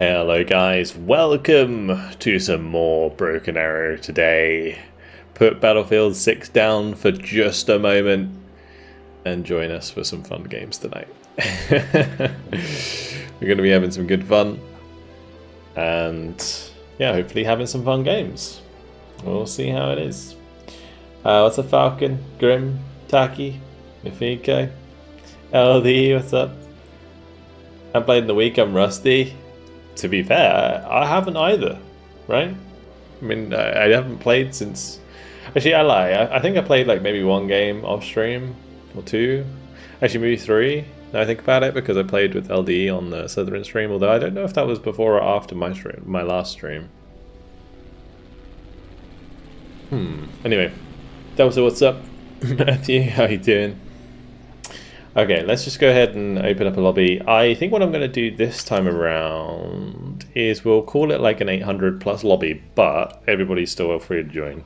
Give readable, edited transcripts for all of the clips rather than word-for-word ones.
Hello guys, welcome to some more Broken Arrow today. Put Battlefield 6 down for just a moment and join us for some fun games tonight. We're going to be having some good fun and yeah, hopefully having some fun games. We'll see how it is. What's up Falcon, Grim, Taki, Mifiko, LD, what's up? I haven't played in the week, I'm rusty. To be fair, I haven't either, right? I mean, I haven't played since... Actually, I lie. I think I played like maybe one game off stream, or two. Actually, maybe three, now I think about it, because I played with LD on the Southern stream, although I don't know if that was before or after my stream, my last stream. Anyway, Delta, what's up? Matthew, how you doing? Okay, let's just go ahead and open up a lobby. I think what I'm going to do this time around is we'll call it like an 800 plus lobby, but everybody's still free to join.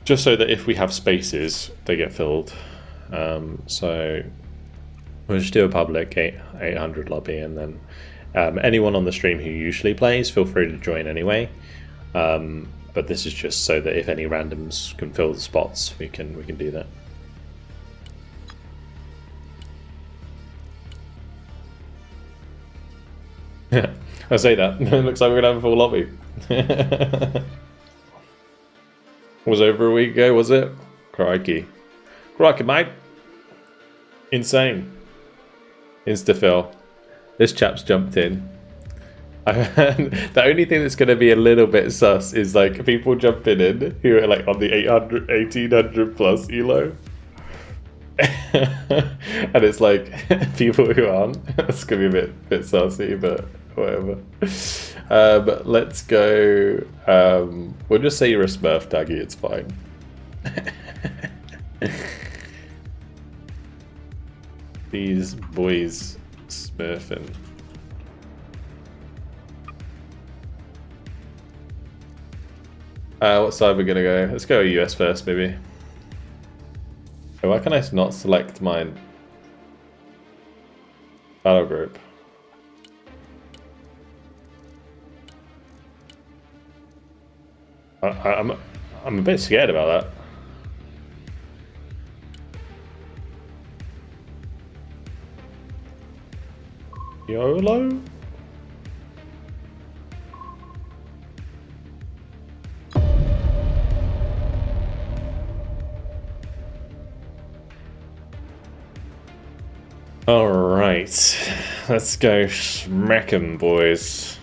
Just so that if we have spaces, they get filled. So we'll just do a public 800 lobby, and then anyone on the stream who usually plays, feel free to join anyway. But this is just so that if any randoms can fill the spots, we can do that. Yeah, I say that. It looks like we're gonna have a full lobby. Was over a week ago, was it? Crikey. Crikey, mate. Insane. Insta-fill. This chap's jumped in. The only thing that's gonna be a little bit sus is like people jumping in who are like on the 800, 1800 plus elo. And it's like people who aren't. That's gonna be a bit saucy, but whatever. Let's go. We'll just say you're a Smurf, Daggy. It's fine. These boys smurfing. What side are we gonna go? Let's go US first, maybe. Why can I not select my battle group? I'm a bit scared about that. YOLO? Alright, let's go smack 'em, boys.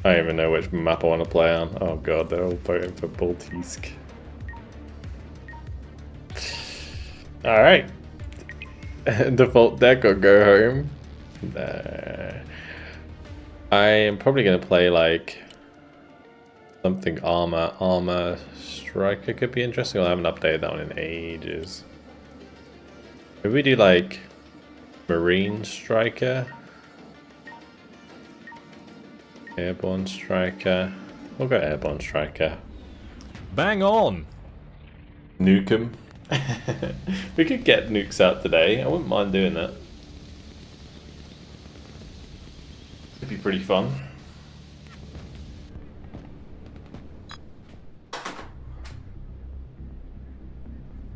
I don't even know which map I want to play on. Oh god, they're all voting for Baltisk. Alright. Default deck or go home. I am probably going to play like something armor. Armor striker could be interesting. I haven't updated that one in ages. Maybe we do like marine striker. Airborne striker. We'll go airborne striker. Bang on! Nuke 'em. We could get nukes out today. I wouldn't mind doing that. It'd be pretty fun.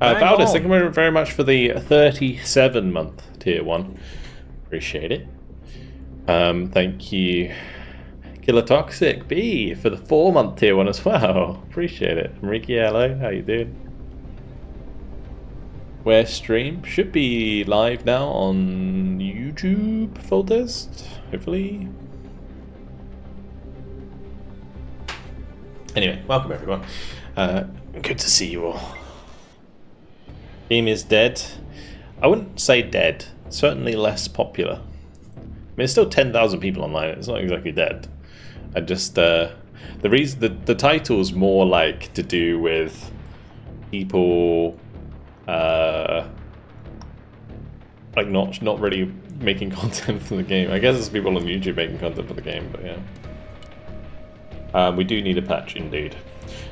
Valdis, thank you very much for the 37-month tier 1. Appreciate it. Thank you, Killer Toxic B, for the 4-month tier 1 as well. Appreciate it. Enrique, hello. How you doing? Where stream should be live now on YouTube. Full test, hopefully. Anyway, welcome everyone. Good to see you all. Game is dead. I wouldn't say dead. Certainly less popular. I mean, there's still 10,000 people online. It's not exactly dead. I just the reason the title's more like to do with people like not really making content for the game. I guess it's people on YouTube making content for the game, but yeah. We do need a patch indeed.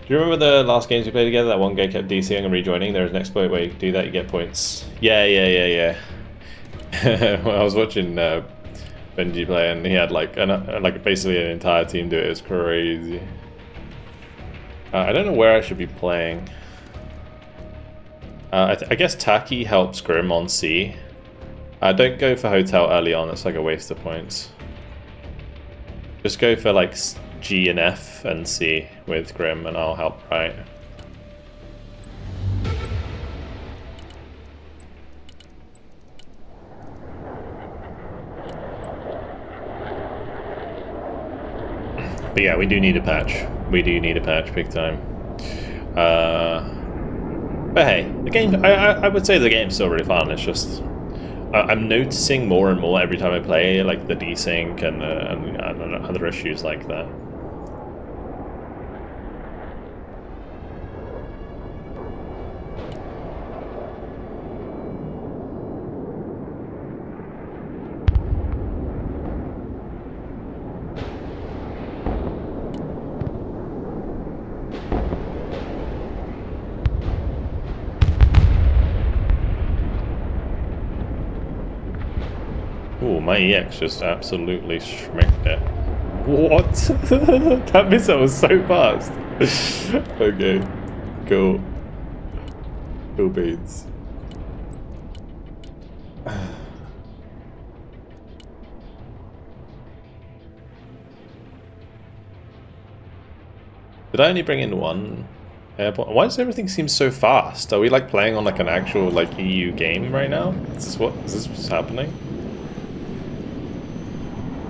Do you remember the last games we played together? That one guy kept DCing and rejoining. There is an exploit where you do that, you get points. Yeah. Well, I was watching Benji play, and he had like basically an entire team do it. It's crazy. I don't know where I should be playing. I guess Taki helps Grim on C. Don't go for Hotel early on, it's like a waste of points. Just go for like G and F and C with Grim and I'll help right. But yeah, we do need a patch. We do need a patch big time. But hey, the game, I would say the game's still really fun. It's just I'm noticing more and more every time I play, like the desync and other issues like that. Ooh, my EX just absolutely schmecked it. What? That missile was so fast. Okay, cool. Cool beans. Did I only bring in one airport? Why does everything seem so fast? Are we like playing on like an actual like EU game right now? Is this what's happening?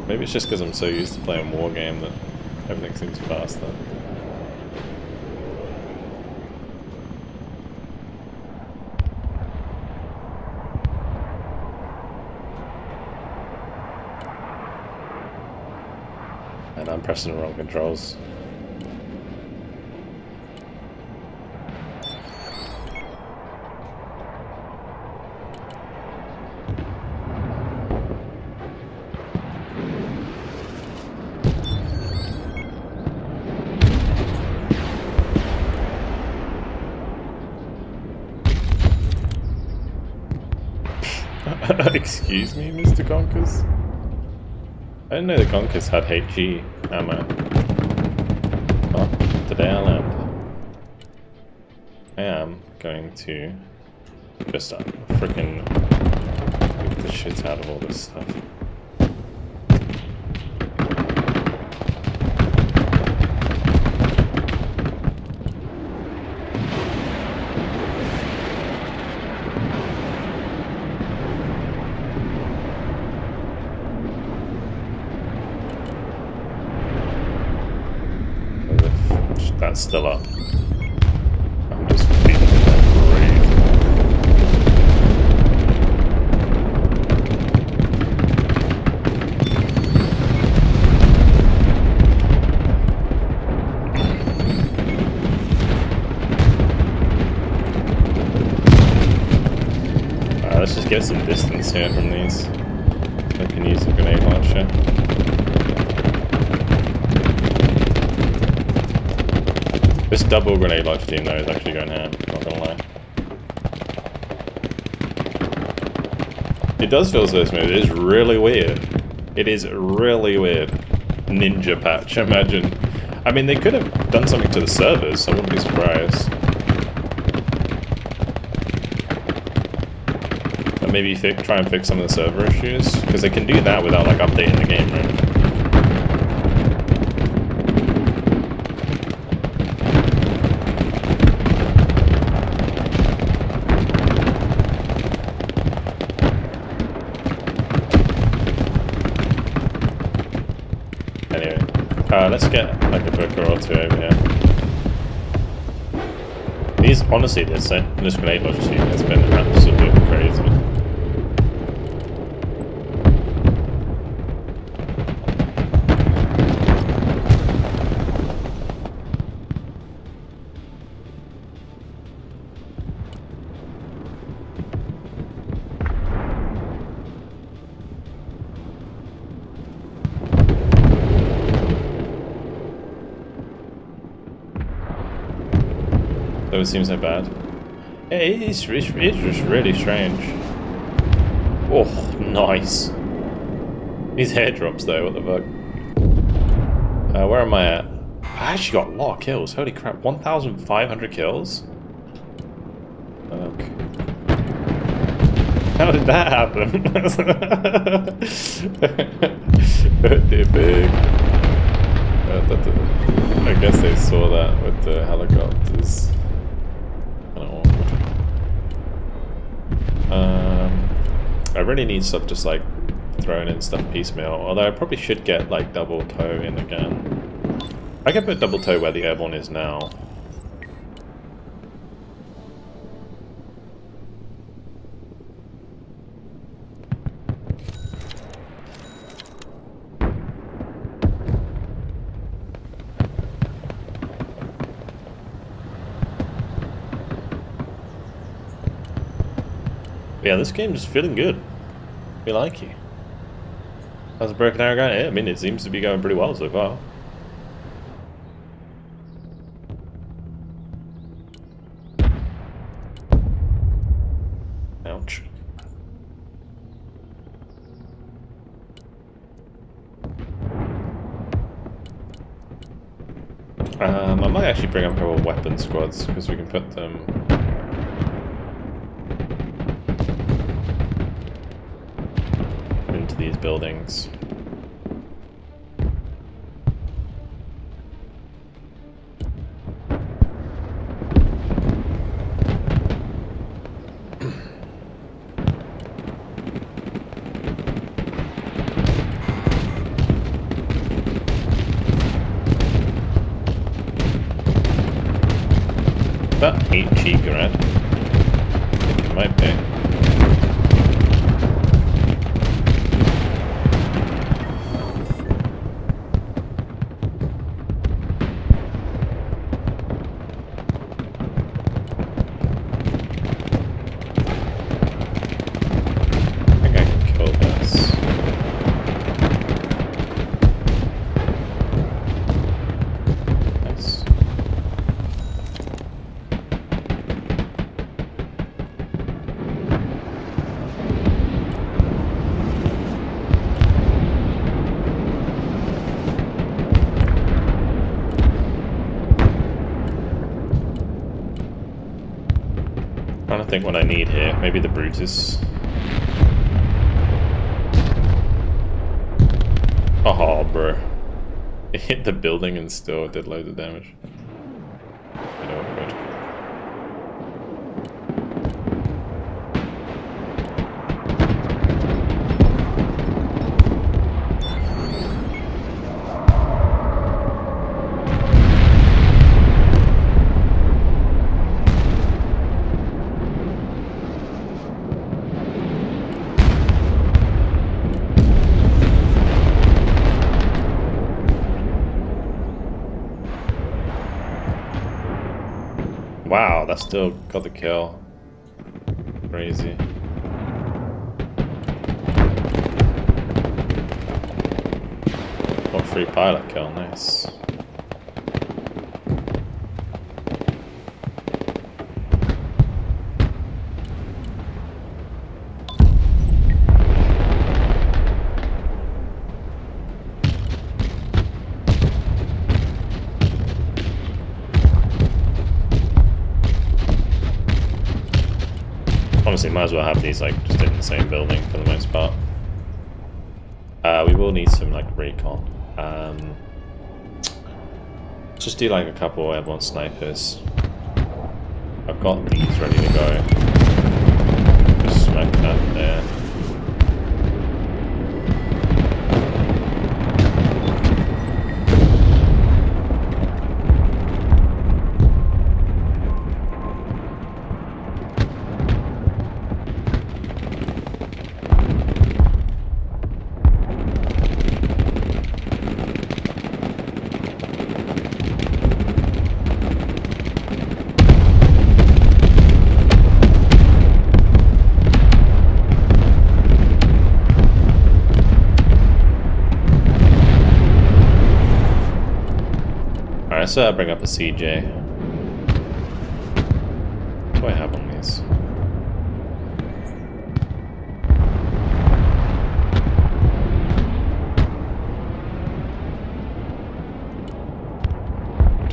Maybe it's just because I'm so used to playing War Game that everything seems faster. And I'm pressing the wrong controls. Excuse me, Mr. Conkers? I didn't know the Conkers had HE ammo. Oh, today I learned. I am going to just freaking beat the shit out of all this stuff. That's still up. I'm just feeling that great. Let's just get some distance here from these. I can use a grenade launcher. This double grenade launcher team though is actually going ham, not gonna lie. It does feel so smooth, it is really weird. It is really weird. Ninja patch, imagine. I mean, they could have done something to the servers, so I wouldn't be surprised. But maybe try and fix some of the server issues, because they can do that without like updating the game, right? Let's get like a booker or two over here. These, honestly, this grenade launcher team has been absolutely crazy. Though it seems so bad. Yeah, it's just really strange. Oh, nice. These airdrops though, what the fuck? Where am I at? I actually got a lot of kills. Holy crap, 1,500 kills? Fuck. How did that happen? Pretty big. I guess they saw that with the helicopters. Kind of awkward. I really need stuff just like thrown in stuff piecemeal. Although I probably should get like double toe in again. I can put double toe where the airborne is now. Yeah, this game is feeling good. We like it. How's the Broken Arrow going? I mean, it seems to be going pretty well so far. Ouch. I might actually bring up our weapon squads because we can put them. Into these buildings. That ain't cheap, right? I think it might be. Trying to think what I need here. Maybe the Brutus. Oh, bro. It hit the building and still did loads of damage. You know what, good. Wow, that still got the kill. Crazy. Got free pilot kill, nice. Honestly, might as well have these like just in the same building for the most part. We will need some like recon. Just do like a couple airborne snipers. I've got these ready to go. Just smack that there. So I'll bring up a CJ. What do I have on these?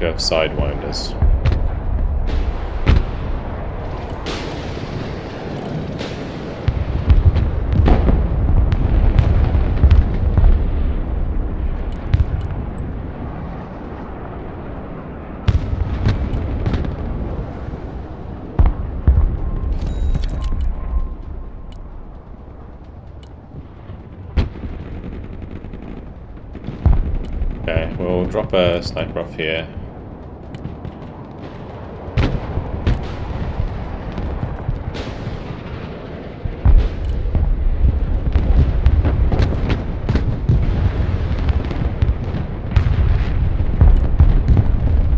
to have sidewinders. Okay, we'll drop a sniper off here.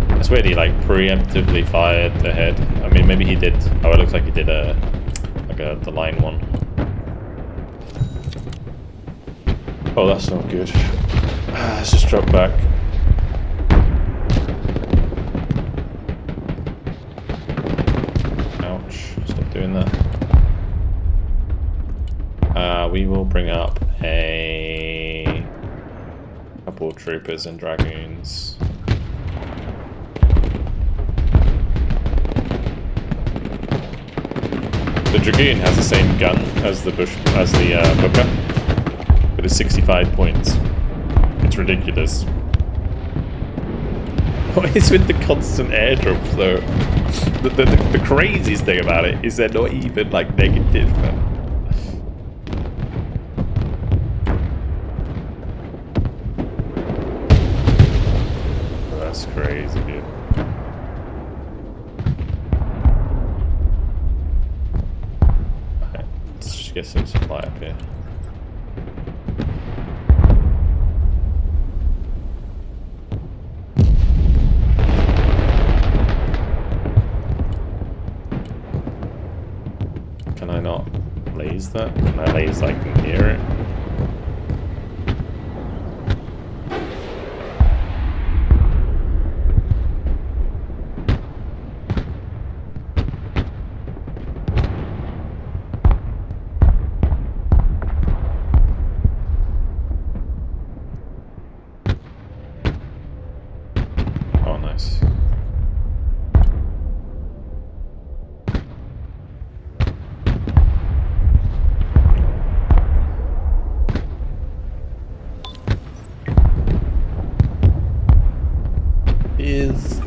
That's weird, he like preemptively fired ahead. I mean, maybe he did. Oh, it looks like he did the line one. Oh, that's not good. Let's just drop back. Ouch. Stop doing that. We will bring up a couple of troopers and dragoons. The dragoon has the same gun as the Booker, but it's 65 points. It's ridiculous. What is with the constant airdrops though? The craziest thing about it is they're not even like negative, man. Oh, that's crazy, dude. Okay, let's just get some supply up here. Can I not laze that? Can I laze like near it? Oh, nice. Is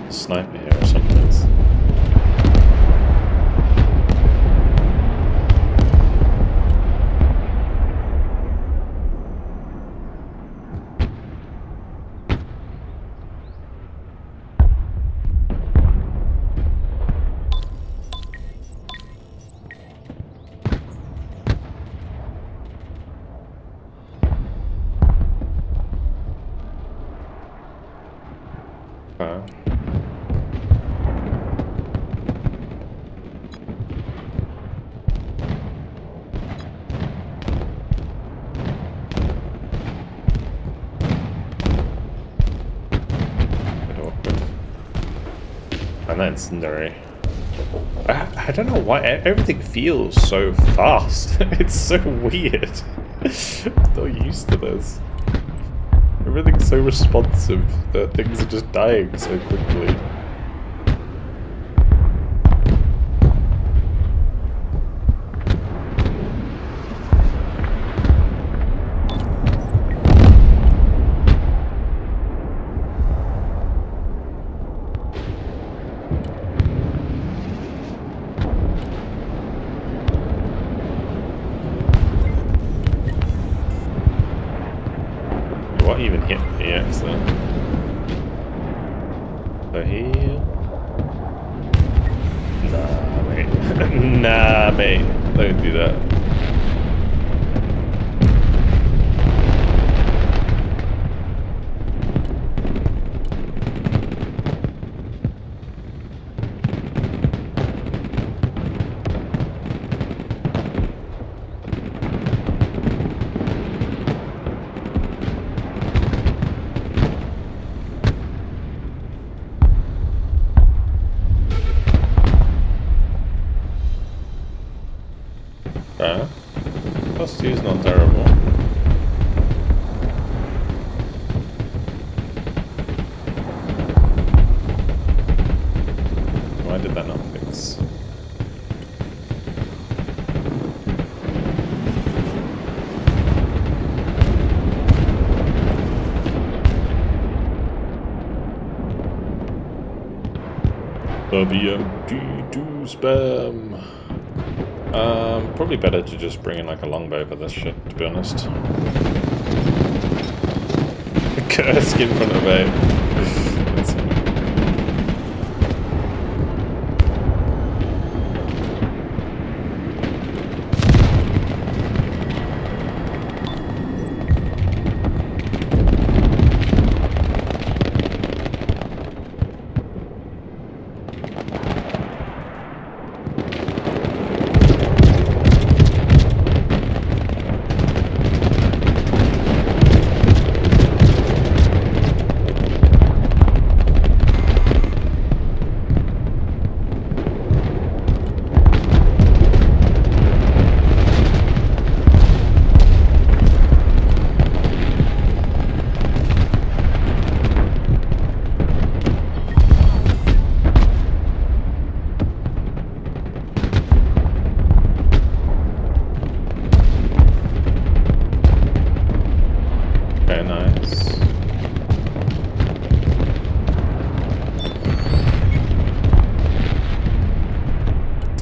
sniper here or something? And that's Nuri. I don't know why everything feels so fast. It's so weird. I'm not used to this. Everything's so responsive that things are just dying so quickly. What even hit the X then? So here. Nah, mate. Nah, mate. Don't do that. Why did that not fix? BMG2 spam. Probably better to just bring in like a longbow for this shit, to be honest. Kursk in front of it.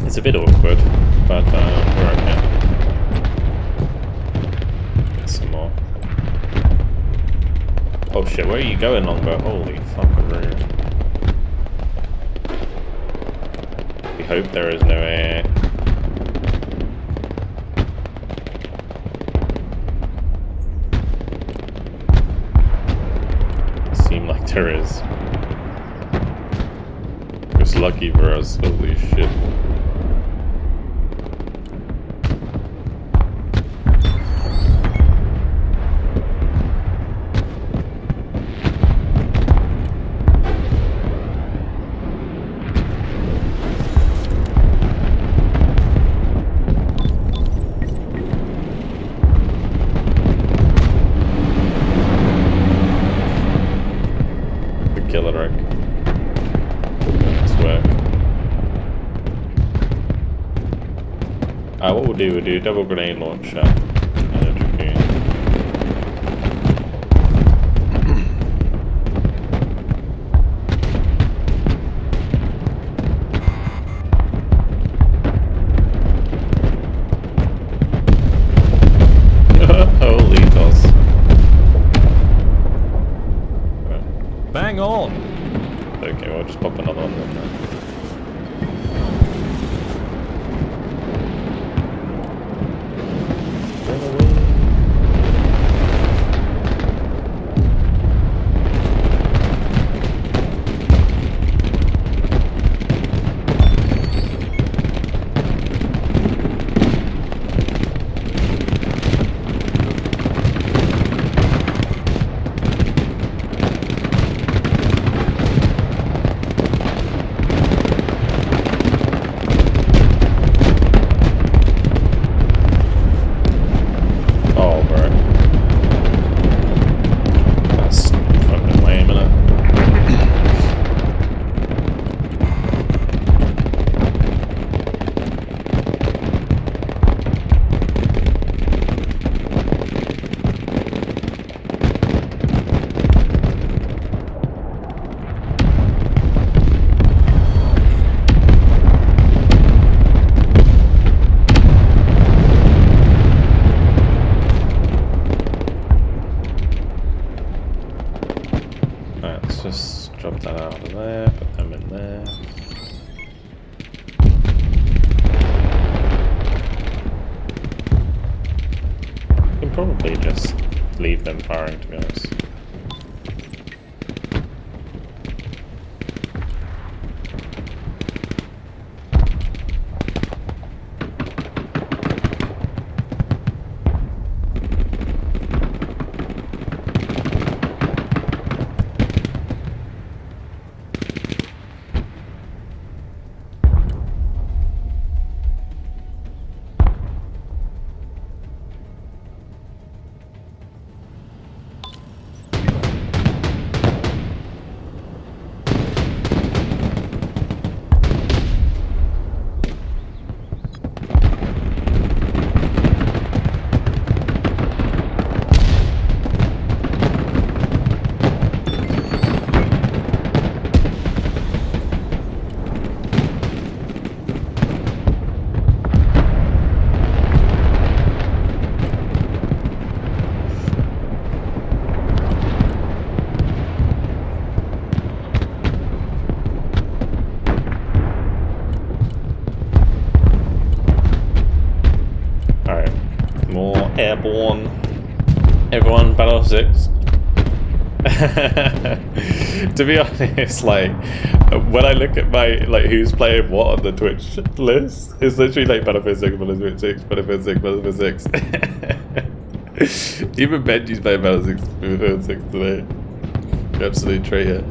It's a bit awkward, but we're okay. Get some more. Oh shit, where are you going, Longbow? Holy fuckaroo. We hope there is no air. Seem like there is. Just lucky for us, holy shit. Killer wreck. Nice work. What we'll do double grenade launcher and a dragoon. Holy toss. Bang on! Okay, we'll just pop another one then. Just drop that out of there, put them in there. You can probably just leave them firing, to be honest. airborne. Everyone, Battle 6. To be honest, like when I look at my like who's playing what on the Twitch list, it's literally like Battlefield 6, Battlefield 6, Battlefield 6, Battlefield 6. Even Benji's playing Battlefield 6 today. Absolute traitor.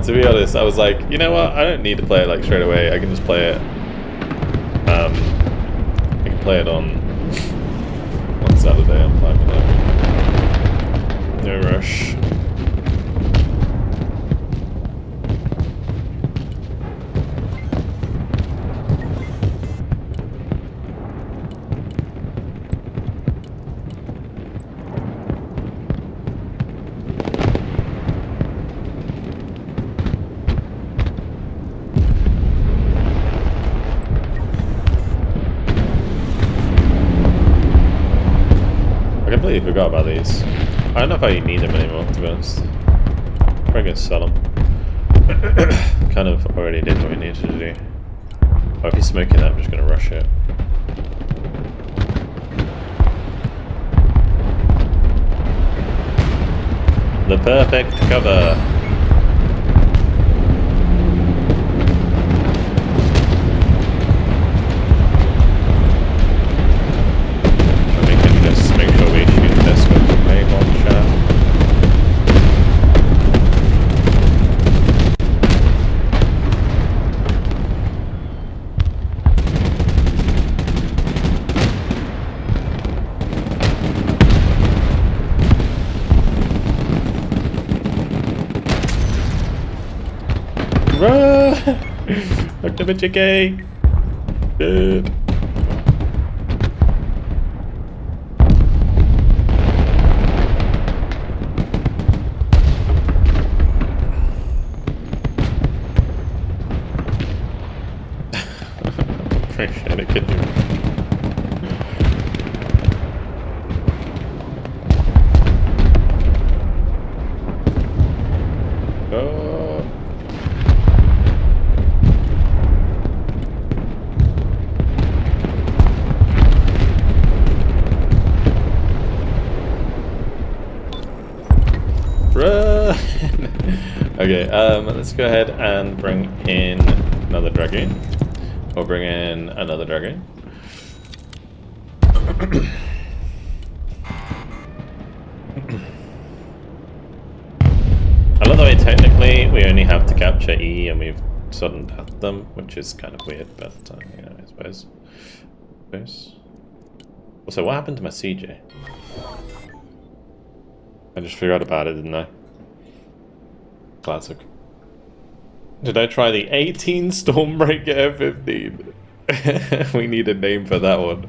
To be honest, I was like, you know what? I don't need to play it like straight away. I can just play it. I can play it on Saturday. I'm fine with that. No rush. I completely forgot about these. I don't know if I need them anymore, to be honest. Probably gonna sell them. Kind of already did what we needed to do. Oh, if he's smoking that, I'm just gonna rush it. The perfect cover. Look at the chicky. Good. Appreciate it, kid. Okay, let's go ahead and bring in another dragoon. Or bring in another dragoon. I love the way technically we only have to capture E and we've sudden deathed them, which is kind of weird, but you know, I suppose. Also, what happened to my CJ? I just forgot about it, didn't I? Classic. Did I try the 18 Stormbreaker F15? We need a name for that one.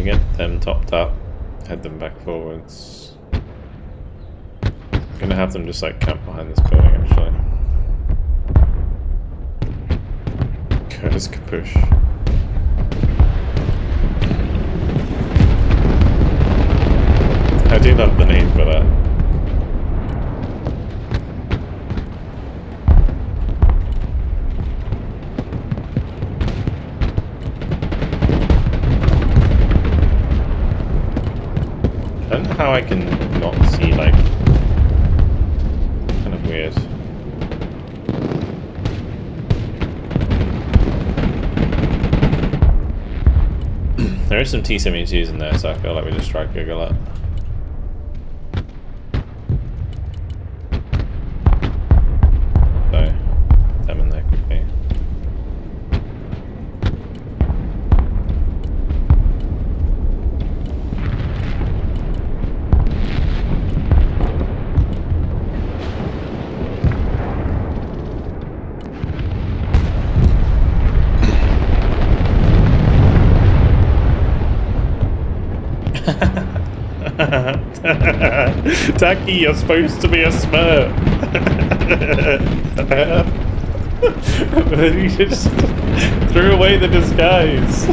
Get them topped up, head them back forwards. I'm gonna have them just like camp behind this building actually. Curtis Capush. I do love the name for that. I don't know how I can not see, like, kind of weird. There is some T-72s in there, so I feel like we just strike a lot. So, them in there quickly. Taki, you're supposed to be a Smurf. You just threw away the disguise.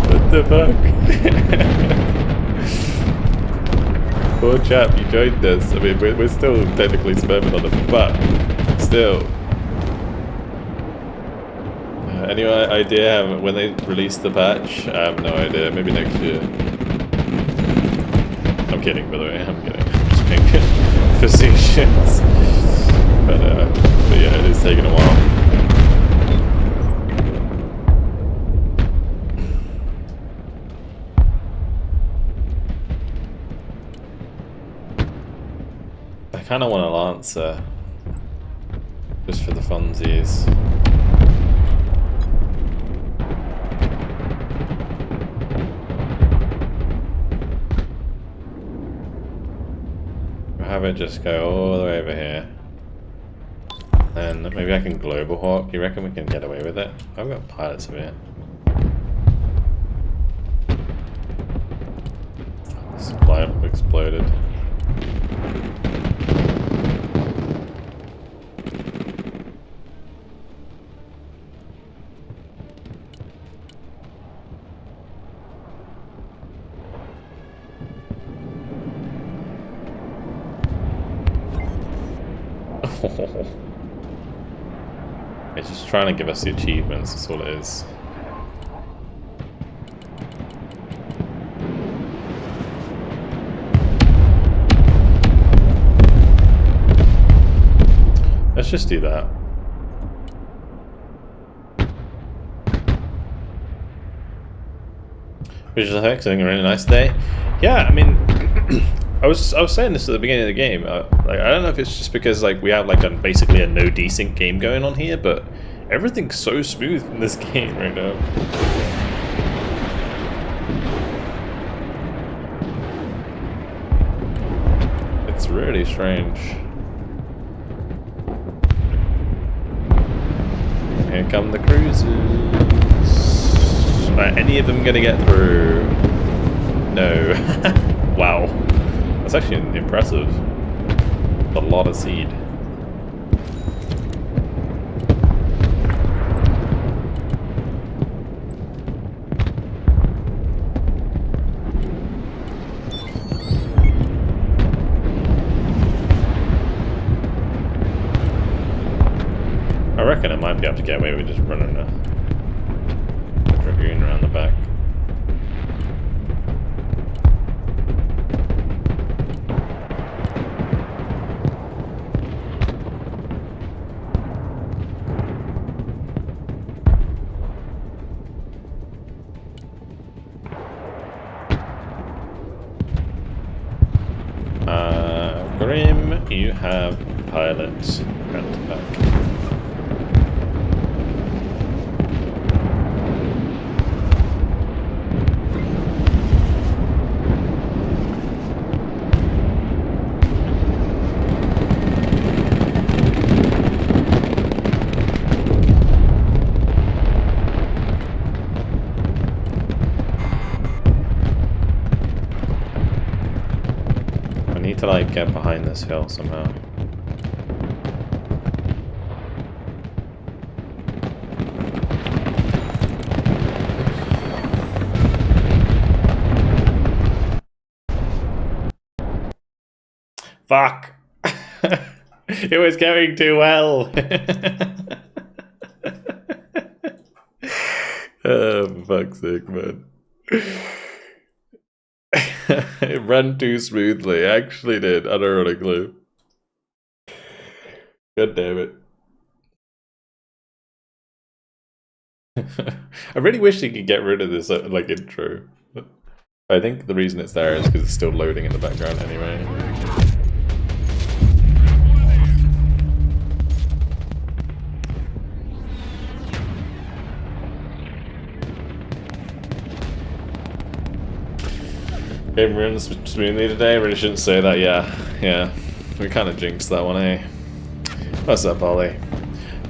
What the fuck? Poor chap, you joined us. I mean, we're still technically Smurfing on him, but still. Any idea when they release the patch? I have no idea. Maybe next year. I'm kidding, by the way. I'm kidding. I'm just being facetious. But yeah, it is taking a while. I kind of want a Lancer. Just for the funsies. Have it just go all the way over here. And maybe I can global hawk. You reckon we can get away with it? I've got pilots over here. Supply exploded. It's just trying to give us the achievements, that's all it is. Let's just do that. Visual effects doing a really nice day. Yeah, I mean, I was saying this at the beginning of the game. Like, I don't know if it's just because like we have like basically a no desync game going on here, but everything's so smooth in this game right now. It's really strange. Here come the cruisers. Are any of them gonna get through? No. Wow. That's actually impressive. A lot of seed. I reckon I might be able to get away with just running a Dragoon around the back. Grim, you have pilots at the back. To like get behind this hill somehow. Fuck! It was going too well. Oh, for fuck's sake, man. It ran too smoothly. I actually did, unironically. God damn it. I really wish you could get rid of this like intro. I think the reason it's there is because it's still loading in the background anyway. Game runs smoothly today. I really shouldn't say that. Yeah. We kind of jinxed that one, eh? What's up, Ollie?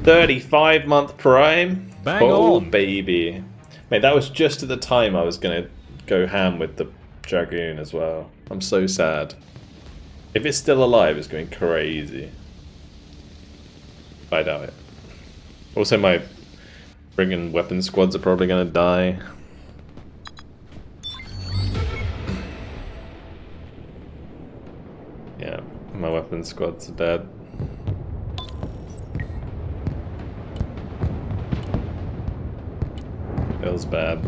35-month prime. Bang oh, on, baby. Mate, that was just at the time I was going to go ham with the Dragoon as well. I'm so sad. If it's still alive, it's going crazy. I doubt it. Also, my friggin' weapon squads are probably going to die. Yeah, my weapon squads are dead. Feels bad.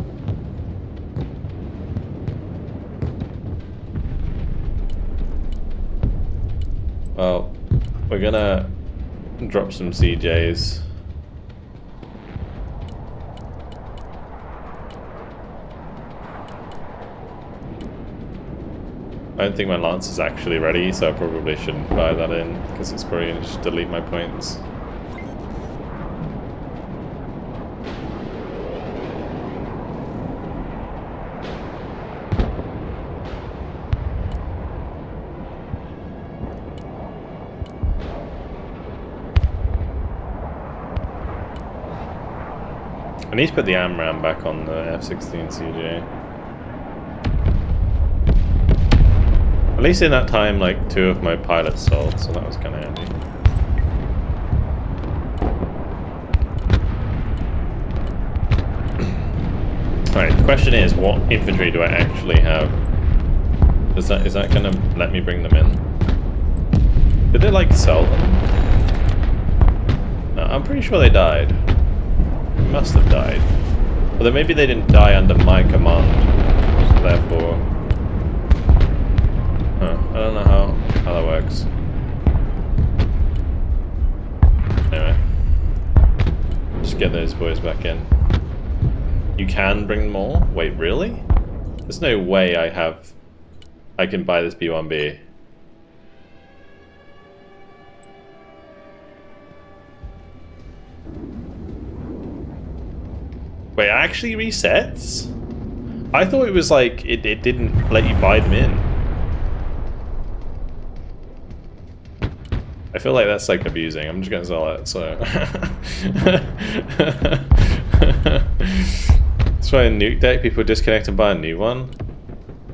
Well, we're gonna drop some CJs. I don't think my lance is actually ready, so I probably shouldn't buy that in, because it's probably gonna just delete my points. I need to put the AMRAM back on the F-16 CJ. At least in that time, like, 2 of my pilots sold, so that was kind of handy. Alright, the question is, what infantry do I actually have? Is that gonna let me bring them in? Did they, like, sell them? No, I'm pretty sure they died. Must have died. Although maybe they didn't die under my command, so therefore... Huh, I don't know how that works. Anyway. Just get those boys back in. You can bring more? Wait, really? There's no way I can buy this B1B. Wait, it actually resets? I thought it was like, it didn't let you buy them in. I feel like that's like abusing. I'm just gonna sell it, so. That's why a nuke deck, people disconnect and buy a new one?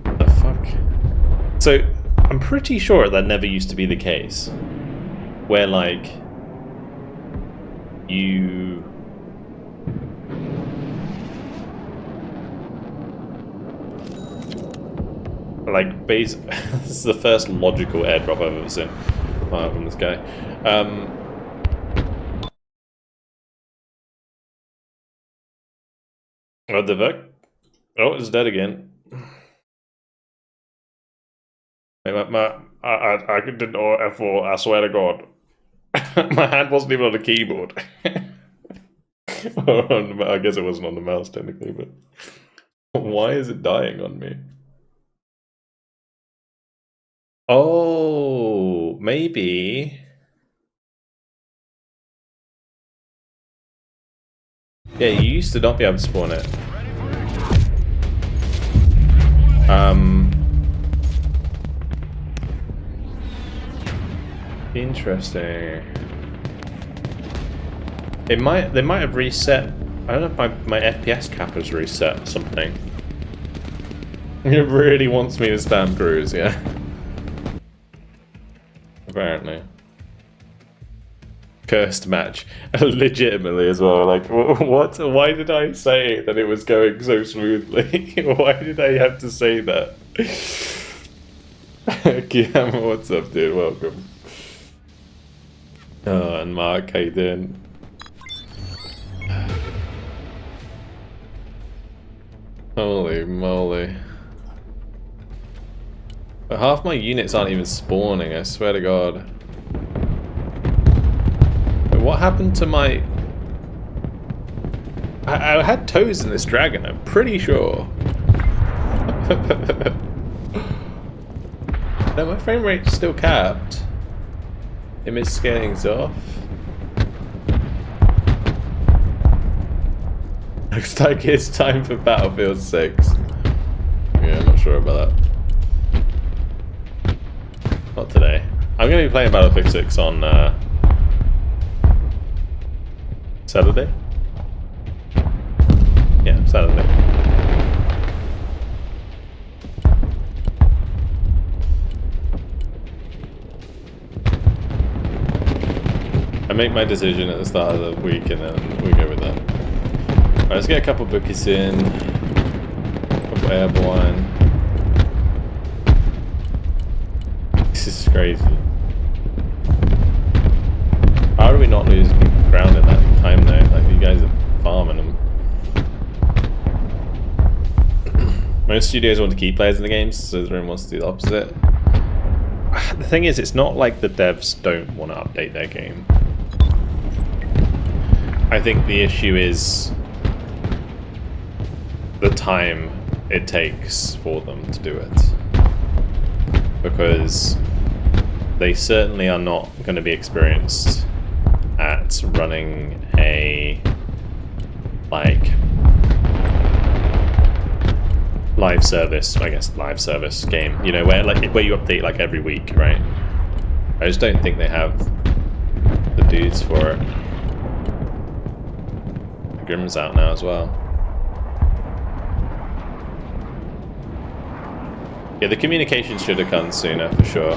What the fuck? So, I'm pretty sure that never used to be the case. Where like, you... like, this is the first logical airdrop I've ever seen from this guy. Oh, the Vec? Oh, it's dead again. I didn't know F4, I swear to God. My hand wasn't even on the keyboard. I guess it wasn't on the mouse technically, but... Why is it dying on me? Oh, maybe. Yeah, you used to not be able to spawn it. Interesting. They might have reset. I don't know if my FPS cap has reset or something. It really wants me to spam cruise, yeah. Apparently. Cursed match. Legitimately as well, like, what? Why did I say that it was going so smoothly? Why did I have to say that? Kiam, what's up, dude? Welcome. Oh, and Mark, how you doing? Holy moly. But half my units aren't even spawning, I swear to God. But what happened to my... I had toes in this dragon, I'm pretty sure. No, my frame rate's still capped. Image scaling's off. Looks like it's time for Battlefield 6. Yeah, I'm not sure about that. Not today. I'm going to be playing Battlefield 6 on Saturday. Yeah, Saturday. I make my decision at the start of the week and then we go with that. Alright, let's get a couple bookies in. A couple airborne. This is crazy. How do we not lose ground in that time though? Like, you guys are farming them. Most studios want to keep players in the games, so everyone wants to do the opposite. The thing is, it's not like the devs don't want to update their game. I think the issue is the time it takes for them to do it. Because they certainly are not going to be experienced at running a, like, live service, I guess, live service game, you know, where you update like every week, right? I just don't think they have the dudes for it. Grim's out now as well. Yeah, the communication should have come sooner for sure.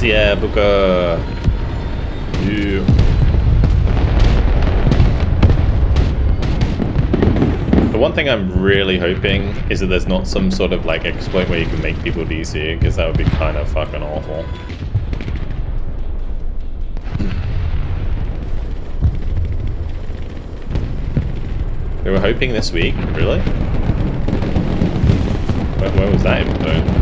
Yeah, Booker. Yeah. The one thing I'm really hoping is that there's not some sort of like exploit where you can make people DC, because that would be kind of fucking awful. They were hoping this week, really? Where was that info?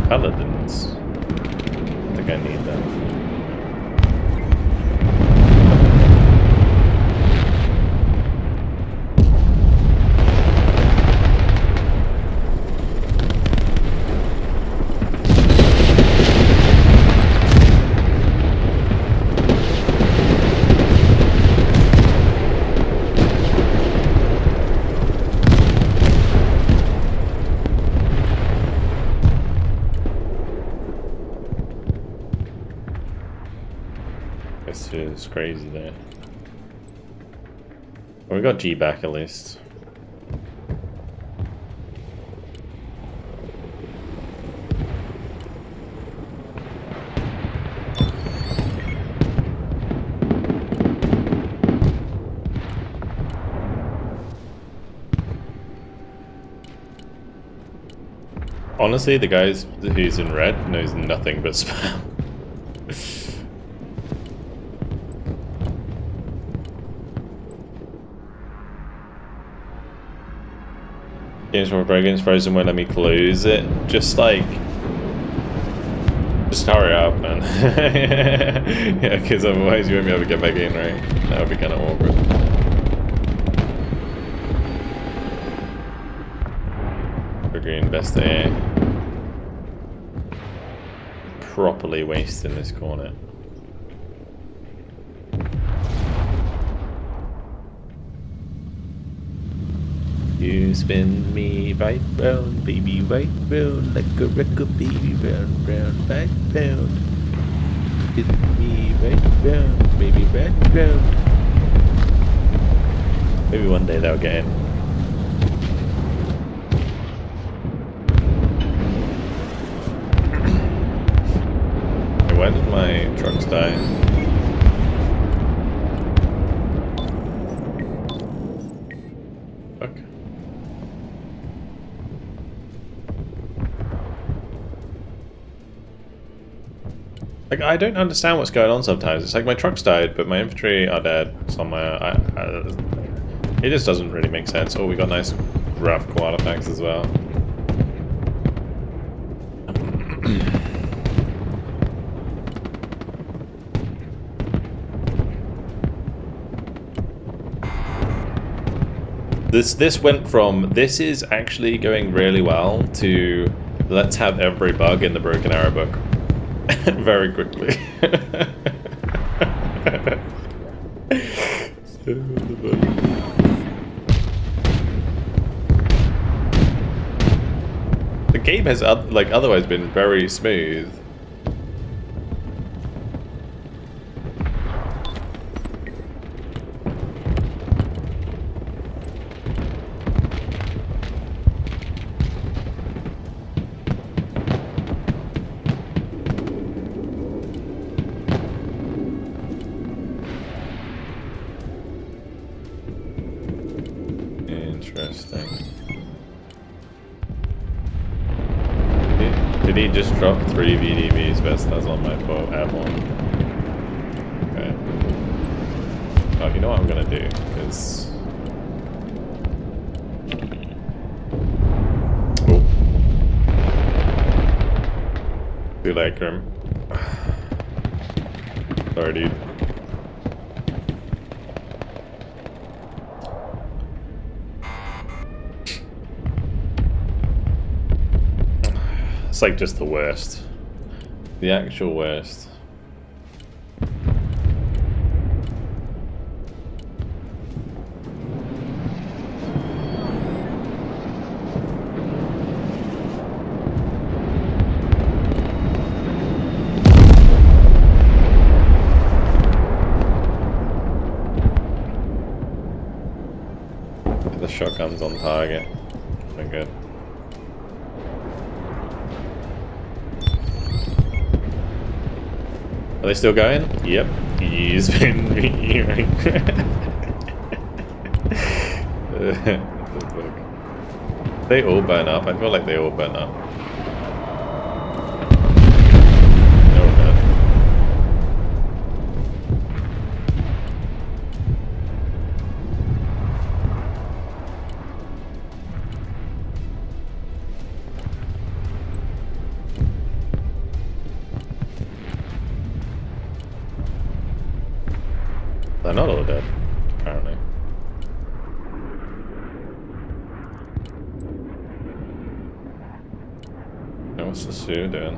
Paladins. I think I need them. It's crazy there. Well, we got G back at least. Honestly, the guys who's in red knows nothing but spam. Games from Brogan's Frozen won't let me close it. Just hurry up, man. Yeah, because otherwise you won't be able to get back in, right? That would be kind of awkward. For green, best A. Properly wasting this corner. You spin me right round, baby, right round, like a record, baby, round, round, right round. Spin me right round, baby, right round. Maybe one day they'll get in. Hey, why did my trucks die? Like, I don't understand what's going on sometimes. It's like my truck's died, but my infantry are dead somewhere. It just doesn't really make sense. Oh, we got nice rough quad effects as well. This went from this is actually going really well to let's have every bug in the Broken Arrow book very quickly. The game has like otherwise been very smooth. Did he just drop 3 VDVs? Best that's on my fault. Add one. Okay. Oh, you know what I'm gonna do? Because. Oh. Too late, Grim. Sorry, dude. It's like just the worst. The actual worst. The shotgun's on target. Been good. Are they still going? Yep. He's been meowing. They all burn up. I feel like they all burn up. No, no. They're not all dead, apparently. Now what's the Sioux doing?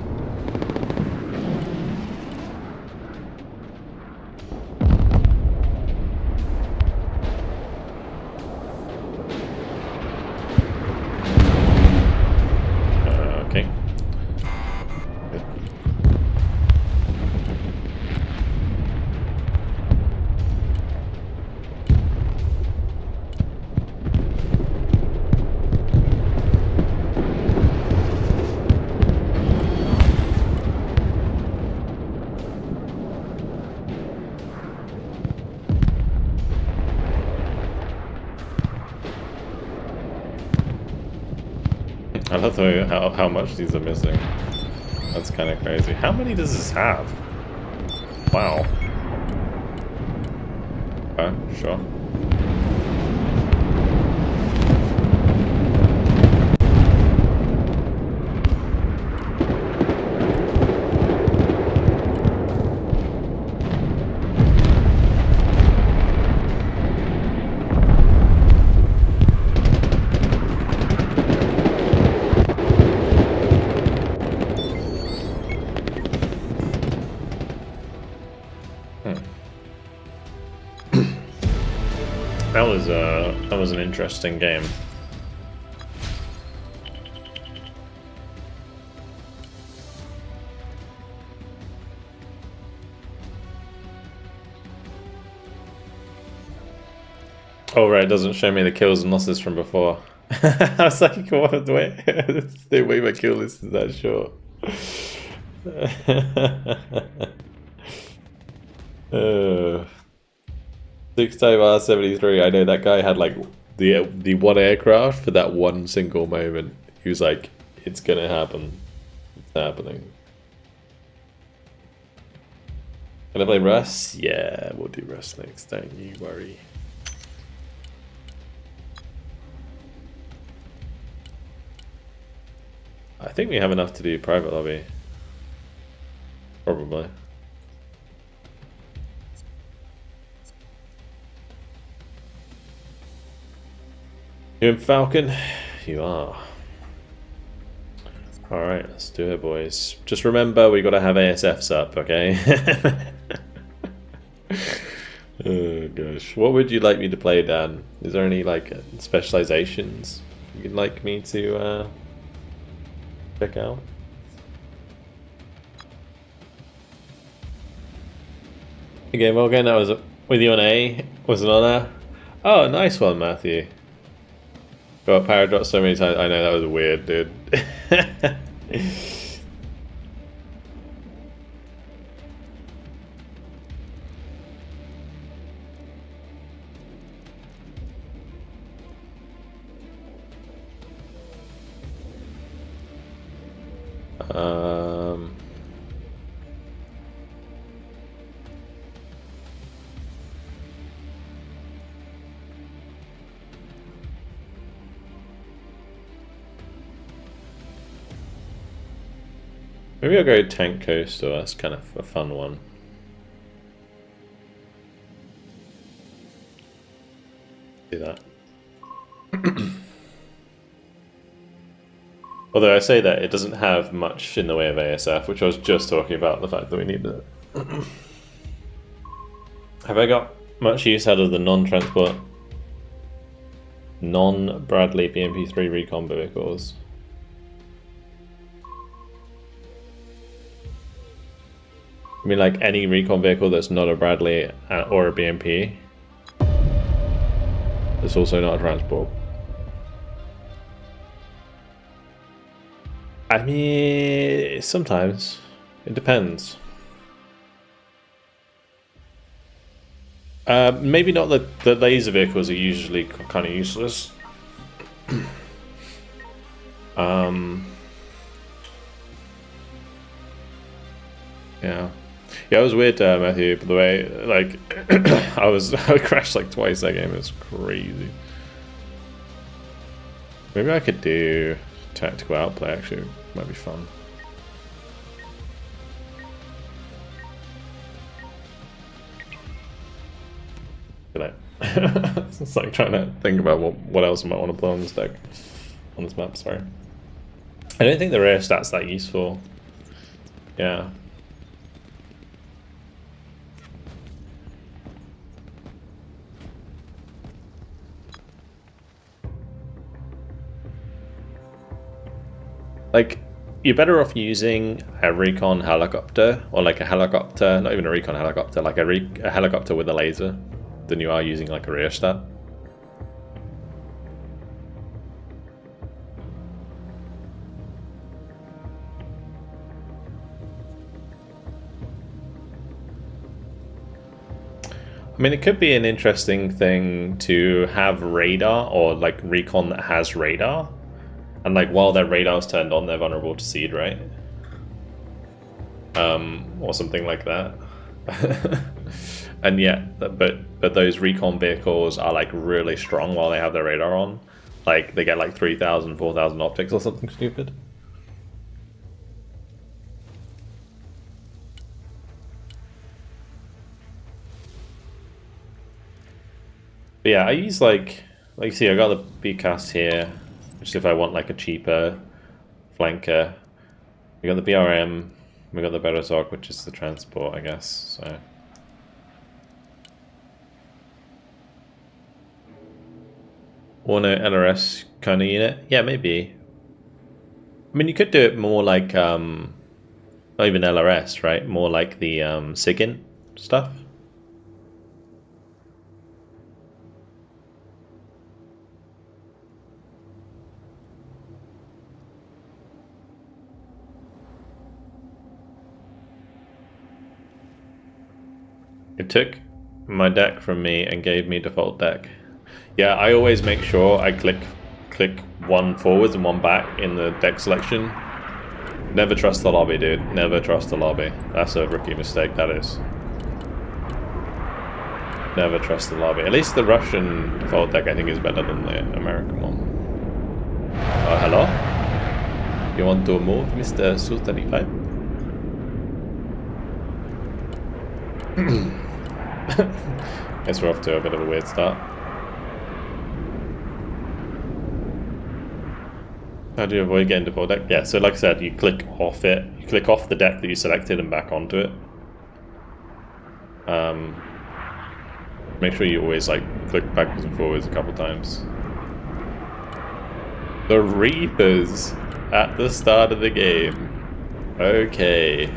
Okay. Good. I love how much these are missing. That's kind of crazy. How many does this have? Wow. Okay, sure. That was an interesting game. Oh right, it doesn't show me the kills and losses from before. I was like, what? Wait, the way my kill list is that short. 6-time R73. I know that guy had like the one aircraft for that one single moment. He was like, "It's gonna happen. It's happening." Can I play Russ? Yeah, we'll do Russ next. Don't you worry. I think we have enough to do private lobby. Probably. You in Falcon? You are. Alright, let's do it, boys. Just remember, we gotta have ASFs up, okay? Oh gosh. What would you like me to play, Dan? Is there any, like, specializations you'd like me to check out? Okay, Morgan, I was with you on A. Was an honor. Oh, nice one, Matthew. Got paradox so many times. I know, that was weird, dude. Maybe I'll go Tank Coastal, that's kind of a fun one. Do that. Although I say that, it doesn't have much in the way of ASF, which I was just talking about, the fact that we need it. Have I got much use out of the non-transport, non-Bradley BMP3 recon vehicles? I mean, like any recon vehicle that's not a Bradley or a BMP. It's also not a transport. I mean, sometimes. It depends. Maybe not the laser vehicles are usually kind of useless. Yeah. Yeah, it was weird, Matthew, by the way. Like, I crashed like twice that game. It was crazy. Maybe I could do tactical outplay, actually. Might be fun. It's like trying to think about what else I might want to play on this deck. On this map, sorry. I don't think the rear stat's that useful. Yeah. Like, you're better off using a recon helicopter, or like a helicopter, not even a recon helicopter, like a helicopter with a laser, than you are using like a rear stat. I mean, it could be an interesting thing to have radar, or like recon that has radar. And like while their radar's turned on, they're vulnerable to seed, right? Or something like that. And yet, but those recon vehicles are like really strong while they have their radar on. Like they get like 3,000, 4,000 optics or something stupid. But yeah, I use like you see, I got the B-cast here. Just if I want like a cheaper flanker. We got the BRM, we got the Berezok, which is the transport, I guess. So want an LRS kind of unit? Yeah, maybe. I mean, you could do it more like not even LRS, right? More like the SIGINT stuff. It took my deck from me and gave me default deck. Yeah, I always make sure I click one forwards and one back in the deck selection. Never trust the lobby, dude. Never trust the lobby. That's a rookie mistake, that is. Never trust the lobby. At least the Russian default deck I think is better than the American one. Hello? You want to move, Mr. Su-35? Guess we're off to a bit of a weird start. How do you avoid getting to board deck? Yeah, so like I said, you click off it. You click off the deck that you selected and back onto it. Make sure you always like click backwards and forwards a couple times. The Reapers at the start of the game. Okay.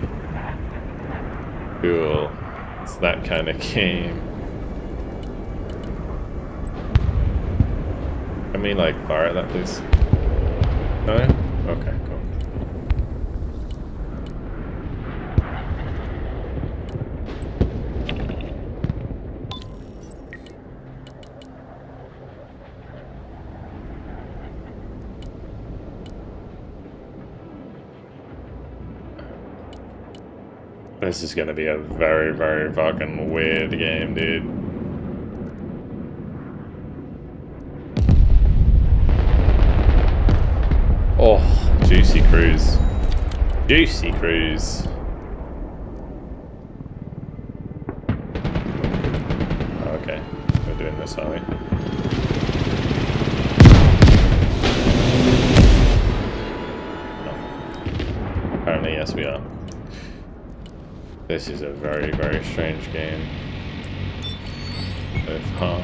Cool. It's that kind of game. Can we like fire at that, please? No? Okay, cool. This is gonna be a very, very fucking weird game, dude. Oh, juicy cruise. Juicy cruise. Okay, we're doing this, are we? No. Apparently, yes, we are. This is a very, very strange game. So far.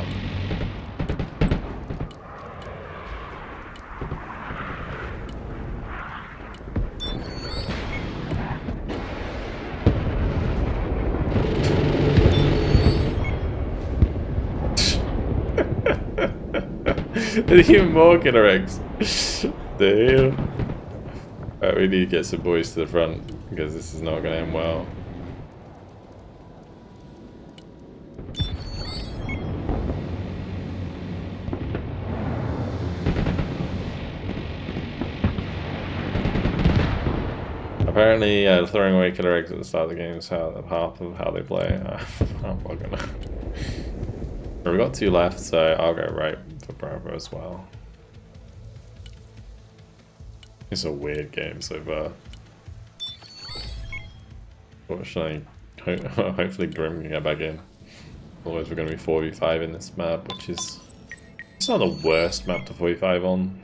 There's even more killer eggs. Damn. Right, we need to get some boys to the front because this is not going to end well. Apparently, throwing away killer eggs at the start of the game is half of how they play. I'm fucking. We've got 2 left, so I'll go right for Bravo as well. It's a weird game so far. Fortunately, hopefully Grim can get back in. Otherwise, we're going to be 4v5 in this map, which is. It's not the worst map to 4v5 on.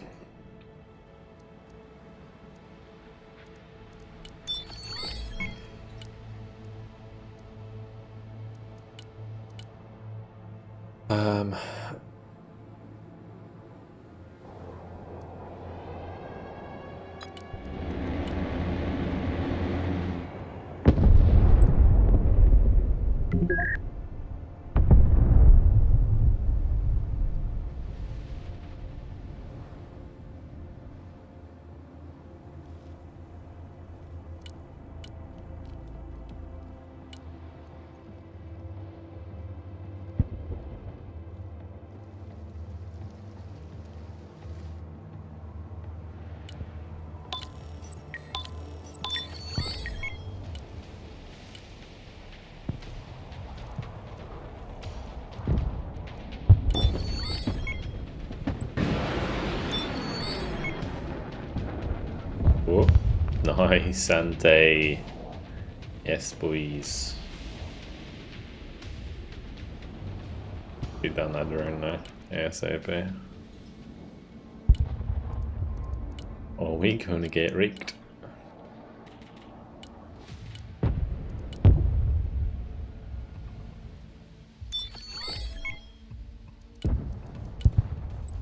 Oh, nice, Sante. Yes, boys. Shoot down that drone now, ASAP. Or we gonna get wrecked.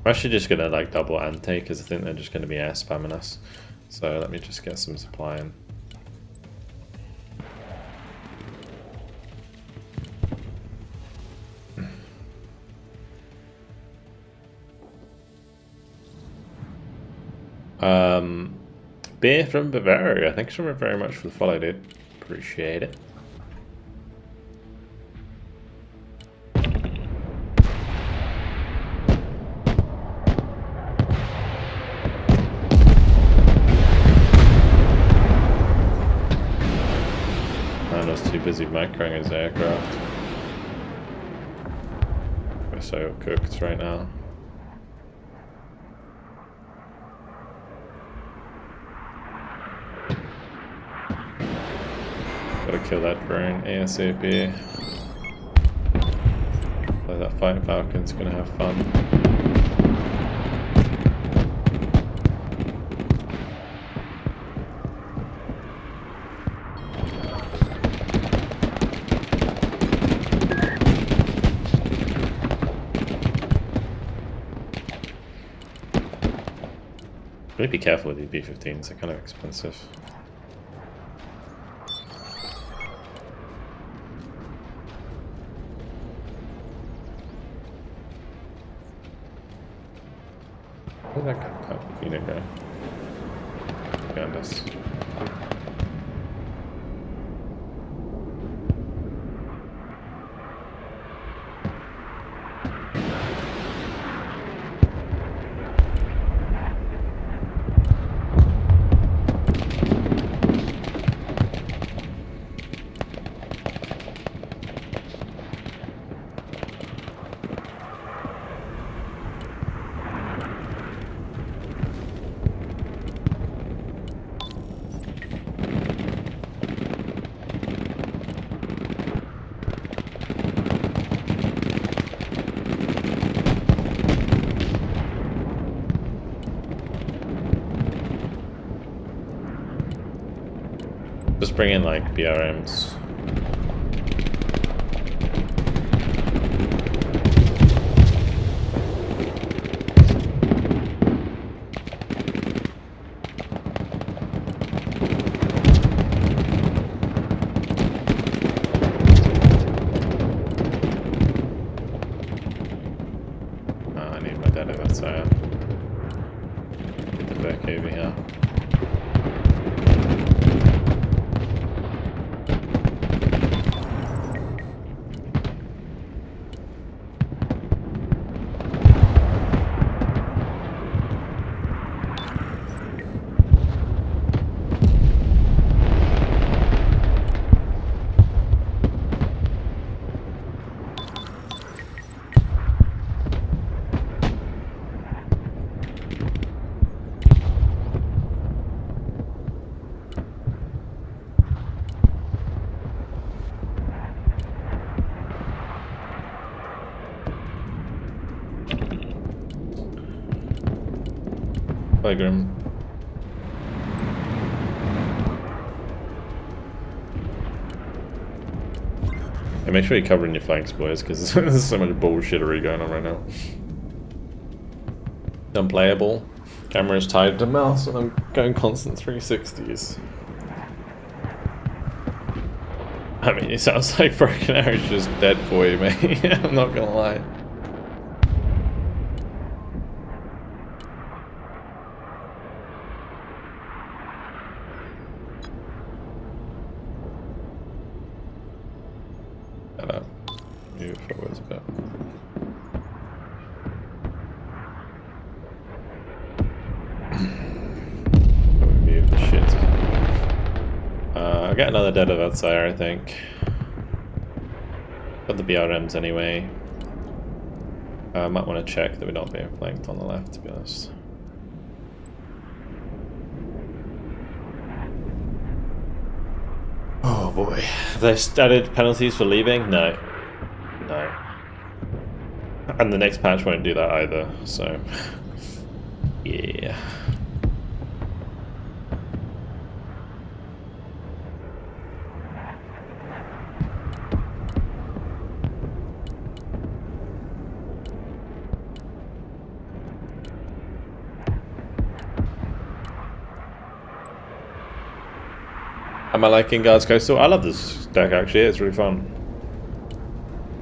I'm actually just gonna like double ante because I think they're just gonna be air spamming us. So let me just get some supply in. Beer from Bavaria. Thanks very much for the follow, dude. Appreciate it. Too busy macroing his aircraft. We're so cooked right now. Gotta kill that drone ASAP. So that fighting falcon's gonna have fun. Really be careful with these B-15s, they're kind of expensive. Where'd that go? Oh, you didn't go. Behind us. Just bring in like BRMs. I need my data, that's get the back over here. Playground. And make sure you're covering your flanks, boys, because there's so much bullshittery going on right now. Unplayable. Camera's tied to mouse and I'm going constant 360s. I mean, it sounds like Broken Arrow's just dead for you, mate. I'm not gonna lie. Move forwards a bit. Move the shit. I got another dead of outside, I think. Got the BRMs anyway. I might want to check that we're not being flanked on the left, to be honest. Oh boy. Have they added penalties for leaving? No. No. And the next patch won't do that either, so... yeah. Am I liking Guards Coastal? I love this deck actually, it's really fun.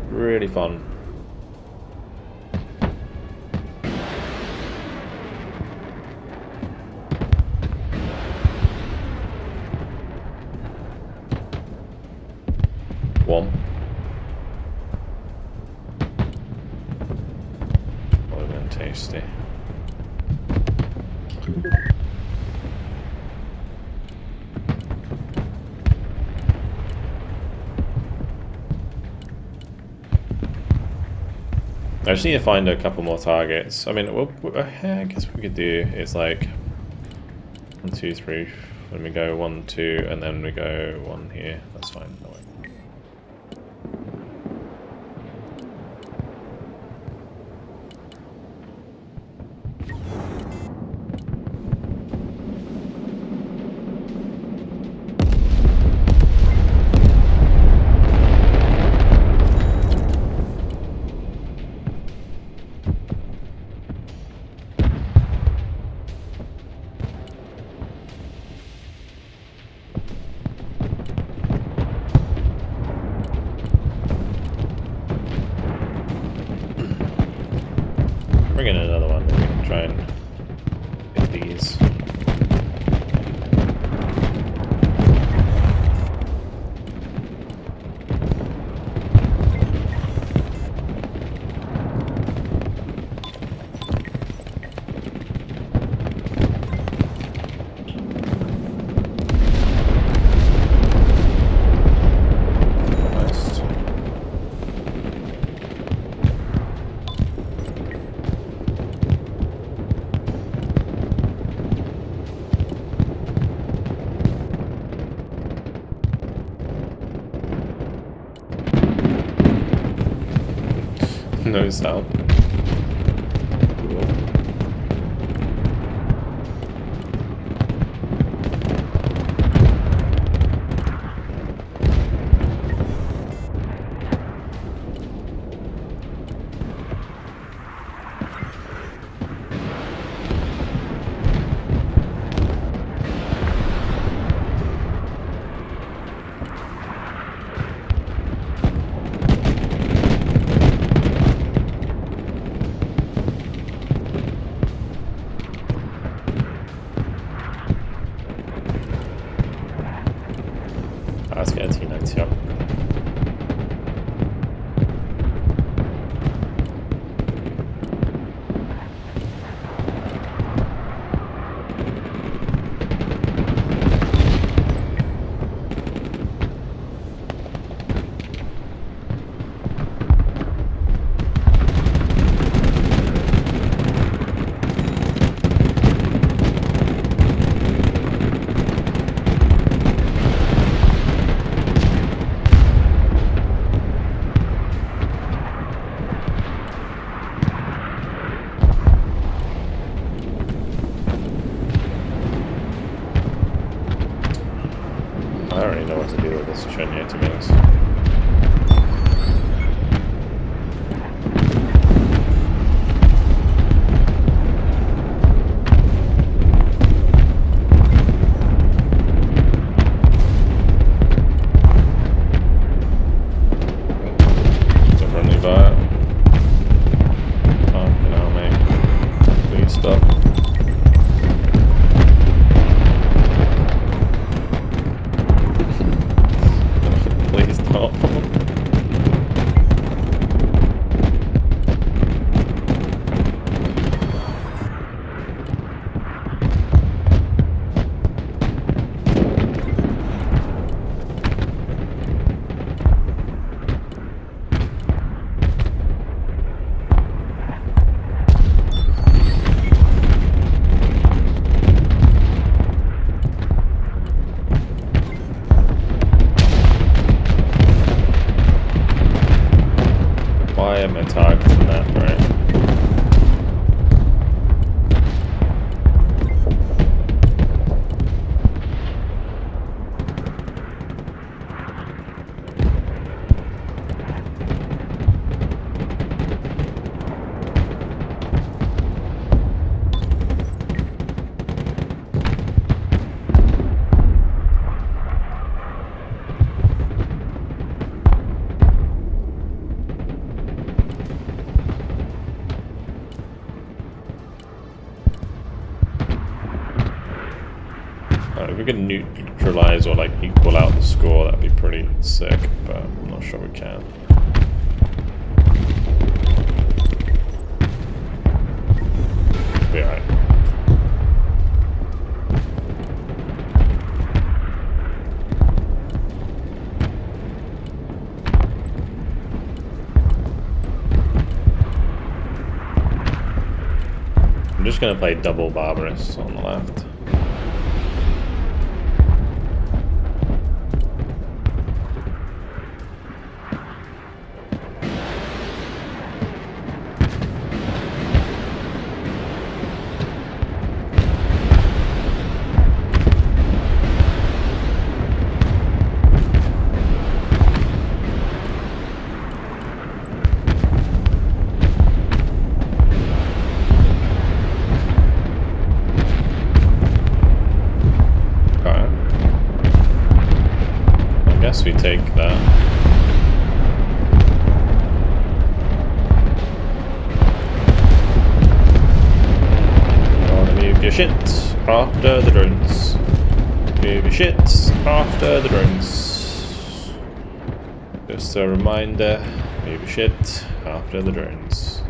Really fun. One. Oil and tasty. I just need to find a couple more targets. I mean, I guess what we could do is like 1, 2, 3. Then we go 1, 2, and then we go 1 here. That's fine. No way. try and hit these. No sound. Das wäre jetzt Finanzierung. I don't really know what to do with this train here, to be honest. It's a friendly fire. Oh, you know, mate. Please stop. Please stop. Why am I targeting that, right? If we can neutralize or like equal out the score, that'd be pretty sick, but I'm not sure we can. Be alright. I'm just gonna play double Barbarous on the left. We take that. shit after the drones. Move your shit after the drones. Just a reminder, move your shit after the drones.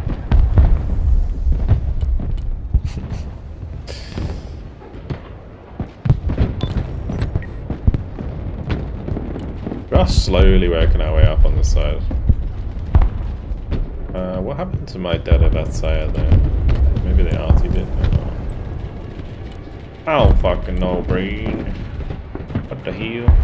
We are slowly working our way up on this side. What happened to my dead Avatsaya there? Maybe they RT did. I don't fucking know, brain. What the hell?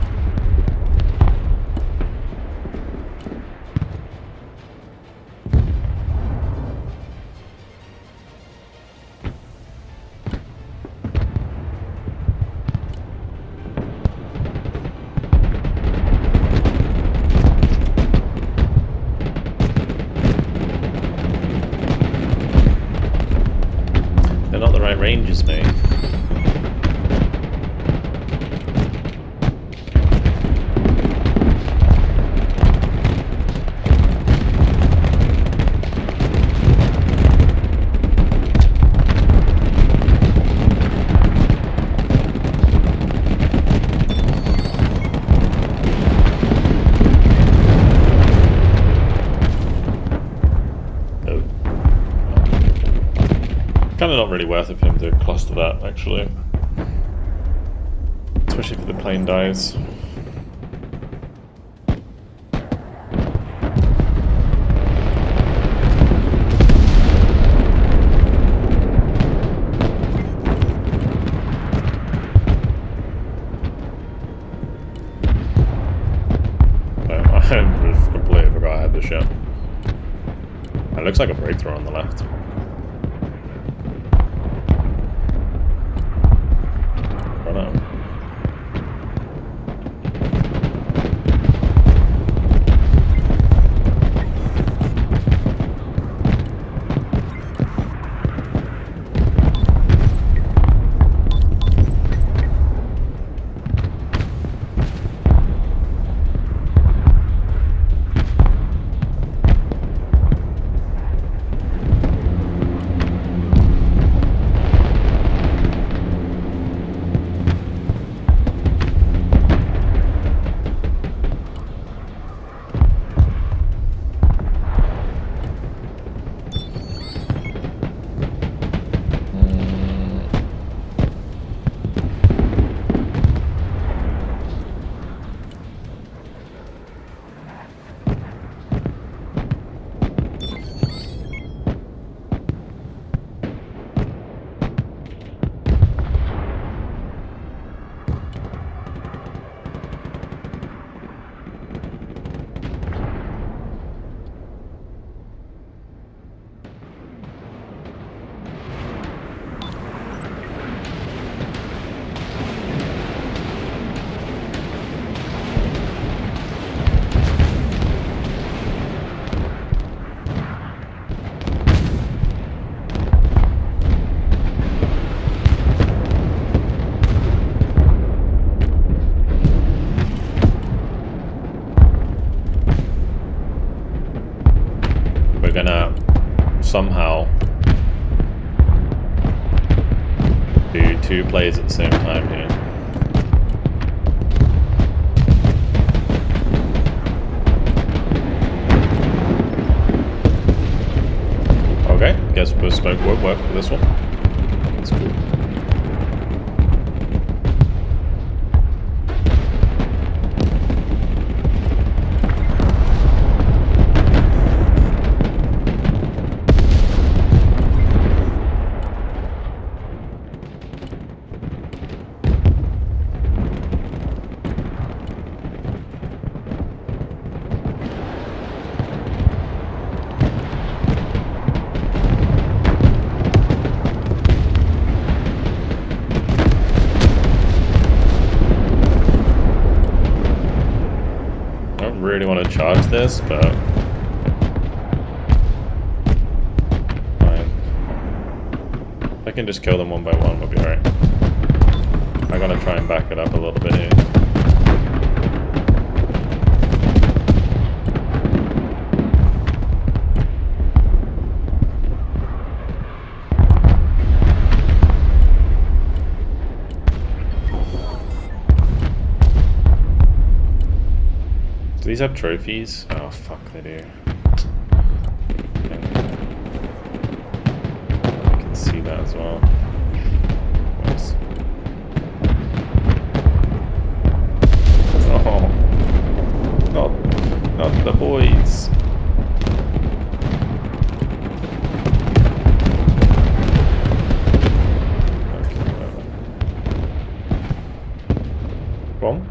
They're not the right ranges, mate. Kind of not really worth it for him to cluster that, actually. Especially if the plane dies. I completely forgot I had this shot. It looks like a breakthrough on the left. Somehow do two plays at the same time here. Okay, guess bespoke won't work for this one. That's cool. Really want to charge this, but fine. If I can just kill them one by one, we'll be alright. I'm gonna try and back it up a little bit here. these have trophies? Oh fuck, they do. I can see that as well. Nice. Oh, not the boys. Bomb?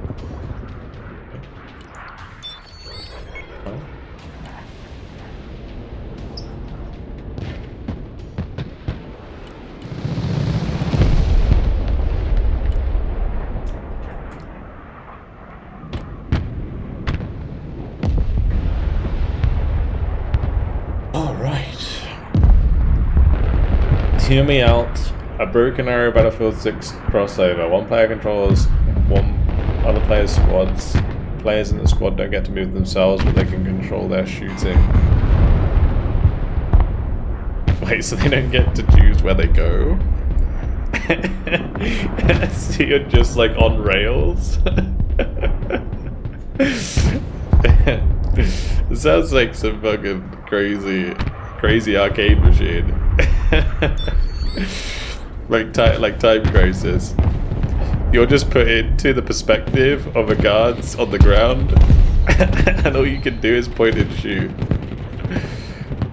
Hear me out. A Broken Arrow Battlefield 6 crossover. One player controls one other player's squads. Players in the squad don't get to move themselves, but they can control their shooting. Wait, so they don't get to choose where they go? So you're just like on rails? It sounds like some fucking crazy arcade machine. like Time Crisis. You're just put into the perspective of a guards on the ground, and all you can do is point and shoot.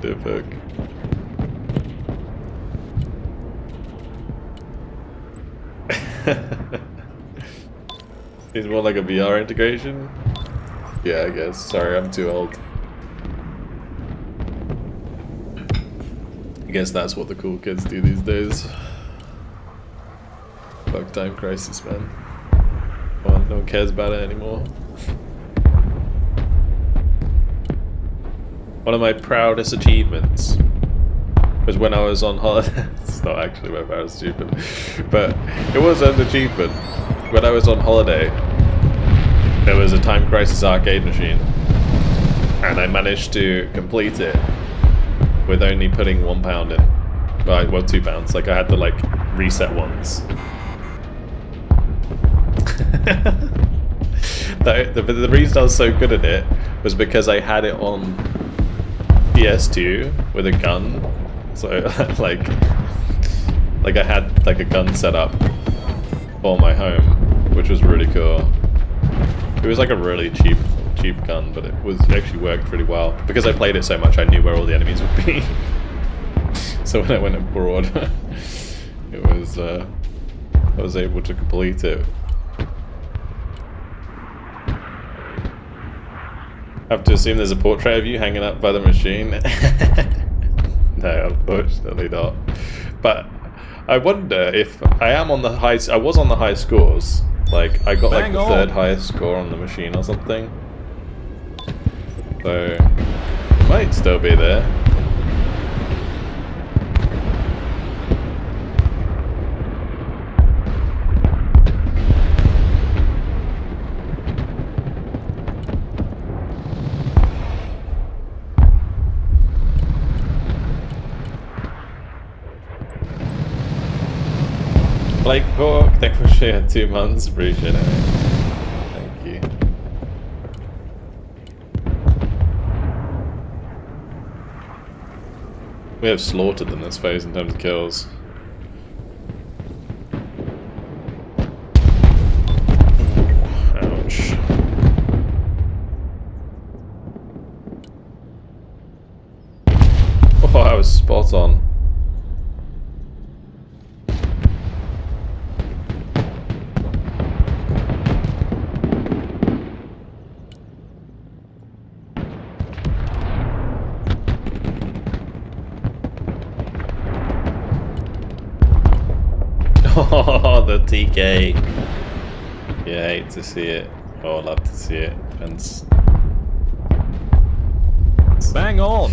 The fuck. It's more like a VR integration? Yeah, I guess. Sorry, I'm too old. I guess that's what the cool kids do these days. Fuck Time Crisis, man. Well, no one cares about it anymore. One of my proudest achievements was when I was on holiday. It's not actually my proudest achievement, but it was an achievement. When I was on holiday, there was a Time Crisis arcade machine, and I managed to complete it with only putting £1 in. Well, £2. Like, I had to, like, reset once. The reason I was so good at it was because I had it on PS2 with a gun. So, like I had, like, a gun set up for my home, which was really cool. It was like a really cheap gun, but it actually worked pretty well. Because I played it so much, I knew where all the enemies would be. So when I went abroad, I was able to complete it. I have to assume there's a portrait of you hanging up by the machine. No, unfortunately not. But I wonder if I am on the high. I was on the high scores. Like, I got like the third highest score on the machine or something. So, it might still be there. Blake Hawk, thank you for sharing 2 months, appreciate it. Thank you. We have slaughtered them this phase in terms of kills. Ouch. Oh, I was spot on. Oh, the TK. Yeah, I hate to see it. Oh, I'd love to see it. And bang on!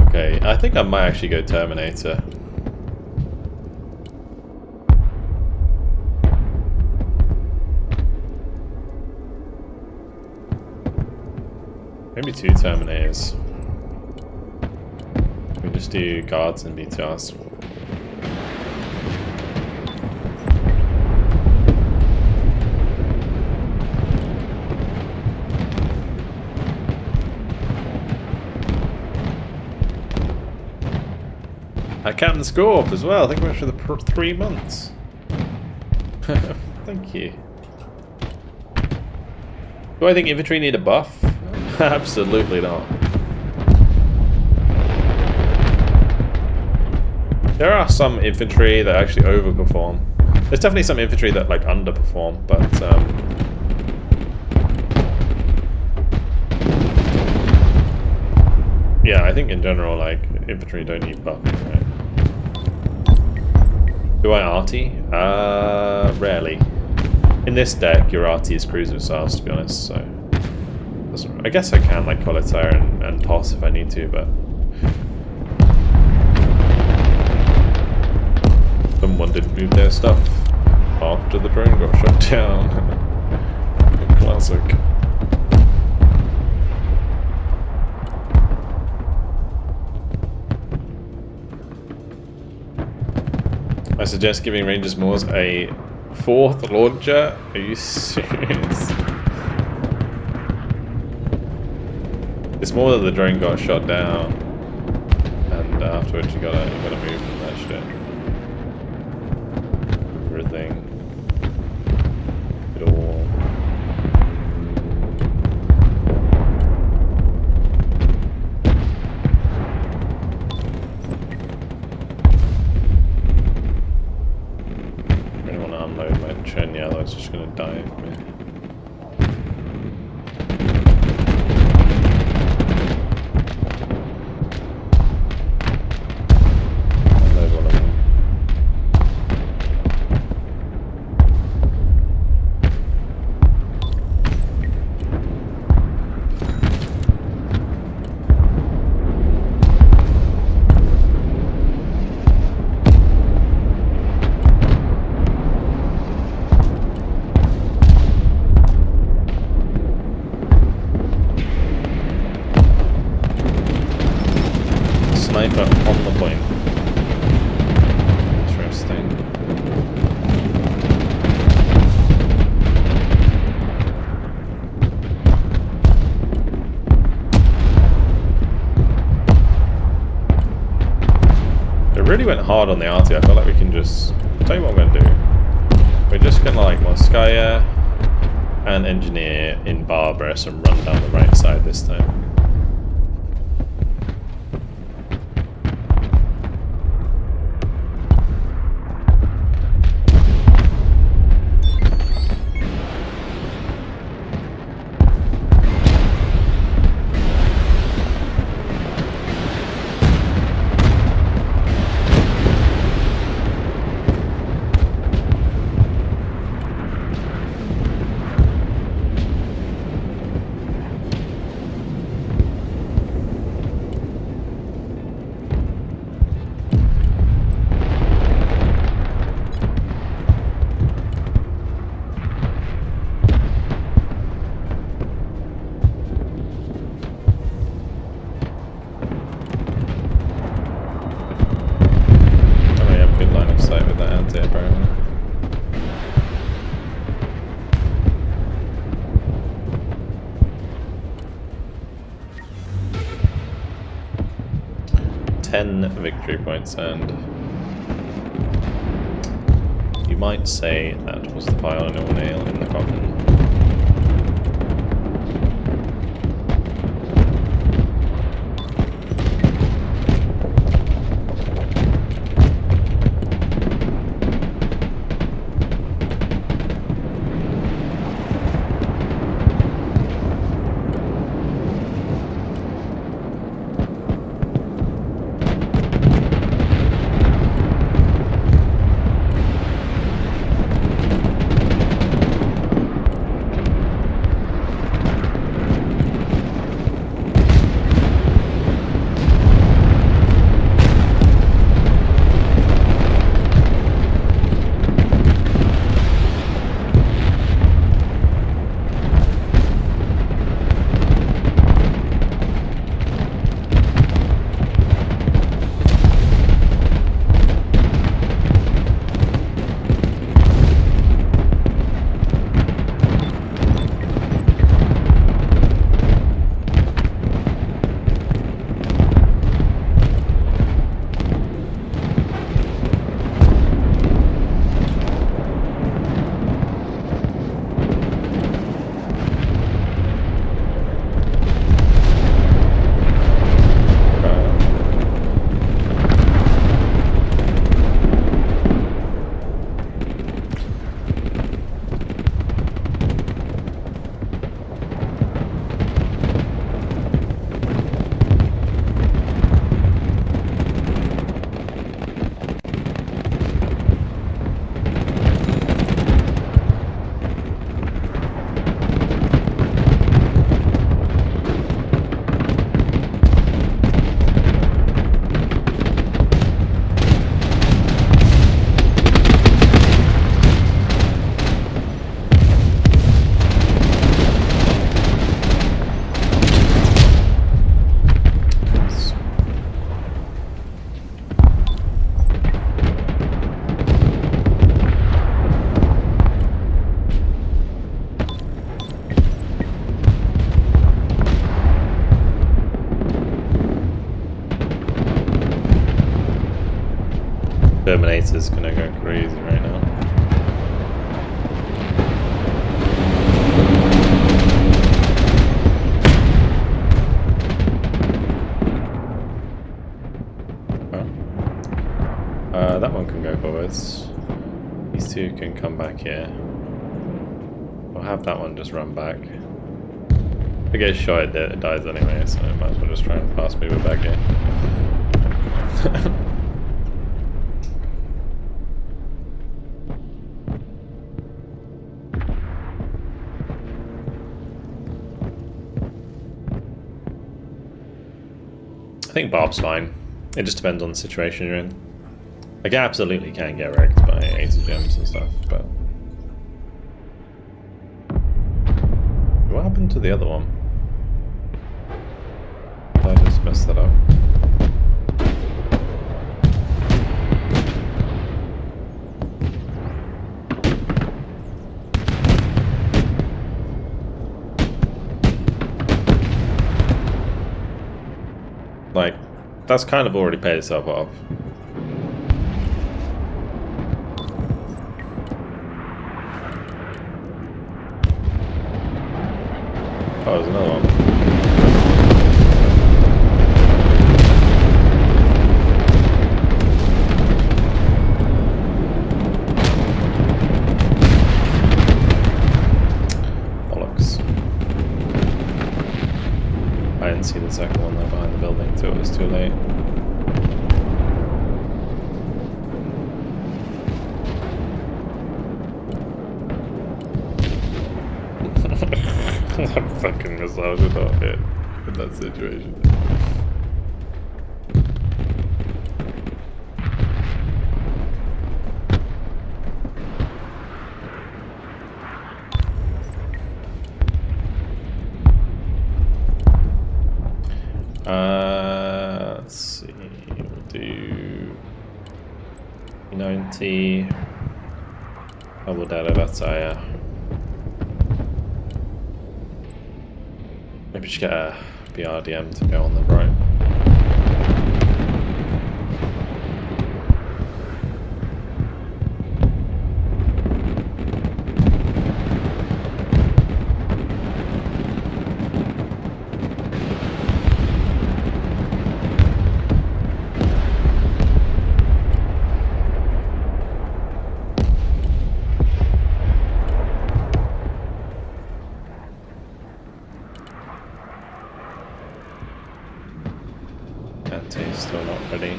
Okay, I think I might actually go Terminator. Maybe 2 Terminators. We just do guards and BTRs. Captain Scorp as well. Thank you very much for the 3 months. Thank you. Do I think infantry need a buff? Absolutely not. There are some infantry that actually overperform. There's definitely some infantry that like underperform, but yeah, I think in general like infantry don't need buffing, right? Do I arty? Rarely. In this deck, your arty is cruise missiles, to be honest, so I guess I can like Coletaire and toss if I need to, but someone didn't move their stuff after the drone got shot down. Classic. I suggest giving Rangers Moors a 4th launcher. Are you serious? It's more that the drone got shot down, and afterwards you gotta move from that shit. Everything. It all. I really want to unload my Chen, yeah, otherwise it's just gonna die for me. Sniper on the point. Interesting. It really went hard on the arty. I feel like we can just... I'll tell you what I'm going to do. We're just going to like Moskaya and engineer in Barbarous and run down the right side this time. Apparently. Ten victory points, and you might say that was the final nail in the coffin. Terminator's gonna go crazy right now. That one can go forwards. These two can come back here. We'll have that one just run back. If it gets shot, it dies anyway, so I might as well just try and fast move it back here. I think Bob's fine. It just depends on the situation you're in. Like, I absolutely can get wrecked by Ace of Gems and stuff, but... What happened to the other one? I just messed that up. Like, that's kind of already paid itself off. Oh, there's another one. Bollocks. I didn't see the second one there behind the building, so it was too late. That fucking missile did not hit in that situation. Let's see, we'll do 90 double data, that's maybe just get a BRDM to go on the right. Still not ready.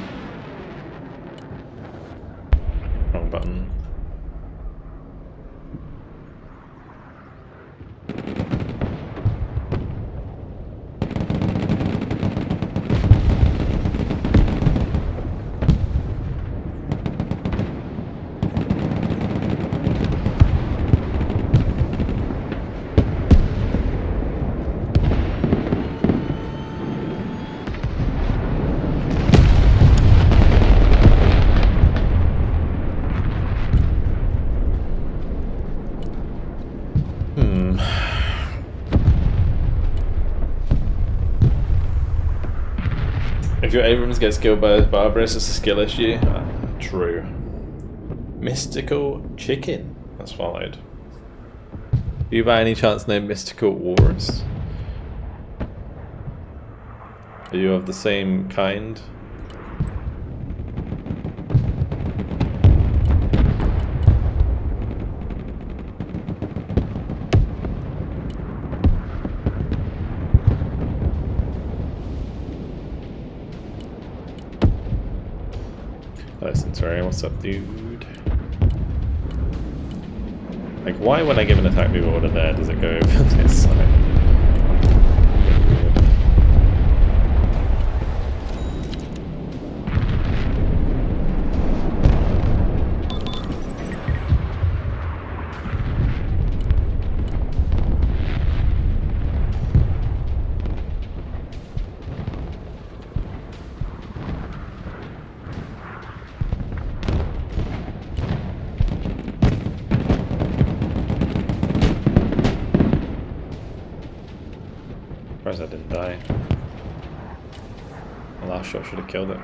Wrong button. If your Abrams gets killed by Barbarous, it's a skill issue. True. Mystical Chicken. That's followed. Do you by any chance know Mystical Wars? Are you of the same kind? Listen, sorry, what's up, dude? Like, why when I give an attack move order there, does it go over this side? Surprised I didn't die. The last shot should have killed it.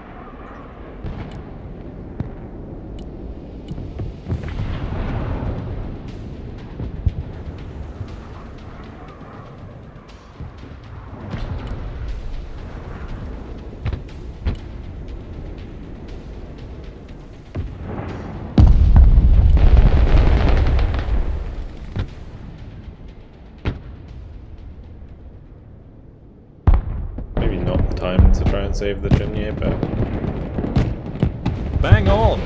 time to try and save the chimney, but... Bang on!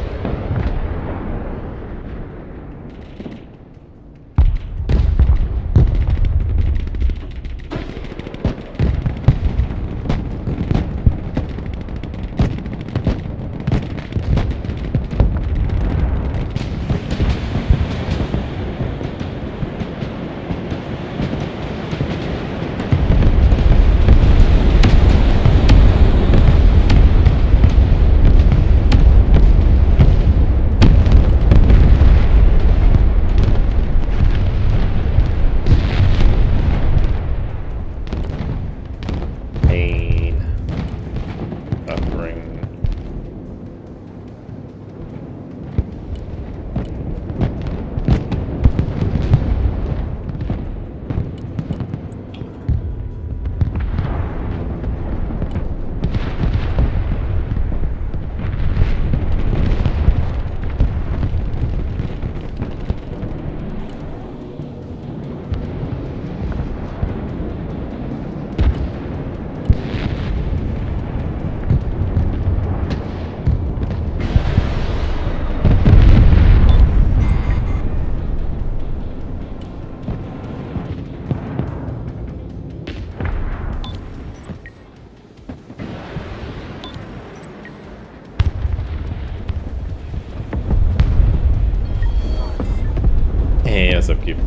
Hey, what's up, Cube?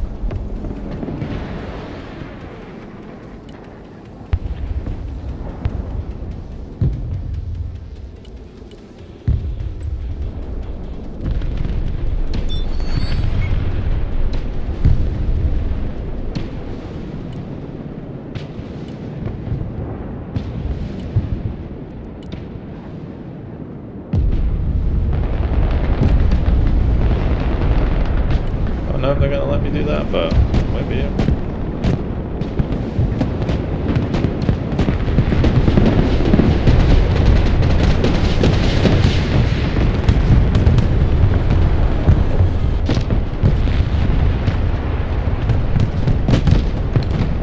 I don't know if they're gonna let me do that, but might be.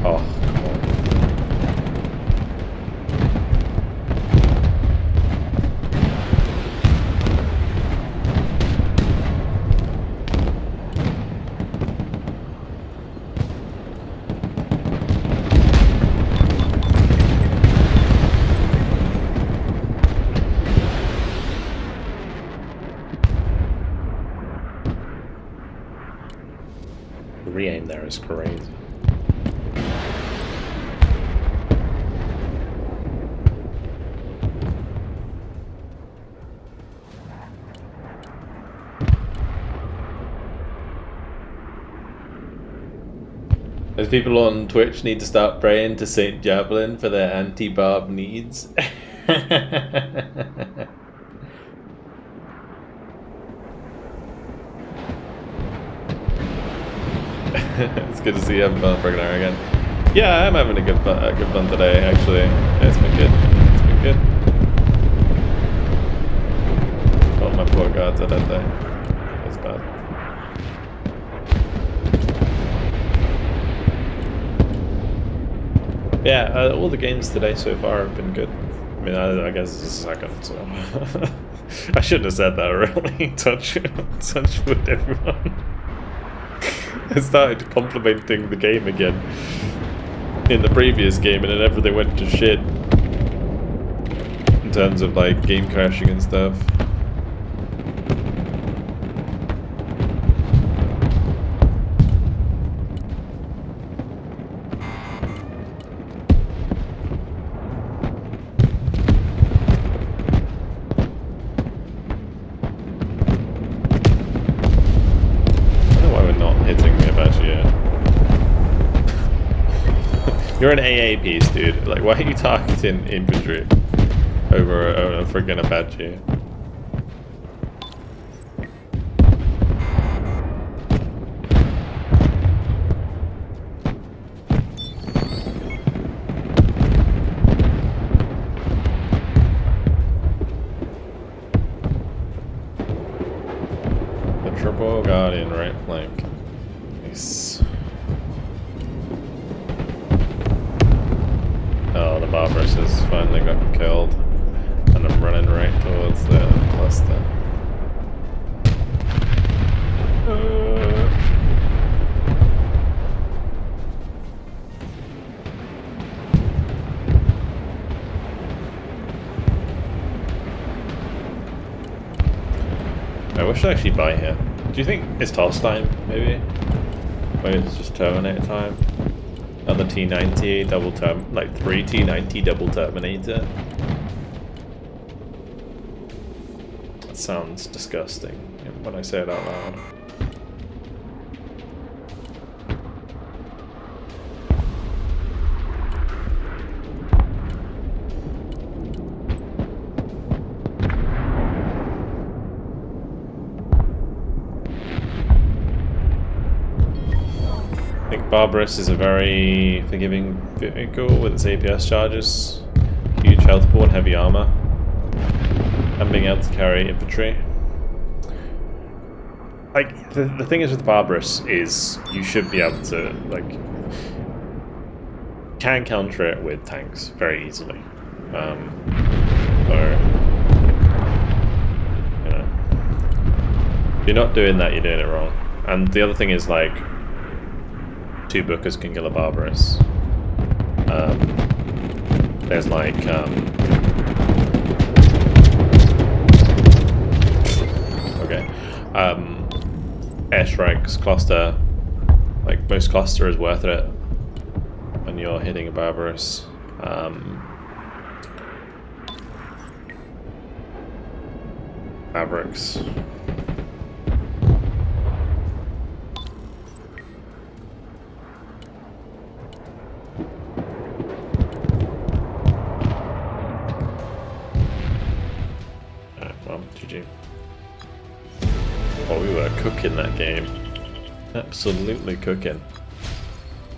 Oh, come on. The re-aim there is crazy. Those people on Twitch need to start praying to Saint Javelin for their anti-barb needs. It's good to see you having fun at Broken Arrow again. Yeah, I'm having a good fun today, actually. It's been good. It's been good. Oh, my poor gods at that day. That's bad. Yeah, all the games today so far have been good. I mean, I guess it's a second, so... I shouldn't have said that, really. Touch with everyone. I started complimenting the game again in the previous game, and then everything went to shit in terms of like game crashing and stuff. You're an AA piece, dude. Like, why are you targeting infantry over a freaking Apache? The triple guardian right flank. Nice. Oh, the Barbarous is finally got killed. And I'm running right towards the cluster. I should actually buy here. Do you think it's toss time, maybe? Wait, it's just Terminator time? Another T90 double term, like 3 T90 double Terminator. That sounds disgusting when I say it out loud. I think Barbarous is a very forgiving vehicle with its APS charges, huge health pool and heavy armor, and being able to carry infantry. Like, the thing is with Barbarous is you should be able to, like, can counter it with tanks very easily. So, you know, if you're not doing that, you're doing it wrong. And the other thing is, like, 2 Bookers can kill a Barbarous. There's like airstrikes, cluster. Like most cluster is worth it when you're hitting a Barbarous. Mavericks. GG. Oh, we were cooking that game. Absolutely cooking.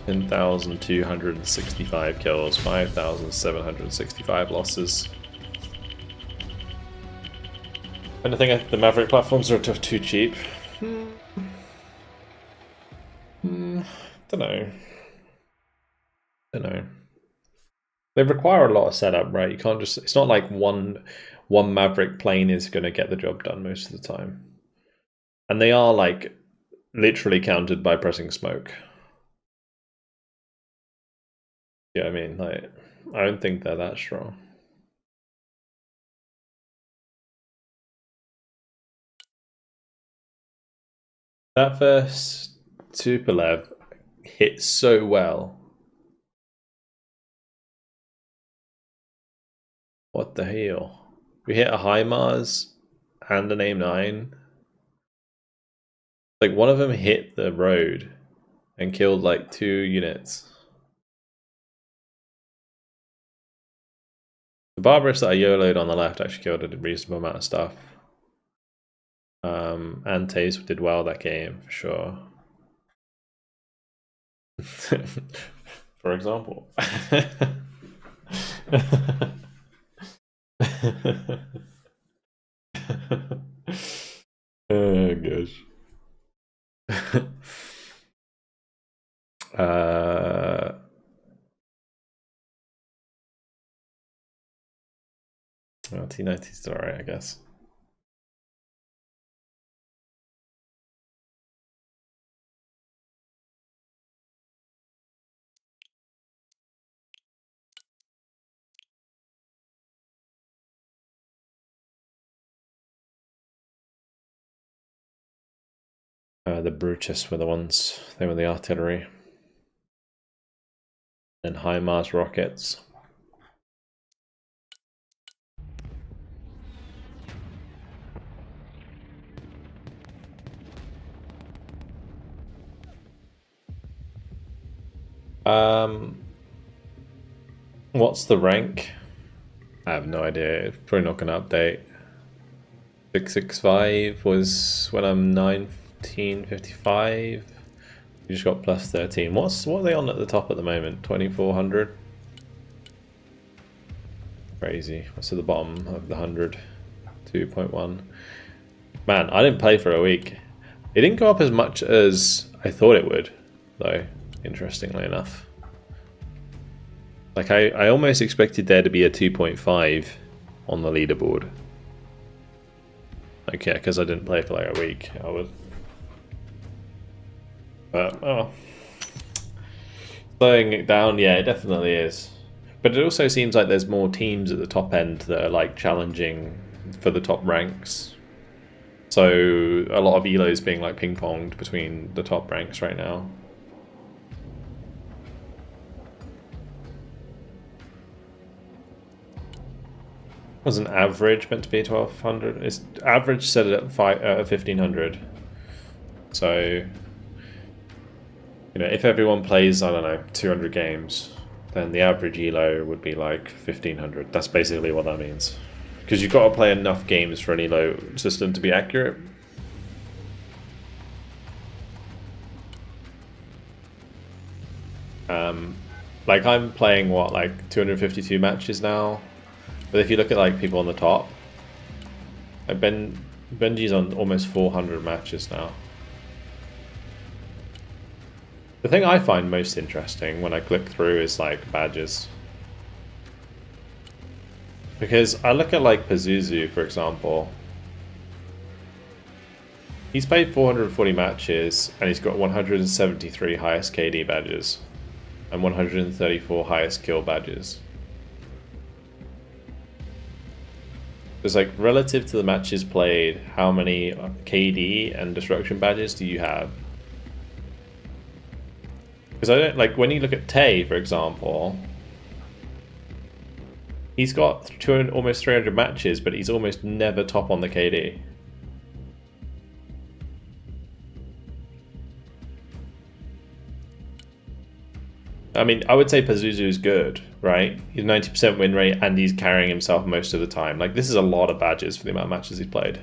10,265 kills, 5,765 losses. And I think the Maverick platforms are too cheap. Don't know. They require a lot of setup, right? You can't just. It's not like one Maverick plane is going to get the job done most of the time. And they are like literally countered by pressing smoke. Yeah, I mean, like, I don't think they're that strong. That first Tupolev hit so well. What the hell? We hit a HIMARS and an AIM-9. Like, one of them hit the road and killed like 2 units. The Barbarous that I YOLO'd on the left actually killed a reasonable amount of stuff. And Taze did well that game, for sure. For example. Oh gosh. Well, T90's still alright, I guess. The Brutus were the ones, they were the artillery. And HIMARS rockets. What's the rank? I have no idea. It's probably not going to update. 665 was when I'm 1955. You just got plus 13. What are they on at the top at the moment? 2400. Crazy. What's at the bottom of the 100? 2.1. Man, I didn't play for a week. It didn't go up as much as I thought it would, though. Interestingly enough. Like, I almost expected there to be a 2.5 on the leaderboard. Okay, because I didn't play for like a week. I was... But, oh. Slowing it down, yeah, it definitely is. But it also seems like there's more teams at the top end that are like challenging for the top ranks. So a lot of elos being like ping-ponged between the top ranks right now. Wasn't average meant to be 1200? It's average set it at 1500. So, you know, if everyone plays, I don't know, 200 games, then the average elo would be like 1500. That's basically what that means. Because you've got to play enough games for an elo system to be accurate. Like I'm playing what, like 252 matches now. But if you look at like people on the top, like Benji's on almost 400 matches now. The thing I find most interesting when I click through is like badges. Because I look at like Pazuzu, for example. He's played 440 matches and he's got 173 highest KD badges and 134 highest kill badges. It's like relative to the matches played, how many KD and destruction badges do you have? Because I don't like when you look at Tay, for example. He's got almost 300 matches, but he's almost never top on the KD. I mean, I would say Pazuzu is good, right? He's 90% win rate and he's carrying himself most of the time. Like, this is a lot of badges for the amount of matches he's played.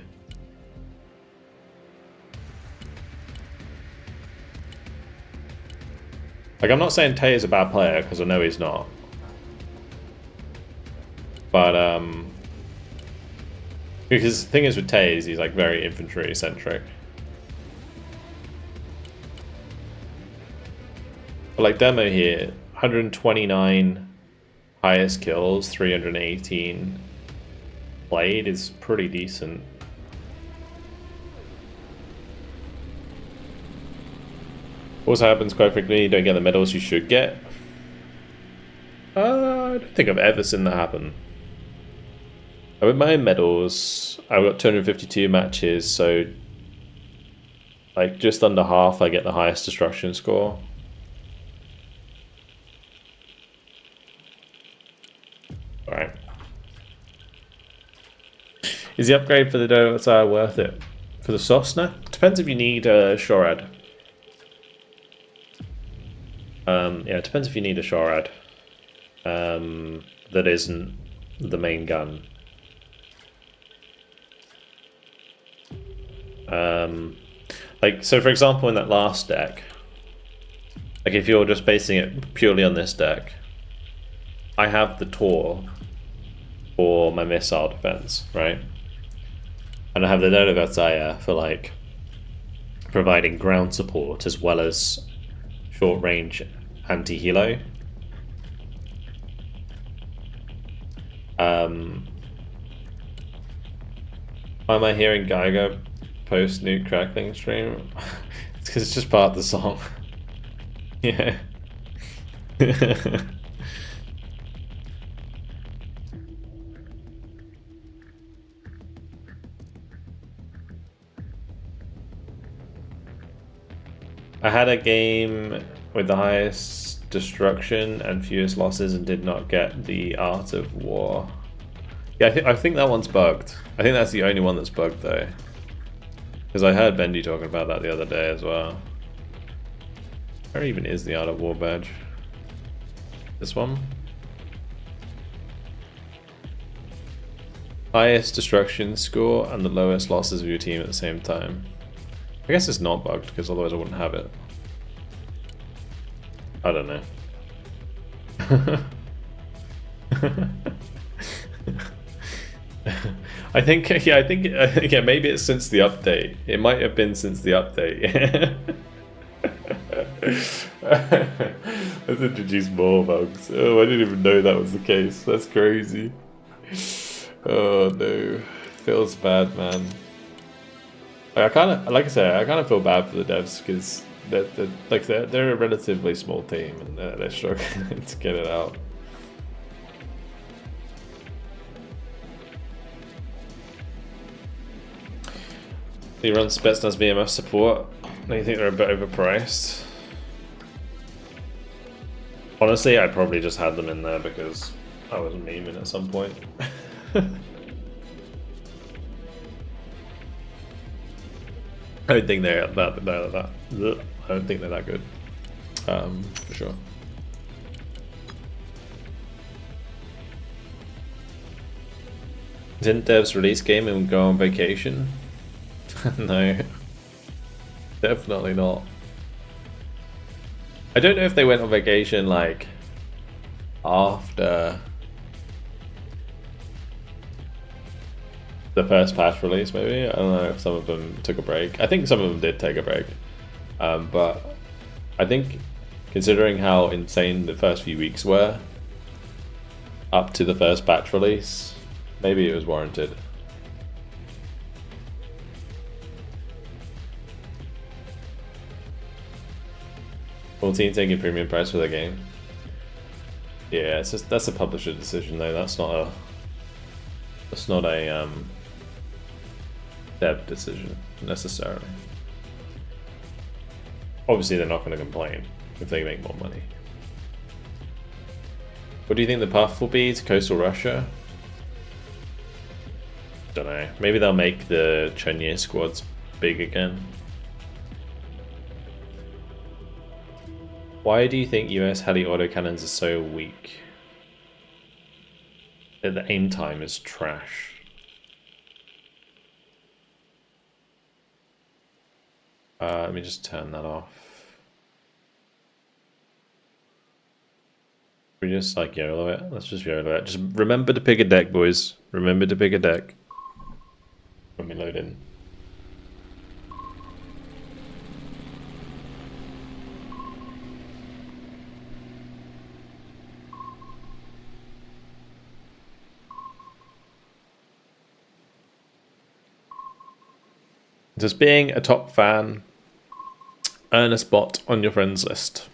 Like, I'm not saying Tay is a bad player, because I know he's not. But, because the thing is with Tay is he's, like, very infantry-centric. But like Demo here, 129 highest kills, 318 played is pretty decent. Also happens quite frequently, you don't get the medals you should get. I don't think I've ever seen that happen. With my medals, I've got 252 matches, so like just under half I get the highest destruction score. Alright. Is the upgrade for the donuts worth it? For the Sosna? Depends if you need a Shorad. Yeah, it depends if you need a Shorad. That isn't the main gun. Like, so for example in that last deck, like if you're just basing it purely on this deck, I have the Tor for my missile defense, right? And I have the Donogatsaya for like providing ground support as well as short range anti-helo. Why am I hearing Geiger post nuke crackling stream? It's because it's just part of the song. Yeah. I had a game with the highest destruction and fewest losses and did not get the Art of War. Yeah, I think that one's bugged. I think that's the only one that's bugged though. Because I heard Bendy talking about that the other day as well. Where even is the Art of War badge? This one? Highest destruction score and the lowest losses of your team at the same time. I guess it's not bugged because otherwise I wouldn't have it. I don't know. I think maybe it's since the update. It might have been since the update. Let's introduce more bugs. Oh, I didn't even know that was the case. That's crazy. Oh no, feels bad, man. I kind of, like I said, I kind of feel bad for the devs because they're a relatively small team and they're struggling to get it out. He runs Spetsnaz BMF support. Do you think they're a bit overpriced? Honestly, I probably just had them in there because I was memeing at some point. I don't think they're that. I don't think they're that good. For sure. Didn't devs release game and go on vacation? No, definitely not. I don't know if they went on vacation like after the first patch release, maybe. I don't know if some of them took a break. I think some of them did take a break, but I think considering how insane the first few weeks were up to the first patch release, maybe it was warranted. Full team taking premium price for the game. Yeah, it's just that's a publisher decision though. That's not a dev decision necessarily. Obviously, they're not going to complain if they make more money. What do you think the path will be to coastal Russia? Don't know. Maybe they'll make the Chenier squads big again. Why do you think US heli autocannons are so weak? The aim time is trash. Let me just turn that off. We just like YOLO it. Let's just YOLO it. Just remember to pick a deck, boys. Remember to pick a deck when we load in. Does being a top fan earn a spot on your friends list?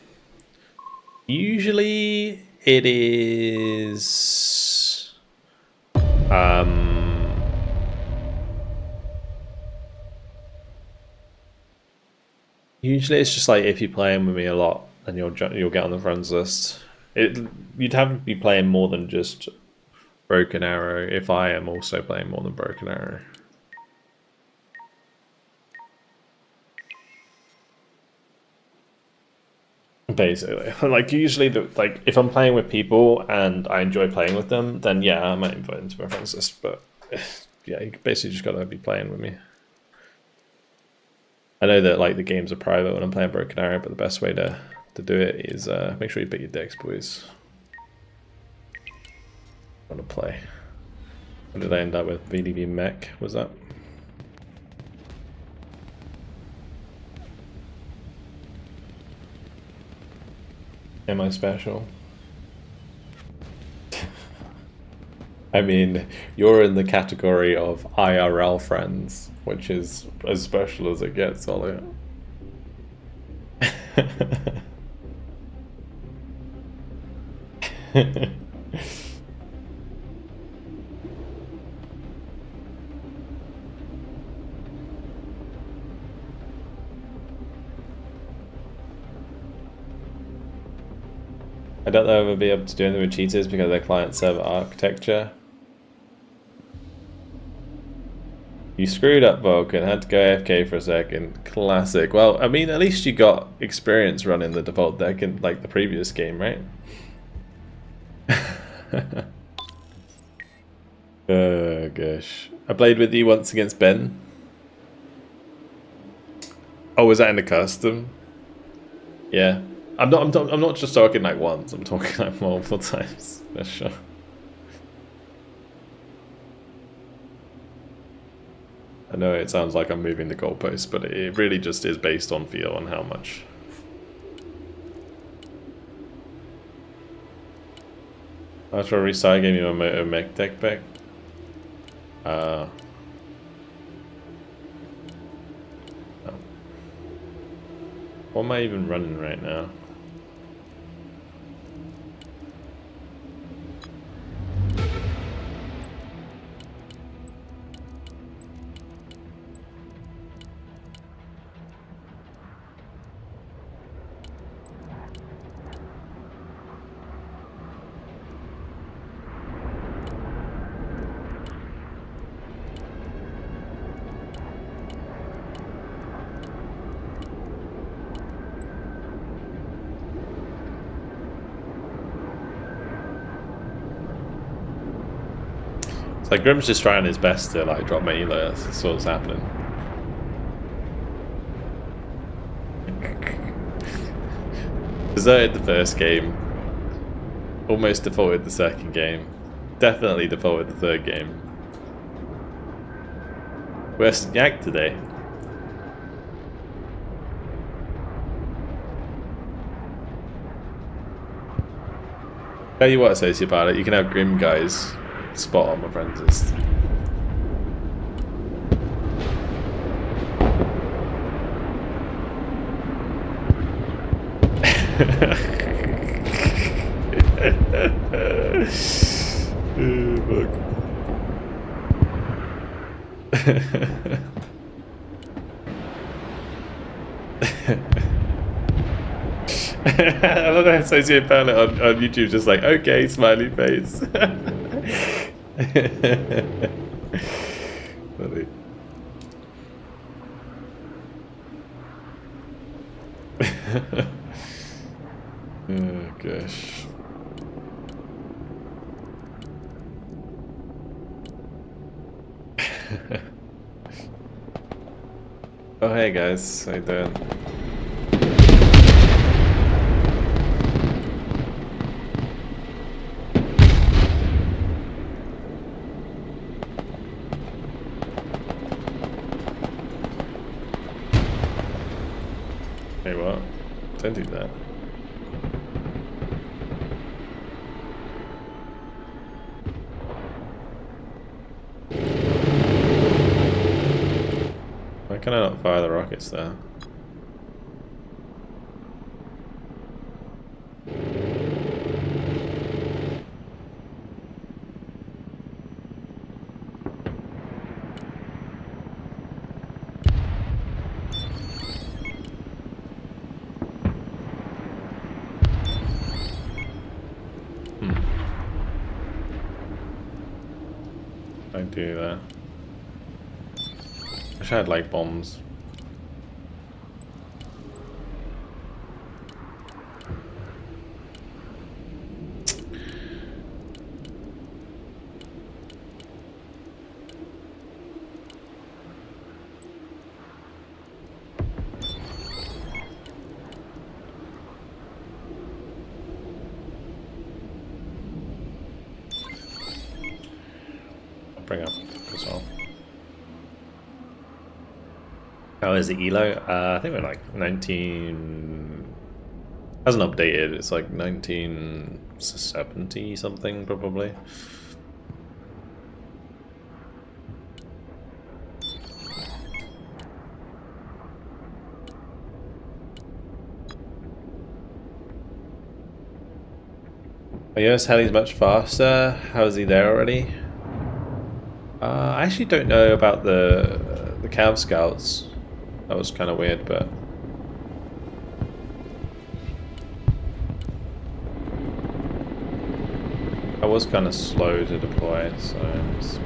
Usually it is usually it's just like if you're playing with me a lot and you'll get on the friends list. You'd have to be playing more than just Broken Arrow if I am also playing more than Broken Arrow. Basically, like usually, like if I'm playing with people and I enjoy playing with them, then yeah, I might invite them to my friends list. But yeah, you basically just gotta be playing with me. I know that like the games are private when I'm playing Broken Arrow, but the best way to do it is make sure you pick your decks, boys. I want to play. What did I end up with? VDB mech was that? Am I special? I mean, you're in the category of IRL friends, which is as special as it gets, Ollie. I doubt they'll ever be able to do anything with cheaters because of their client-server architecture. You screwed up, Vulcan. Had to go AFK for a second. Classic. Well, I mean, at least you got experience running the default deck in like the previous game, right? Oh gosh. I played with you once against Ben. Oh, was that in the custom? Yeah. I'm not just talking like once, I'm talking like multiple times, for sure. I know it sounds like I'm moving the goalposts, but it really just is based on feel and how much After I restart, gave me my motor mech deck back. Oh. What am I even running right now? It's like Grim's just trying his best to like drop my elo. That's what's happening. Deserted the first game. Almost defaulted the second game. Definitely defaulted the third game. Where's Yak today? Tell you what, Sociopilot, you can have Grim guys spot on my friends list. I love that Sociopilot on YouTube just like, okay, smiley face. Funny. Oh gosh. Oh hey guys, how you doing? Hey, what? Don't do that. Why can I not fire the rockets there? Don't do that. I wish I had like bombs. Bring up as well. How is the elo? I think we're like 19. Hasn't updated. It's like 1970 something probably. I guess Heli's much faster. How is he there already? I actually don't know about the Cav Scouts. That was kind of weird, but I was kind of slow to deploy, so it's...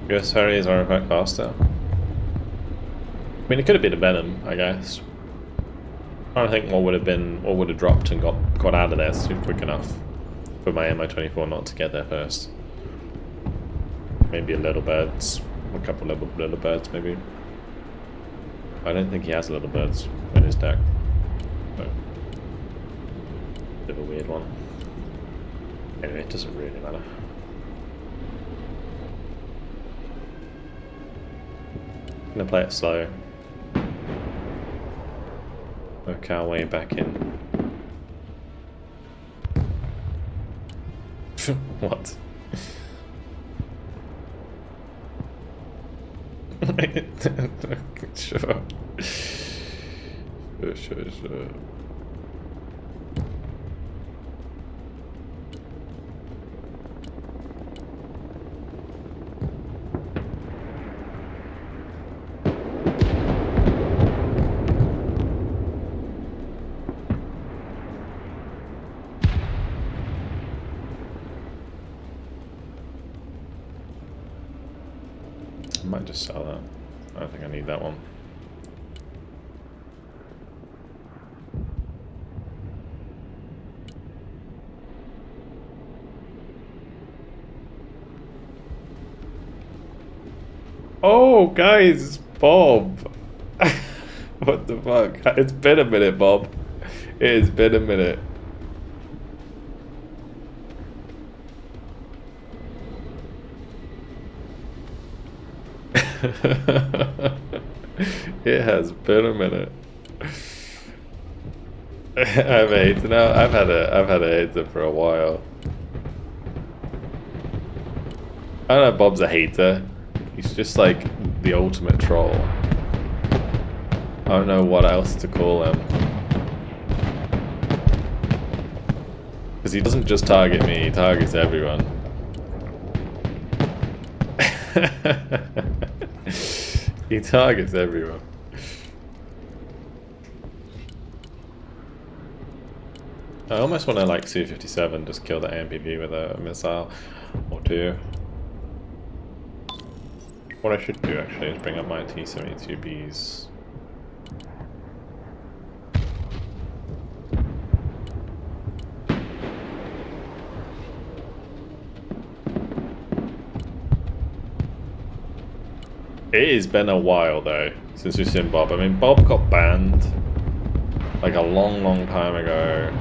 Guess Harry is artifact faster. I mean, it could have been a Venom, I guess. I'm trying to think what would have dropped and got out of there super quick enough for my MI-24 not to get there first. Maybe a little birds, a couple of little birds, maybe. I don't think he has little birds in his deck. But bit of a weird one. Anyway, it doesn't really matter. I'm gonna play it slow. Work our way back in. What? Sure. Sure. I might just sell that. I don't think I need that one. Oh, guys, it's Bob. What the fuck? It's been a minute, Bob. It has been a minute. It has been a minute. I have a hater now. I've had a hater for a while. I don't know if Bob's a hater. He's just like the ultimate troll. I don't know what else to call him. Because he doesn't just target me, he targets everyone. He targets everyone. I almost want to like Su-57, just kill the AMPV with a missile or two. What I should do actually is bring up my T-72Bs. It has been a while though since we've seen Bob. I mean, Bob got banned like a long time ago.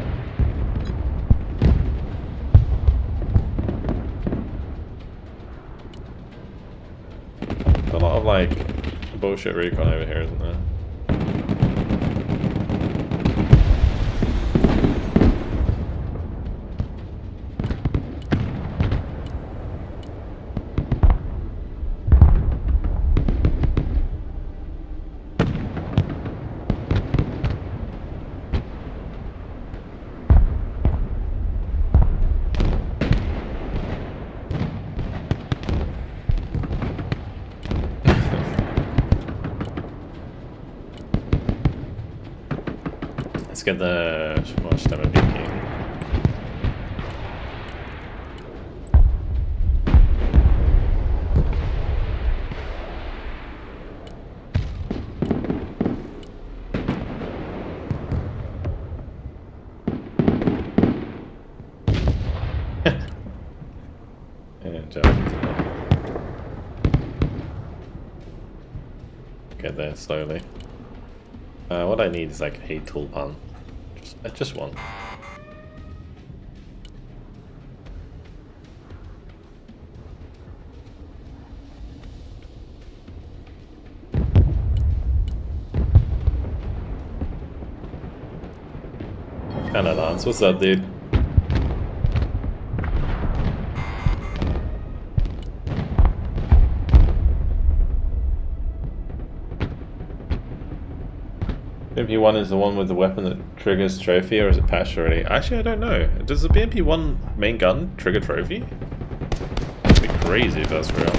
A lot of like bullshit recon over here, isn't there? Let's get the Watchtower beacon. And get there slowly. What I need is like a tulpan. Just one. Hello, Lance. What's up, dude? BMP1 is the one with the weapon that triggers trophy, or is it patched already? Actually, I don't know. Does the BMP1 main gun trigger trophy? It'd be crazy if that's real.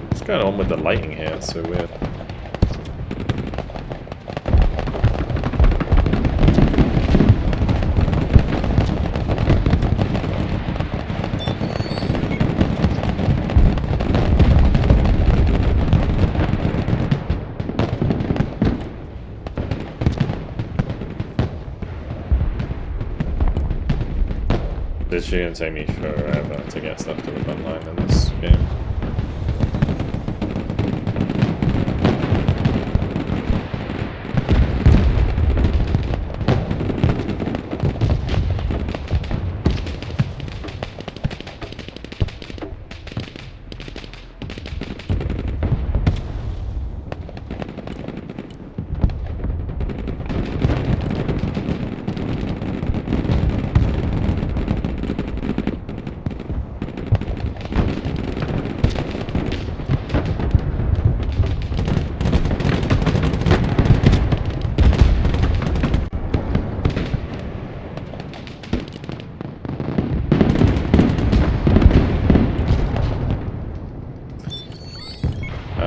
What's going on with the lighting here? It's so weird. literally going to take me forever to get stuff to the front line in this game.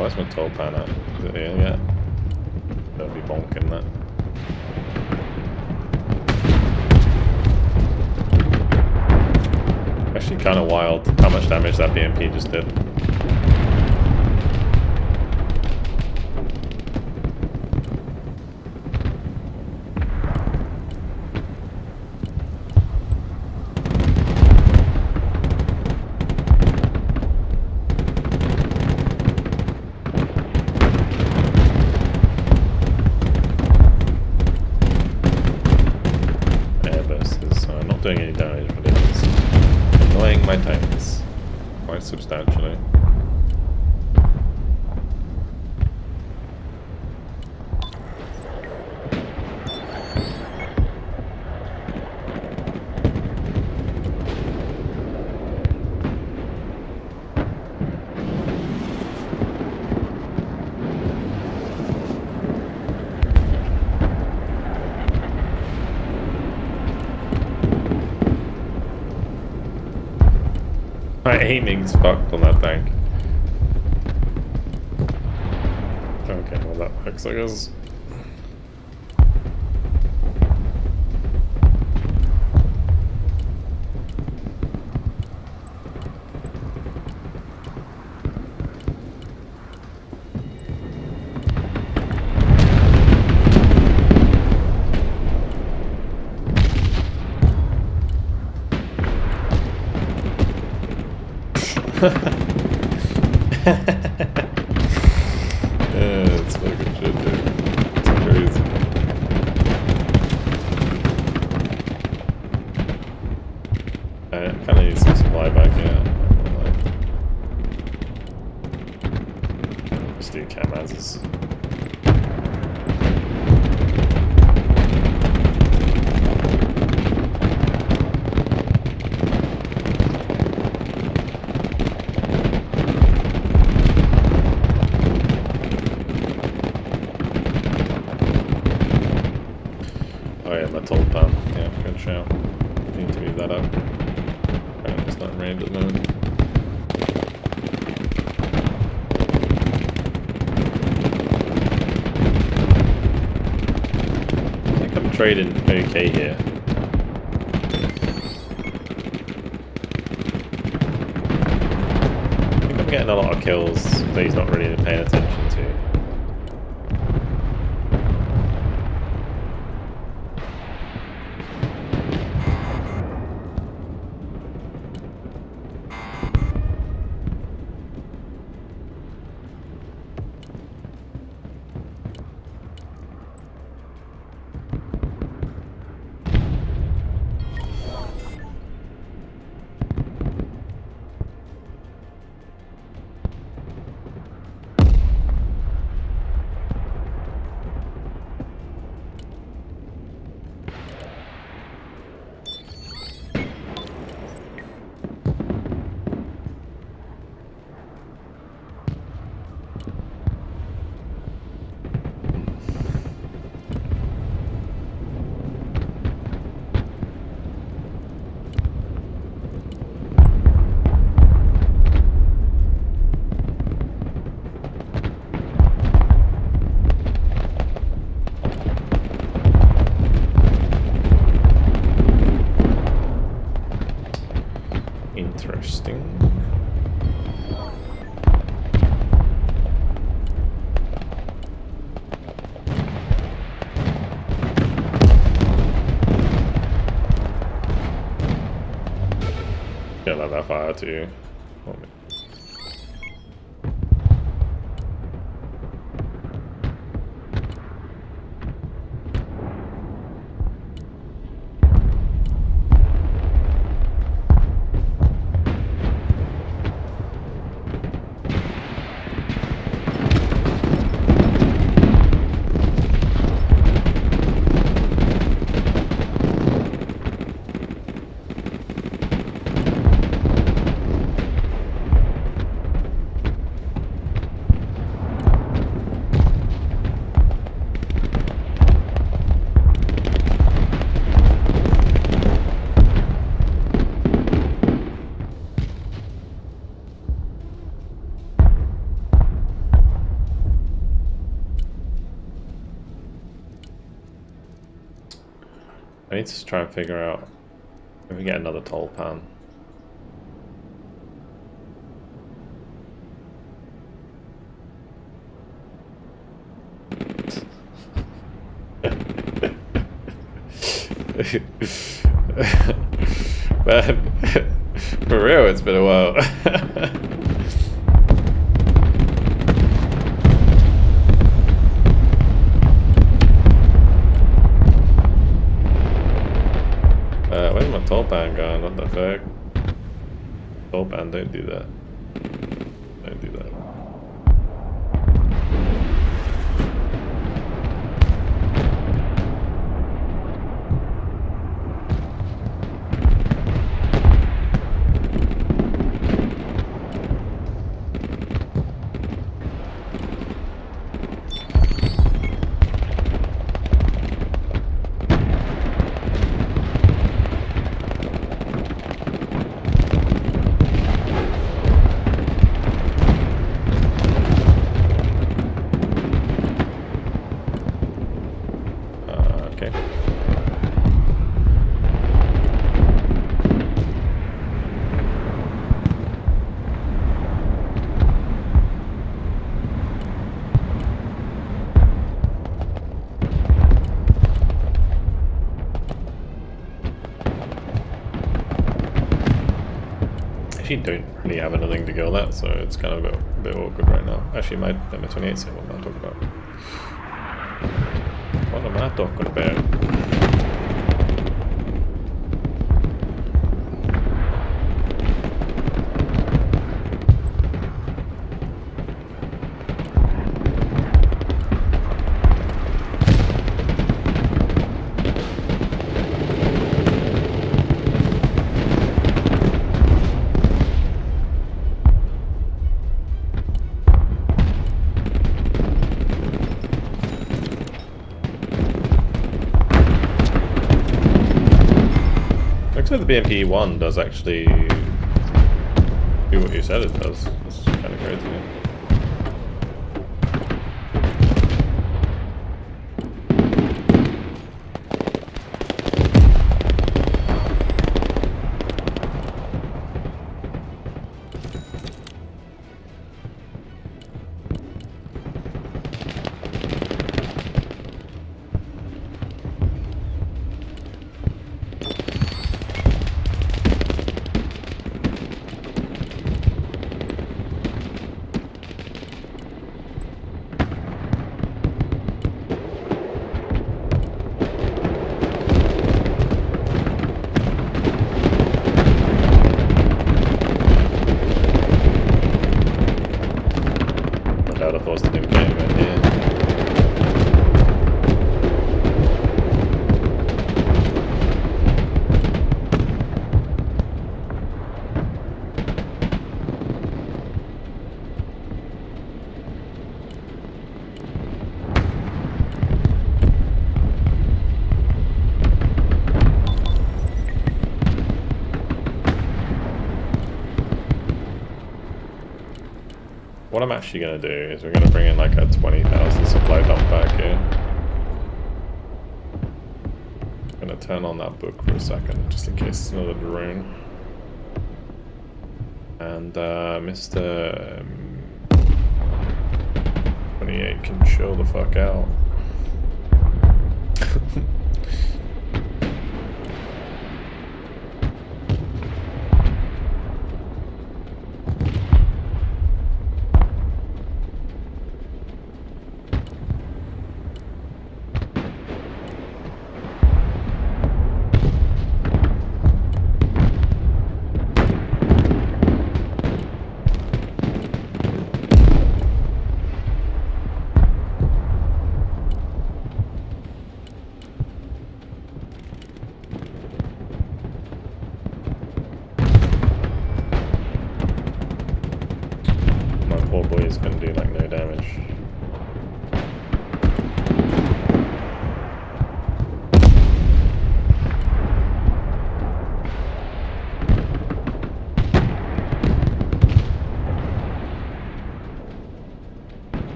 Where's my toll pan at? Is it here yet? They'll be bonking that. Actually kind of wild how much damage that BMP just did. Doing any damage, but it's annoying my tanks quite substantially. My aiming's fucked on that tank. Okay, well that works, I guess. It's fucking shit, dude. It's crazy. I kinda need some supply back here. Let's do cam-as. Oh yeah, my toll pan. Yeah, good shout. Need to leave that up. It's not rained at the moment. I think I'm trading okay here. I think I'm getting a lot of kills that he's not really paying attention to. Interesting. Gonna let that fire to you. I need to try and figure out if we get another toll pan. Man, for real, it's been a while. Where's my toll pan going? What the fuck? Toll pan, don't do that. Don't do that. Actually don't really have anything to kill that, so it's kind of a bit awkward right now. Actually, my 28 say, what am I talking about? What am I talking about? So the BMP-1 does actually do what you said it does. It's kind of crazy. What I'm actually going to do is we're going to bring in like a 20,000 supply dump back here. I'm going to turn on that book for a second, just in case it's another drone. And Mr. 28 can chill the fuck out. boy is going to do like no damage.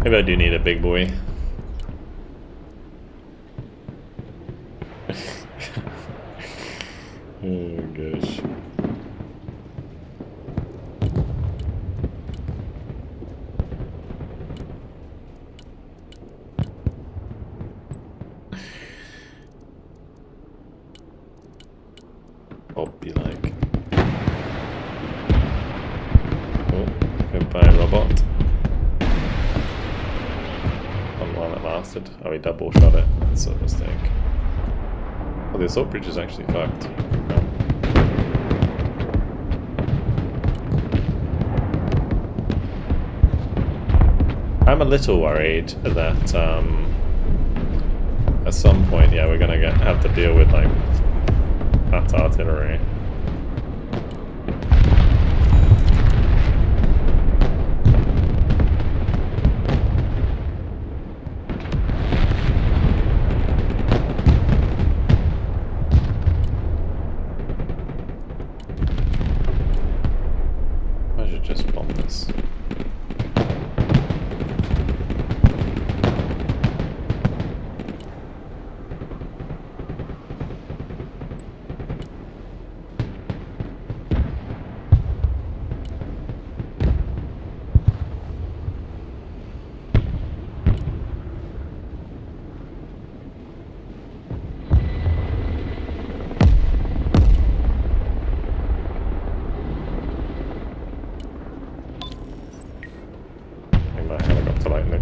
Maybe I do need a big boy. Oh gosh. I'll be like, oh, goodbye robot. Lasted. Oh, he double shot it. That's a mistake. Oh, the assault bridge is actually fucked. Oh. I'm a little worried that at some point, yeah, we're gonna have to deal with like that artillery.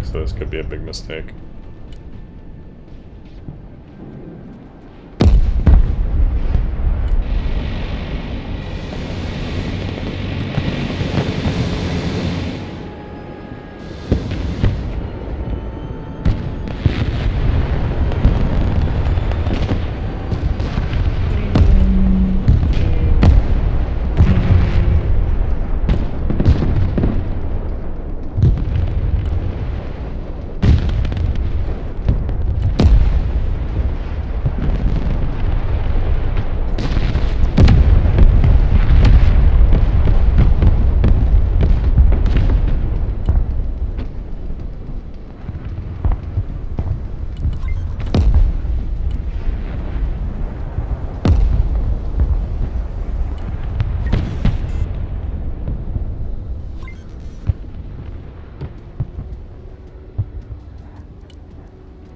So this could be a big mistake.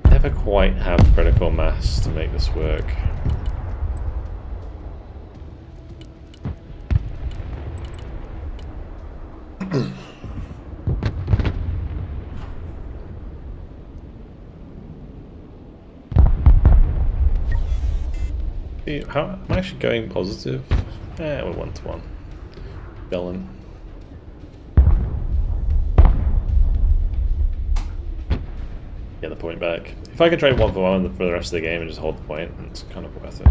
Never quite have critical mass to make this work. How am I actually going positive? We're 1-1. Going. Get the point back. If I could trade 1-for-1 for the rest of the game and just hold the point, it's kind of worth it.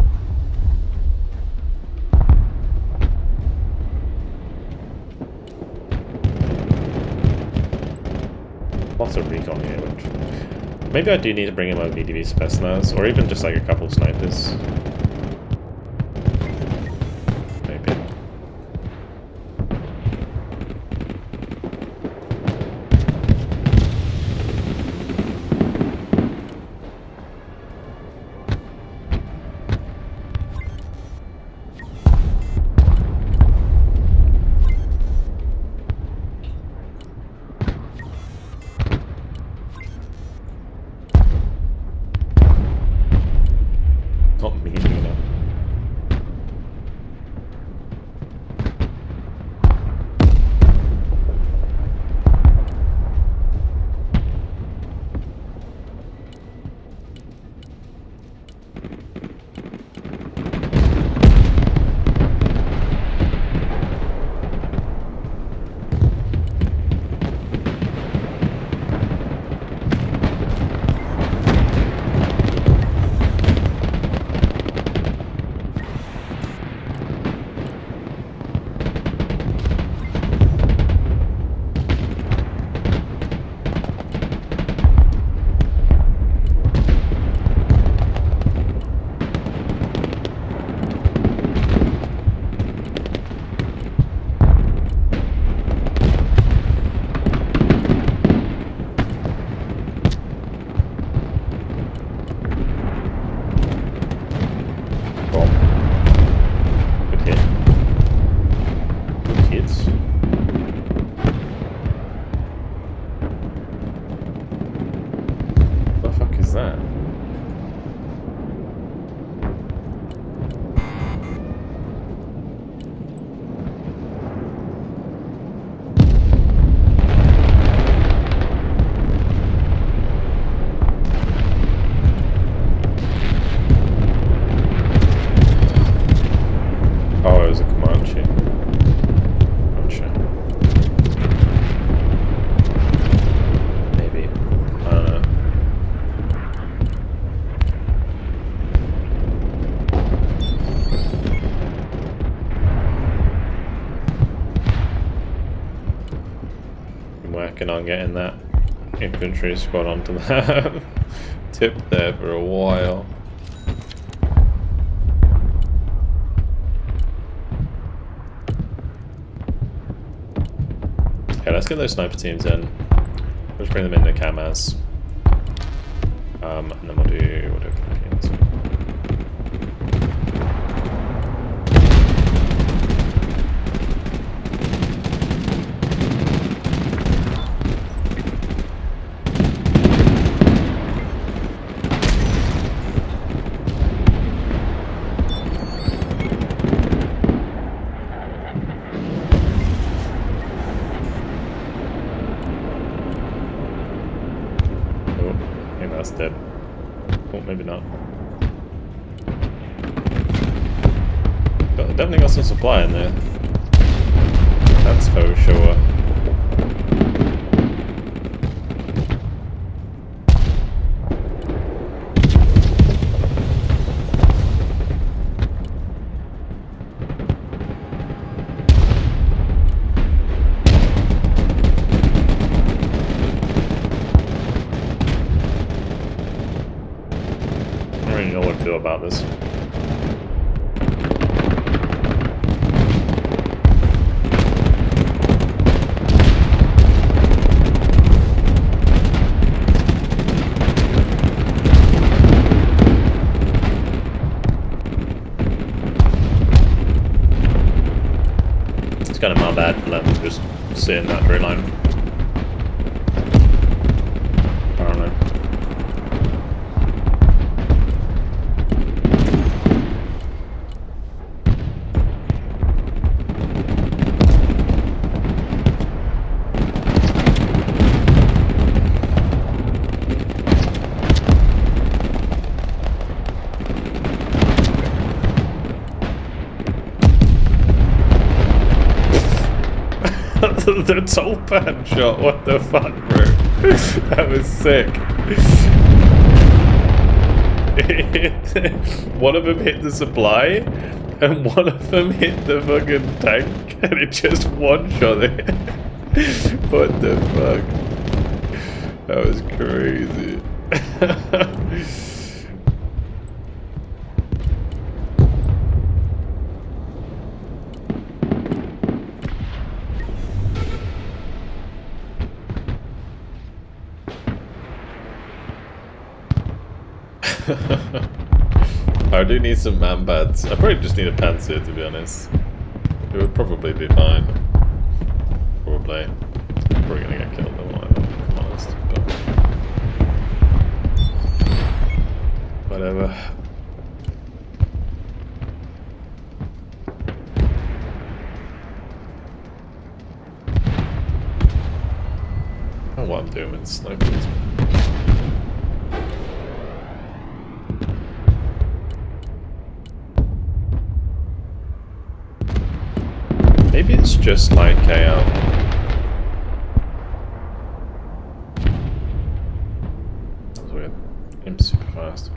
Lots of recon here, which maybe I do need to bring in my VDV specimens, or even just like a couple snipers. Maybe. Not me. I'm working on getting that infantry squad onto that tip there for a while. Okay, let's get those sniper teams in. Let's bring them into Kamaz. And then we'll do Philippines. Dead. Oh, maybe not. But definitely got some supply in there. That's for sure. I don't really know what to do about this. It's kind of my bad for letting them just sit in that tree line. I don't know. The Tolpan shot, what the fuck, bro? That was sick. One of them hit the supply, and one of them hit the fucking tank, and it just one-shot it. What the fuck? That was crazy. I do need some man pads. I probably just need a panzer, to be honest. It would probably be fine. Probably. Probably gonna get killed though, if I'm honest. But whatever. I don't know what I'm doing with snipers. Maybe it's just like a that's weird. I'm super fast.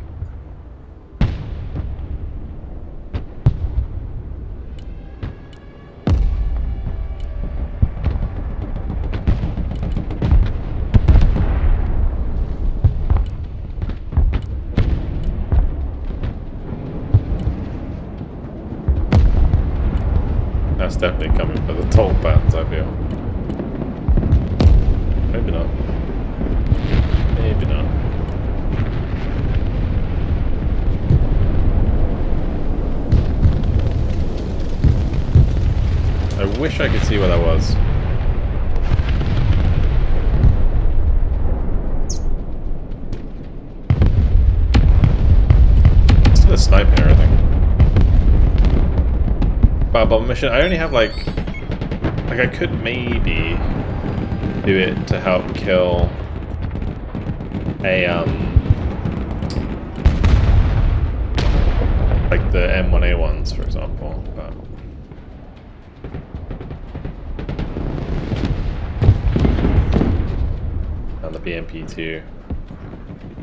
That's definitely coming for the toll bands, I feel. Maybe not. Maybe not. I wish I could see where that was. Still a sniper and everything. Bomb mission. I only have like I could maybe do it to help kill a like the M1A ones, for example. But and the BMP2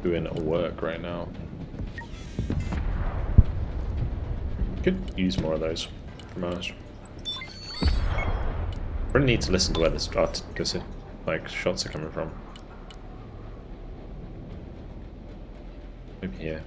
doing work right now. Could use more of those. Most. I really need to listen to where this goes in. like shots are coming from? Maybe here.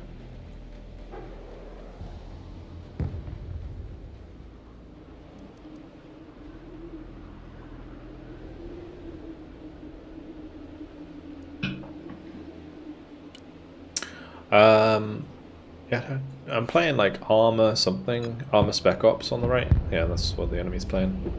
Yeah, I'm playing like armor something, armor spec ops on the right. Yeah, that's what the enemy's playing.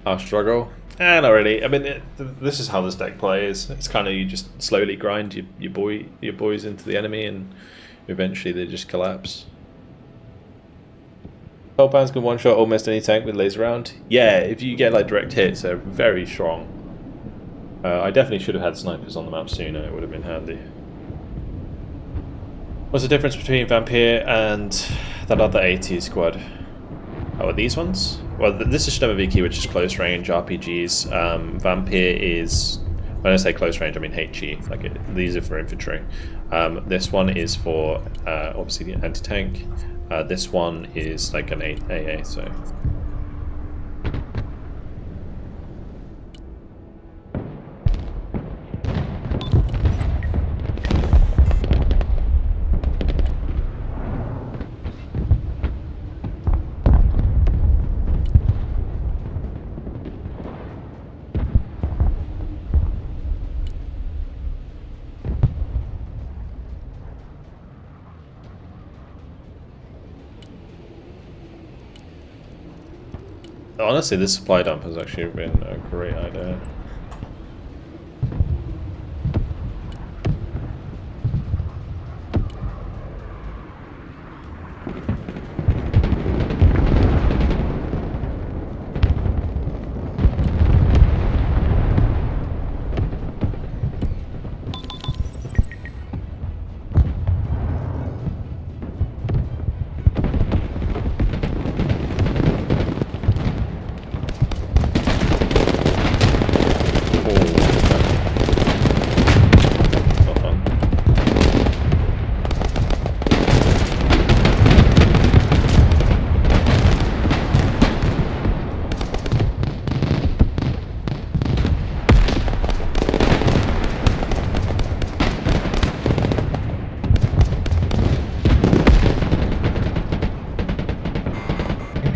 Our struggle? Not really. I mean, this is how this deck plays. It's kind of you just slowly grind your boys into the enemy, and eventually they just collapse. Hellbounds can one-shot almost any tank with laser round. Yeah, if you get like direct hits, they're very strong. I definitely should have had snipers on the map sooner. It would have been handy. What's the difference between Vampire and that other AT squad? Oh, are these ones? Well, this is Shnemaviki, which is close range RPGs. Vampire is, when I say close range, I mean HE. Like these are for infantry. This one is for obviously the anti-tank. This one is like an AA. So. Honestly, this supply dump has actually been a great idea.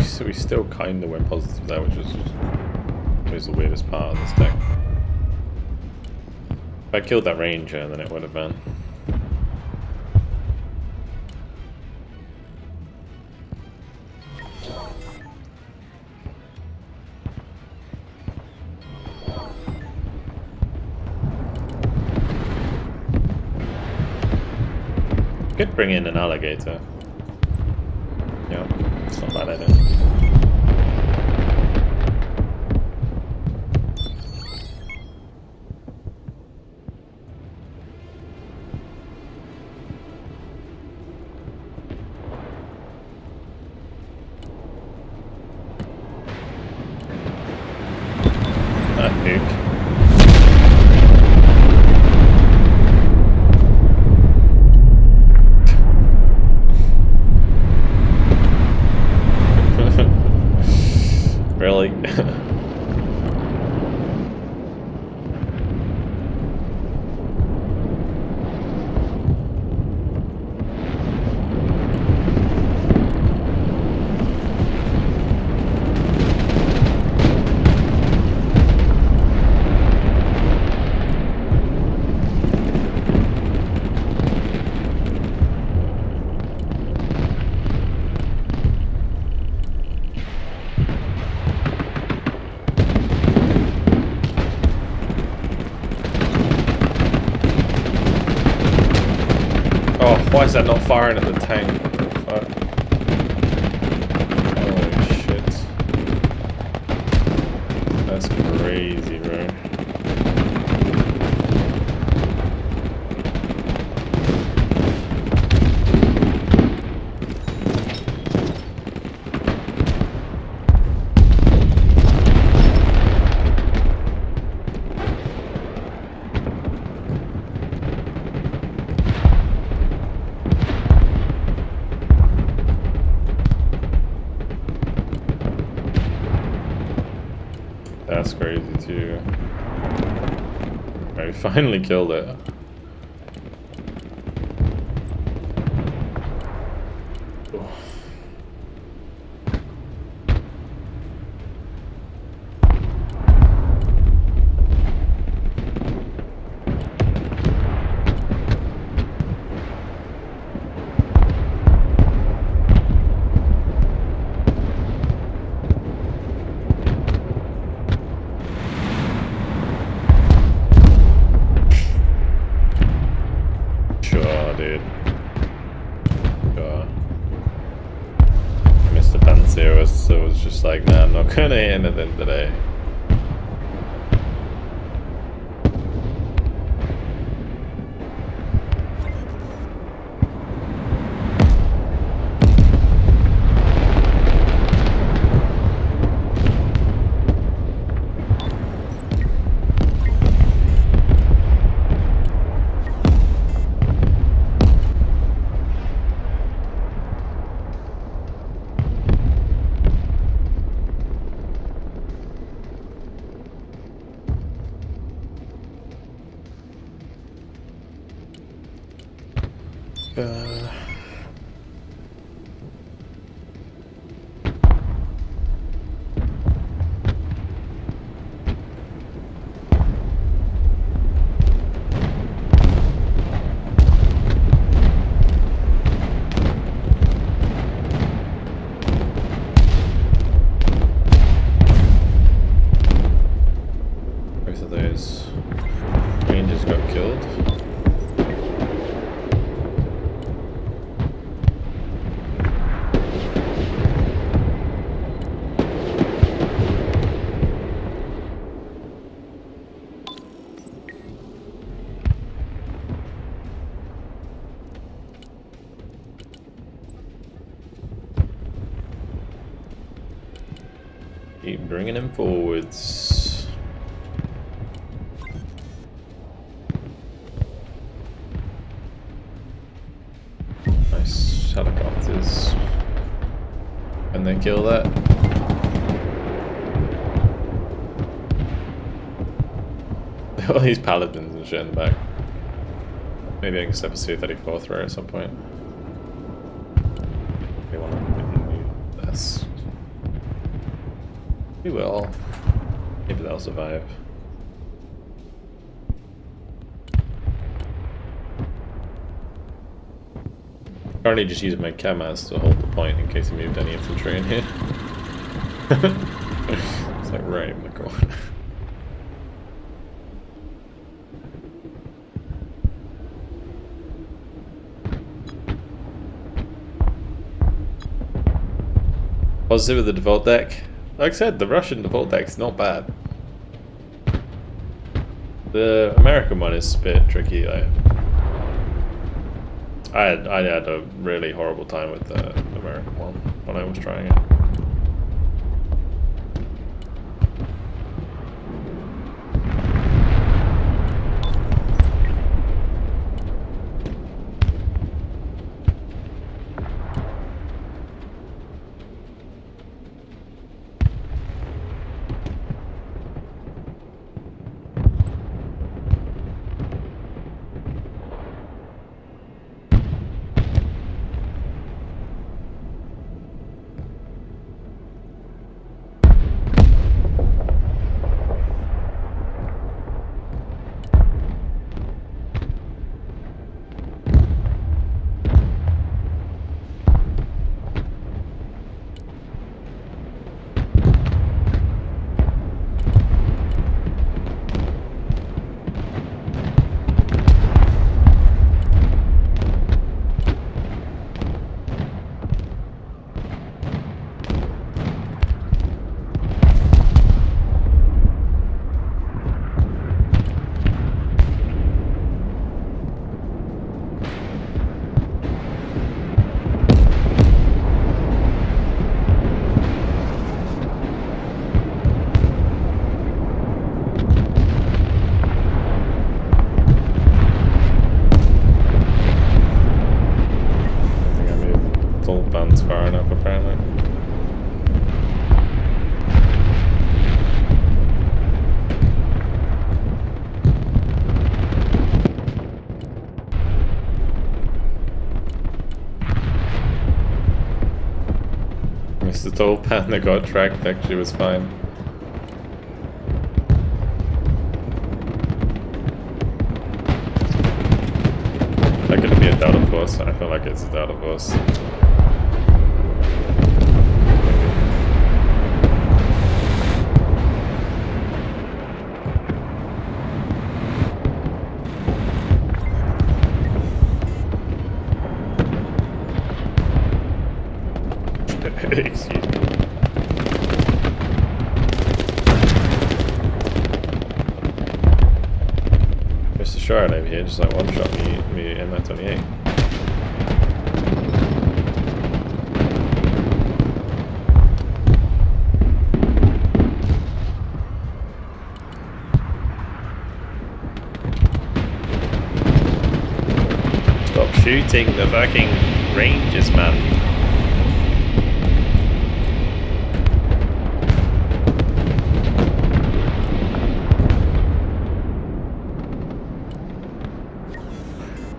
So we still kind of went positive there, which was the weirdest part of this deck. If I killed that ranger, then it would have been. Could bring in an alligator. Yeah, it's not bad idea. Really? Oh, why is that not firing at the tank? What the fuck? Holy shit. That's crazy, bro. that's crazy too. I finally killed it. So it was just like, nah, I'm not gonna hit anything today. Both of those rangers got killed. Keep bringing him forwards. Nice helicopters. Can they kill that? All these paladins and shit in the back. Maybe I can step a Su-34 through at some point. They want to do this. We will. Maybe they'll survive. Currently just using my camas to hold the point in case he moved any infantry in here. It's like right in the corner. Positive with the default deck. Like I said, the Russian default deck's not bad. The American one is a bit tricky though. I had a really horrible time with the American one when I was trying it. The tall pan that got tracked actually was fine. That could be a doubt, of course. I feel like it's a doubt, of course. Excuse me. There's a shard over here, just like one shot me in that 28. Stop shooting the fucking ranges, man.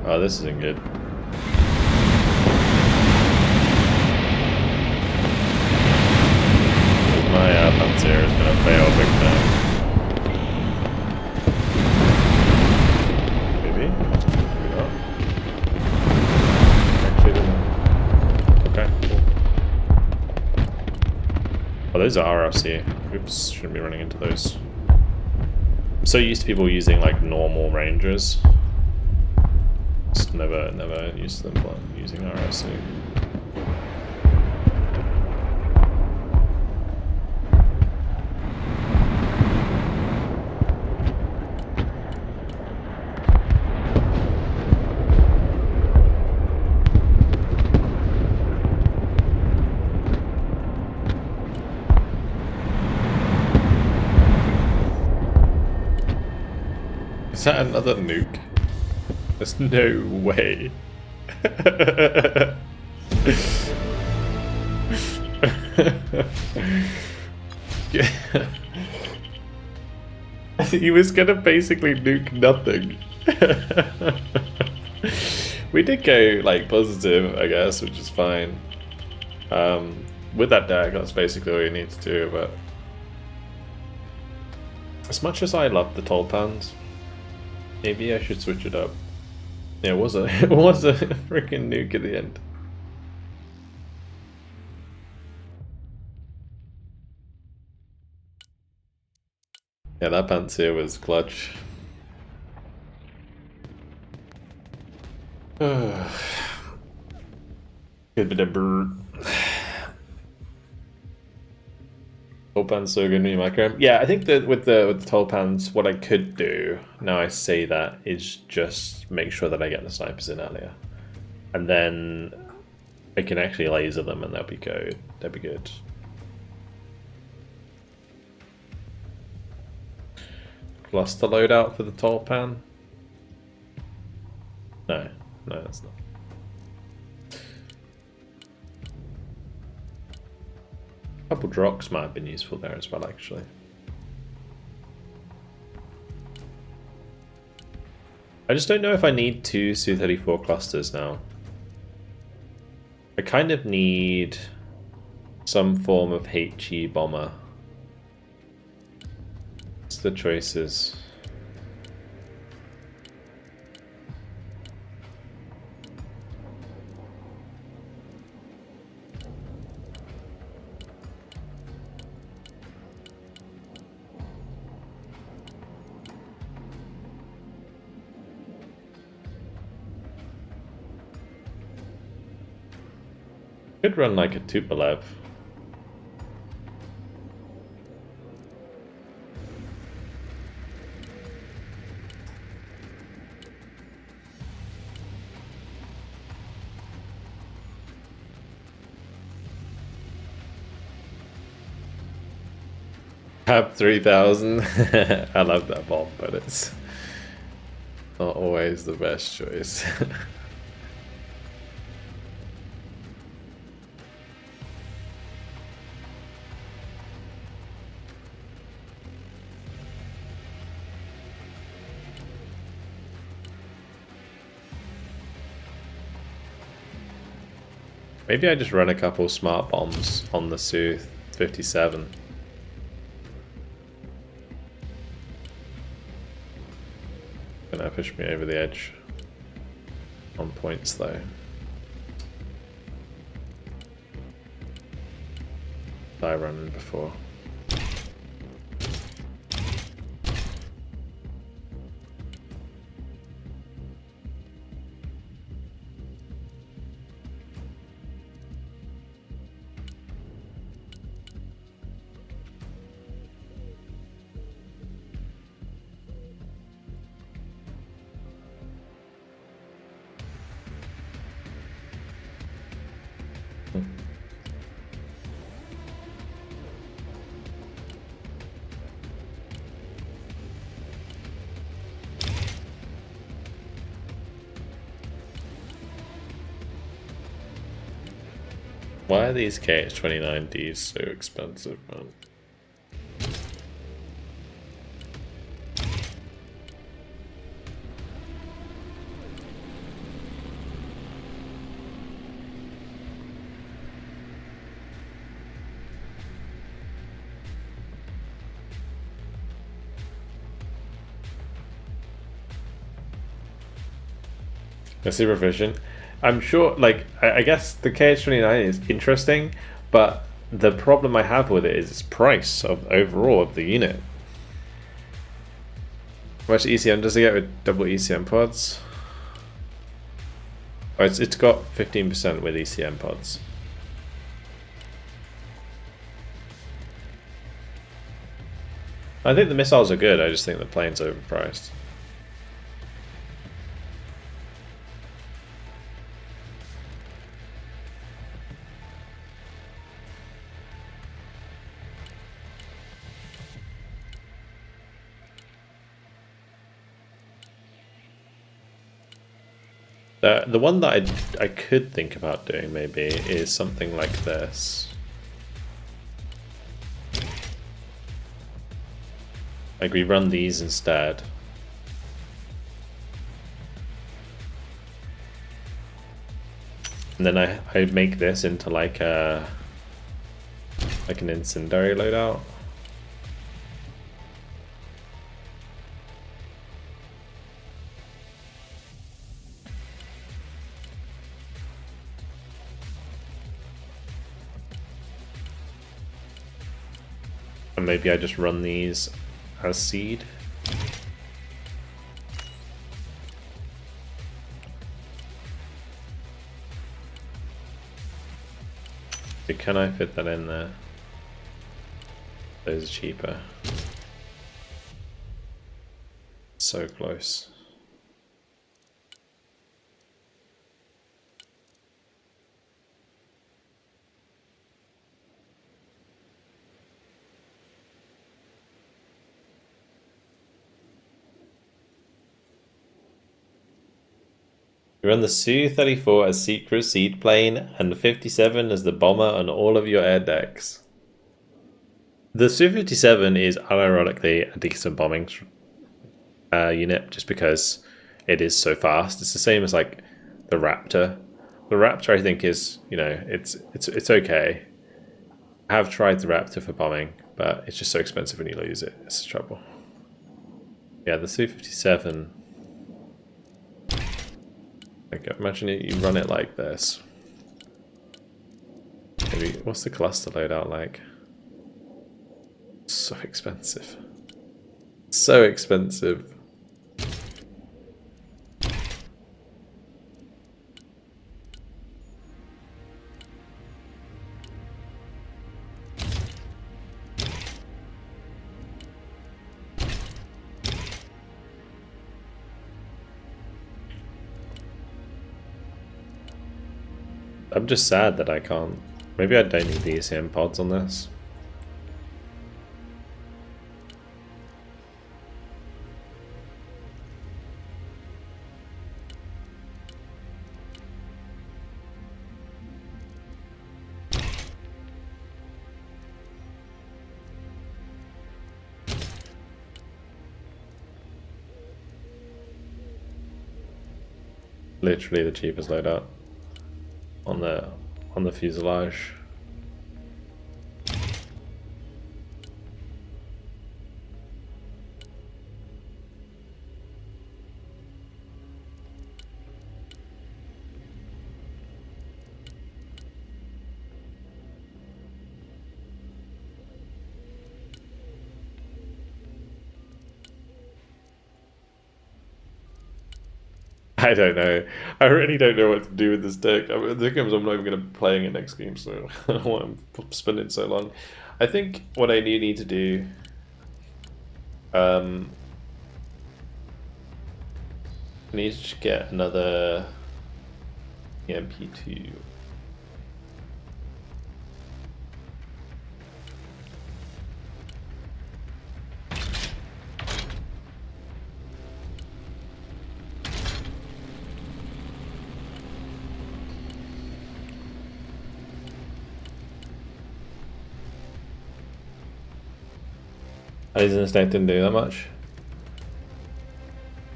Oh, this isn't good. My Panzer is gonna fail big time. Maybe? Maybe not. Actually didn't. Okay, cool. Oh, those are RFC. Oops, shouldn't be running into those. I'm so used to people using like normal Rangers. Never used them using RSC. Is that another nuke? There's no way. He was gonna basically nuke nothing. We did go like positive, I guess, which is fine. With that deck, that's basically all you need to do. But as much as I love the tall pans, maybe I should switch it up. Yeah, it was a freaking nuke at the end. Yeah, that Panzer was clutch. Good bit of brute. Tall pans so good in your micro. Yeah, I think that with the tall pans, what I could do now I say that is just make sure that I get the snipers in earlier, and then I can actually laser them, and that'll be good. That'd be good. Cluster loadout for the tall pan. No, that's not. A couple drops might have been useful there as well, actually. I just don't know if I need two Su-34 clusters now. I kind of need some form of HE bomber. What's the choices? Could run like a Tupolev. Tab 3000. I love that bomb, but it's not always the best choice. Maybe I just run a couple smart bombs on the Su-57. Gonna push me over the edge on points though. I run before. Why are these KH-29Ds so expensive, man? A supervision. I'm sure, like, I guess the KH-29 is interesting, but the problem I have with it is its price of overall of the unit. How much ECM does it get with double ECM pods? Oh, it's got 15% with ECM pods. I think the missiles are good, I just think the plane's overpriced. The one that I could think about doing maybe is something like this. Like we run these instead. And then I make this into like an incendiary loadout. And maybe I just run these as seed. But can I fit that in there? Those are cheaper. So close. You run the Su-34 as secret seed plane and the 57 as the bomber on all of your air decks. The Su-57 is unironically a decent bombing unit just because it is so fast. It's the same as like the Raptor. The Raptor I think is, you know, it's okay. I have tried the Raptor for bombing, but it's just so expensive when you lose it. It's the trouble. Yeah, the Su-57. Like, imagine you run it like this. Maybe, what's the cluster loadout like? So expensive. So expensive. I'm just sad that I can't. Maybe I don't need the ECM pods on this. Literally the cheapest loadout on the on the fuselage. I don't know. I really don't know what to do with this deck. I mean, the games I'm not even going to be playing it next game, so I don't know why I'm spending so long. I think what I need to do, I need to get another EMP2. Poisonous deck didn't do that much.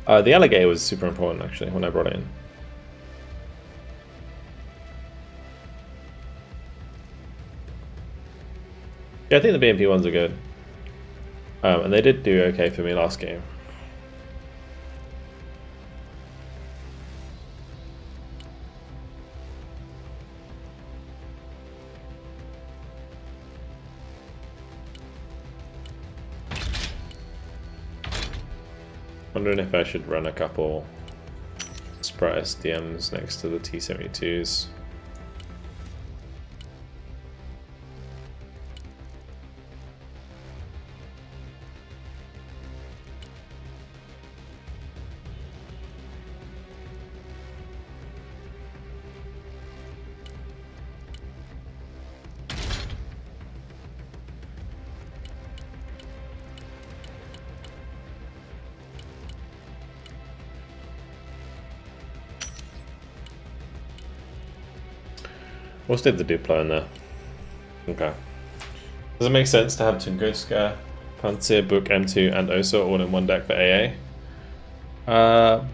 The alligator was super important actually when I brought it in. Yeah, I think the BMP ones are good. And they did do okay for me last game. Wondering if I should run a couple Sprite SDMs next to the T72s. What's did the Duplo in there? Okay. Does it make sense to have Tunguska, Panzer, Book, M2, and Osa all in one deck for AA?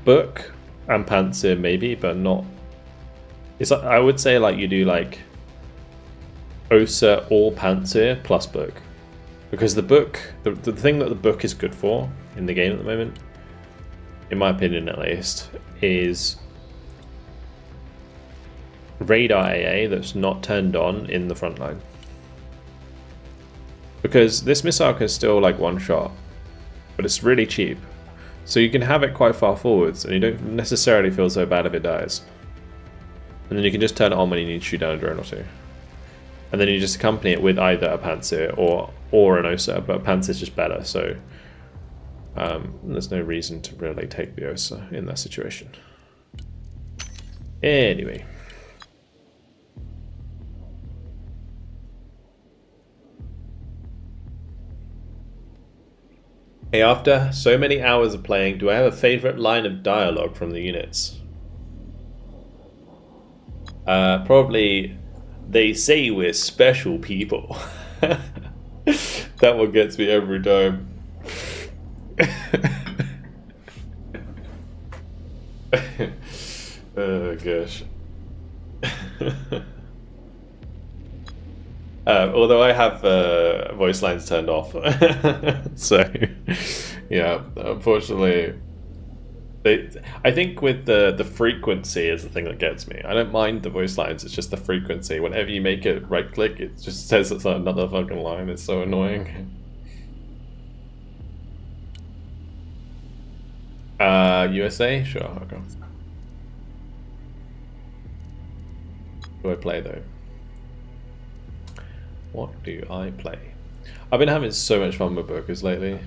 Book and Panzer maybe, but not. It's like, I would say like you do like Osa or Panzer plus Book, because the Book, the thing that the Book is good for in the game at the moment, in my opinion at least, is radar AA that's not turned on in the front line. Because this missile can still like one shot, but it's really cheap. So you can have it quite far forwards and you don't necessarily feel so bad if it dies. And then you can just turn it on when you need to shoot down a drone or two. And then you just accompany it with either a Panzer or an Osa, but Panzer's just better, so there's no reason to really take the Osa in that situation. Anyway. Hey, after so many hours of playing, do I have a favorite line of dialogue from the units? Probably, they say we're special people. That one gets me every time. Oh gosh. Although I have voice lines turned off, so yeah, unfortunately, I think with the frequency is the thing that gets me. I don't mind the voice lines; it's just the frequency. Whenever you make it right click, it just says it's another fucking line. It's so annoying. USA, sure, okay. Who do I play though? What do I play? I've been having so much fun with burgers lately.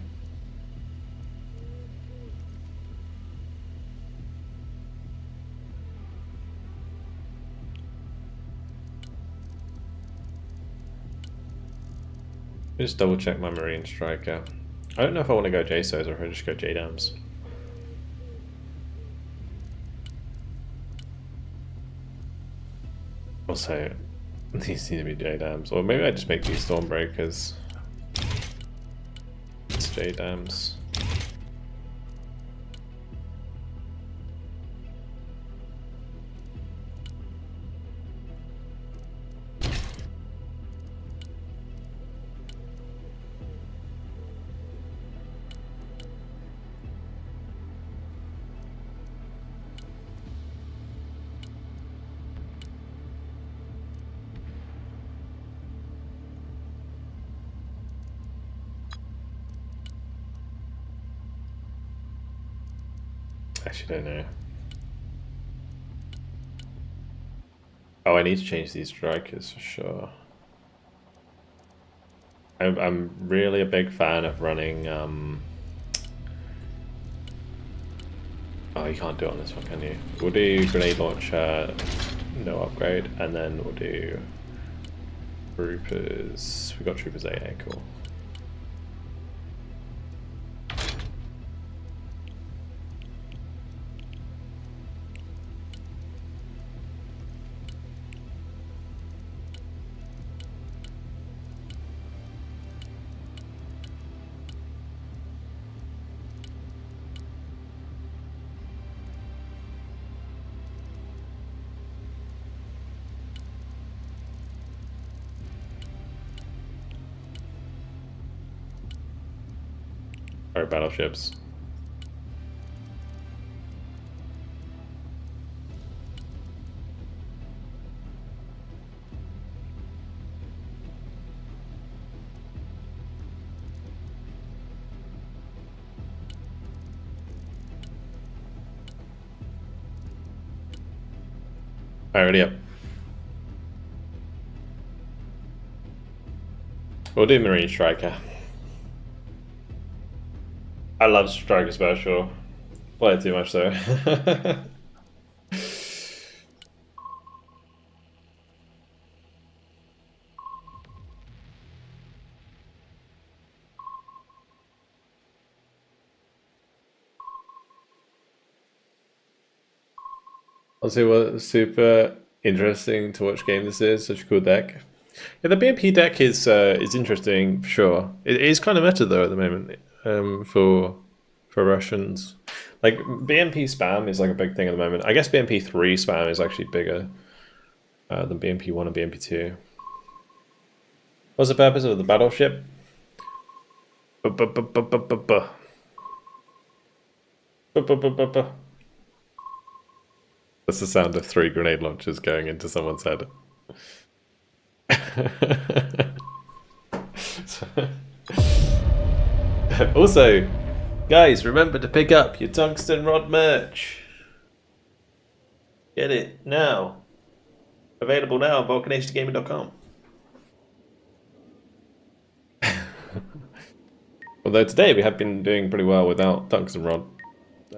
Just double check my Marine Striker. I don't know if I want to go JSOs or if I just go JDAMs. Also, these need to be JDAMs, or maybe I just make these Stormbreakers. It's JDAMs. Actually, don't know. Oh, I need to change these strikers for sure. I'm really a big fan of running. Oh, you can't do it on this one, can you? We'll do grenade launcher, no upgrade, and then we'll do troopers. We got troopers 8, yeah, cool. Our battleships. Alrighty up. We'll do Marine Striker. I love Striker Special. Play it too much though. I'll say what super interesting to watch game this is. Such a cool deck. Yeah, the BMP deck is interesting for sure. It is kind of meta though at the moment for Russians. Like BMP spam is like a big thing at the moment. I guess BMP 3 spam is actually bigger than BMP 1 and BMP 2. What's the purpose of the battleship? That's the sound of 3 grenade launchers going into someone's head. Also, guys, remember to pick up your tungsten rod merch. Get it now. Available now on VulcanHDGaming.com. Although today we have been doing pretty well without tungsten rod.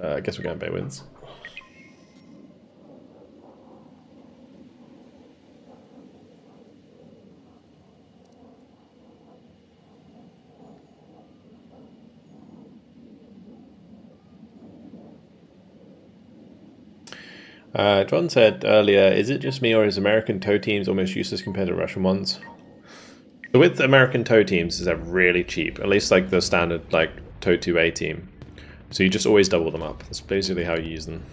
I guess we're going Bay Winds. John said earlier, is it just me or is American tow teams almost useless compared to Russian ones? So with American tow teams, they're really cheap, at least like the standard like tow 2A team. So you just always double them up. That's basically how you use them.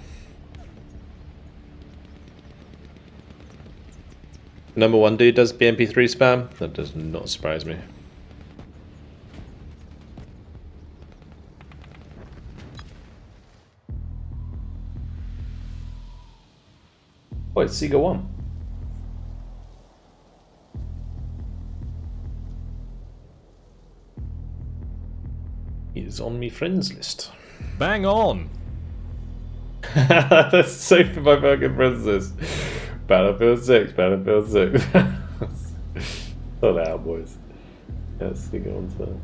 Number 1 dude does BMP3 spam? That does not surprise me. Oh, it's Sega 1. He's on me friends list. Bang on! That's so for my fucking friends list. Battlefield 6, Battlefield 6. Sort out, boys. Yes, Sega 1 so.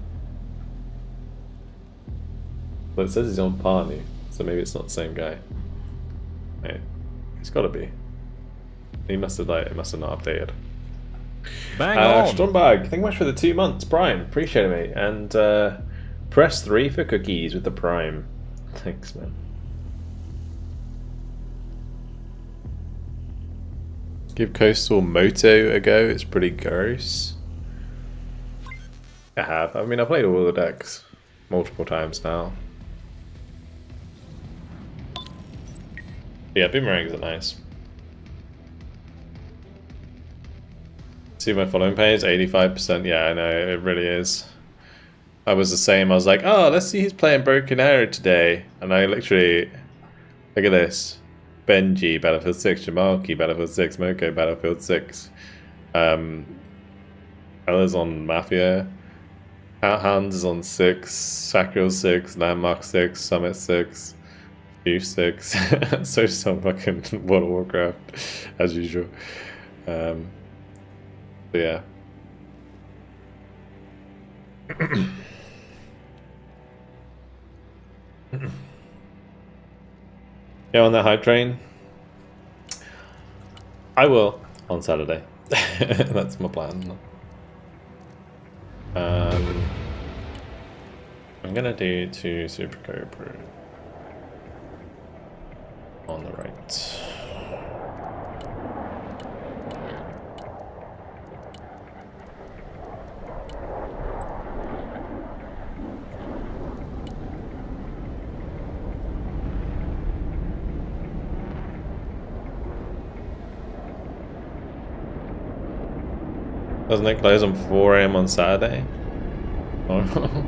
Well, it says he's on Party, so maybe it's not the same guy. Hey, it's gotta be. He must have it must have not updated. Bang on! Stromberg, thank you much for the 2 months, Prime. Appreciate it, mate. And press 3 for cookies with the Prime. Thanks, man. Give Coastal Moto a go. It's pretty gross. I have. I mean, I played all the decks multiple times now. Yeah, boomerangs are nice. See my following page, 85%. Yeah, I know, it really is. I was the same. I was like, oh, let's see who's playing Broken Arrow today. And I literally, look at this. Benji, Battlefield 6, Jamalki, Battlefield 6, Moko, Battlefield 6. Ella's on Mafia. Hans is on 6, Sacral 6, Landmark 6, Summit 6. Beef sticks. So some fucking World of Warcraft, as usual. But yeah. Yeah, on that hype train. I will on Saturday. That's my plan. I'm gonna do 2 Super Cobra on the right. Doesn't it close on 4 AM on Saturday? Oh.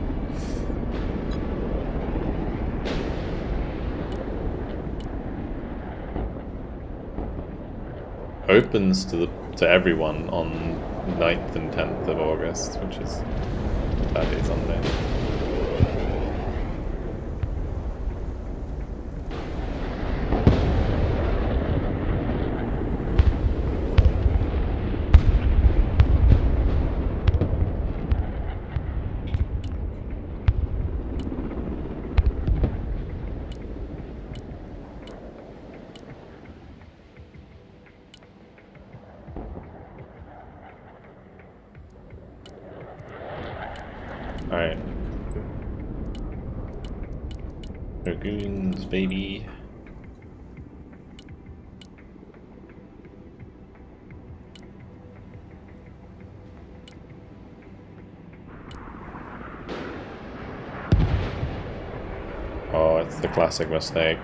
Opens to everyone on 9th and 10th of August, which is Saturday, Sunday. Alright. Dragoons, baby. Oh, it's the classic mistake.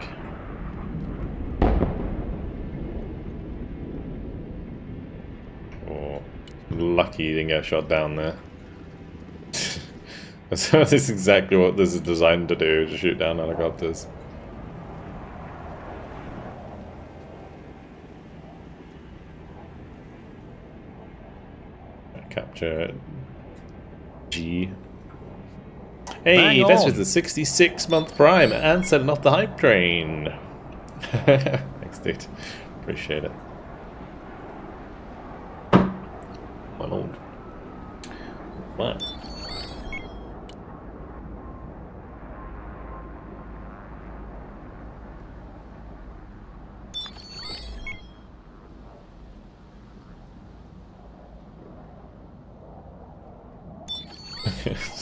Oh, lucky you didn't get shot down there. That's exactly what this is designed to do, to shoot down helicopters. Capture G. Hey, that's with the 66-month prime and setting off the hype train. Thanks, dude. Appreciate it. My lord. What?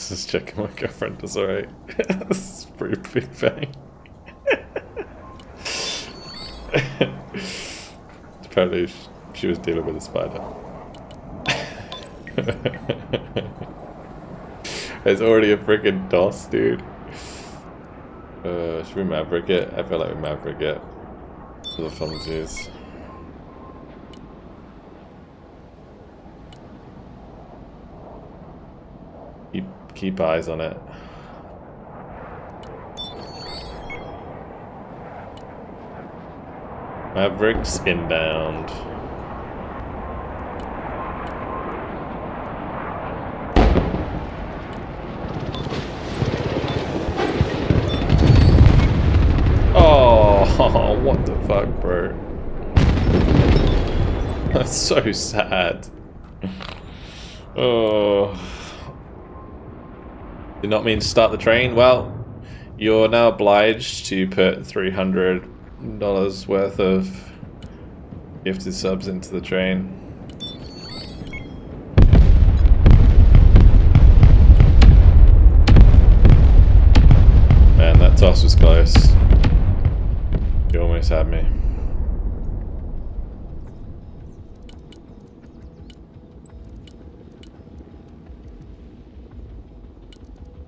Just checking my girlfriend is alright. This is pretty big bang. Apparently she was dealing with a spider. It's already a freaking DOS, dude. Should we Maverick it? I feel like we Maverick it for the funsies. Keep eyes on it. Mavericks inbound. Oh, what the fuck, bro? That's so sad. Oh. Did not mean to start the train. Well, you're now obliged to put $300 worth of gifted subs into the train. Man, that toss was close. You almost had me.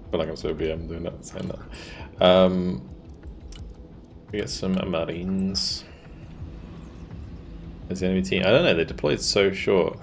I feel like I'm so BM doing that, saying that. We get some Marines. Is the enemy team? I don't know, they deployed so short.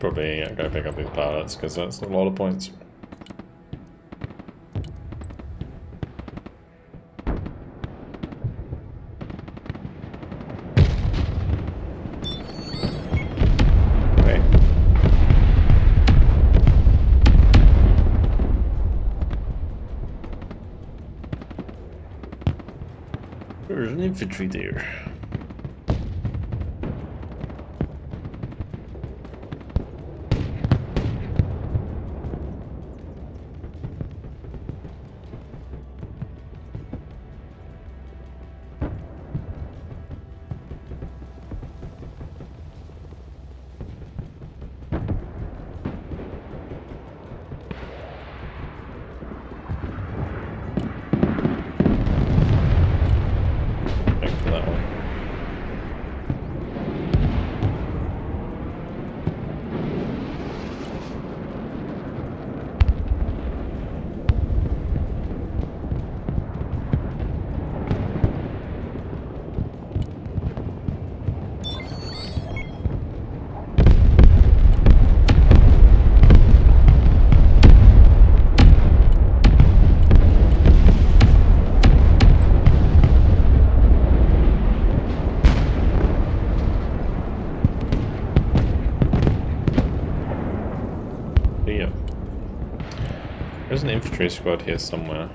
probably go pick up these pilots because that's a lot of points. Okay. There's an infantry there. There's an infantry squad here somewhere.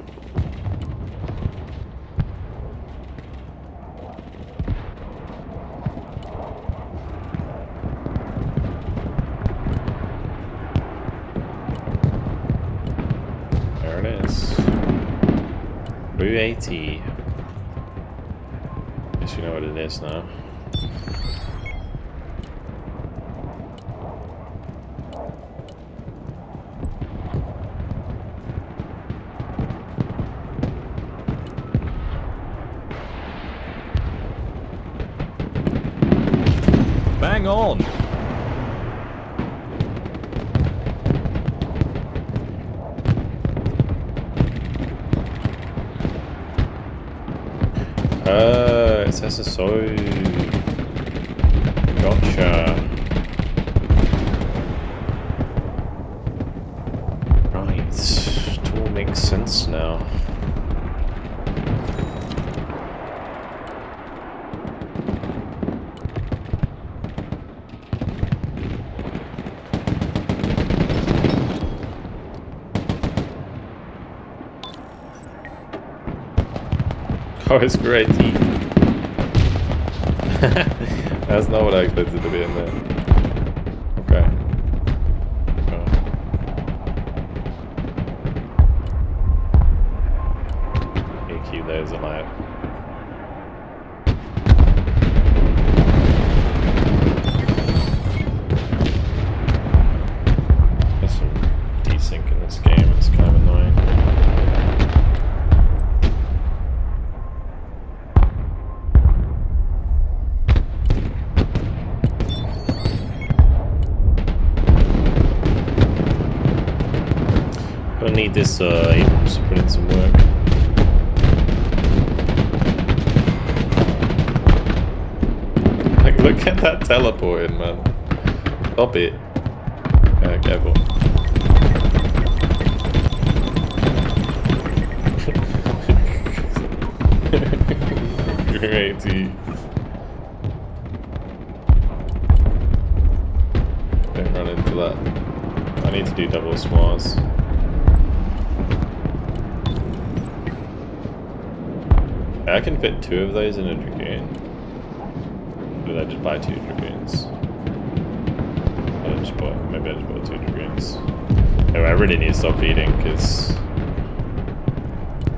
There it is. Blue AT. Guess you know what it is now. Bang on! It's SSO. Gotcha. Right. It all makes sense now. Oh, it's great. That's not what I expected to be in there. Okay. AQ those alive. There's some desync in this game, it's kind of annoying. I need this Abrams to put in some work. Like, look at that teleporting, man. Stop it. Careful. Great. Don't run into that. I need to do double swars. I can fit 2 of those in a Dragoon. Did I just buy 2 Dragoons? Maybe I just bought 2 Dragoons. Anyway, I really need to stop feeding because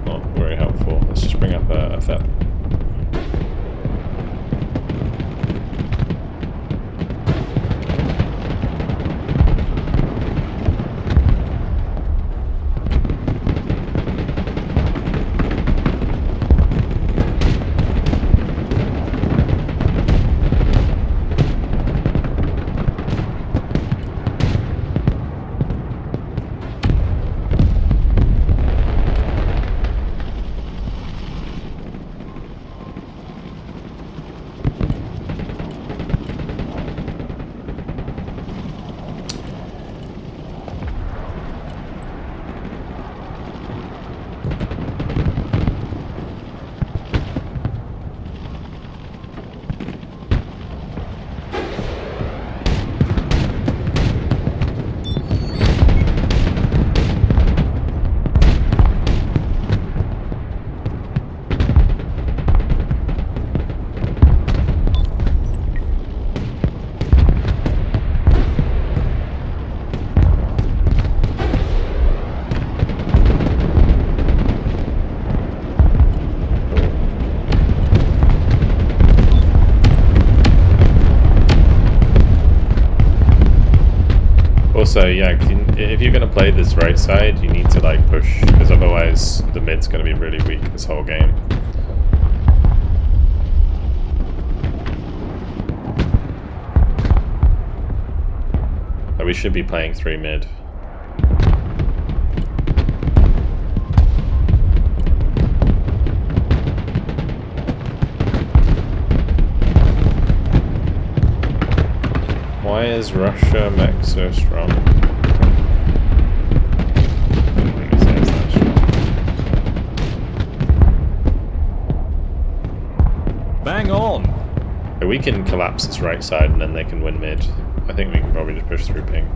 not very helpful. Let's just bring up a FEP. Also, yeah, if you're going to play this right side, you need to like push, because otherwise the mid's going to be really weak this whole game. But we should be playing 3 mid. Why is Russia mech so strong? Bang on! We can collapse this right side and then they can win mid. I think we can probably just push through pink.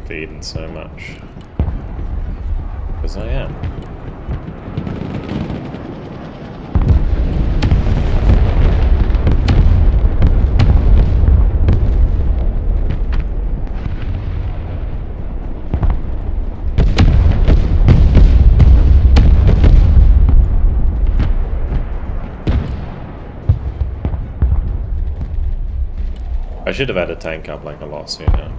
Feeding so much, because I am. I should have had a tank up like a lot sooner.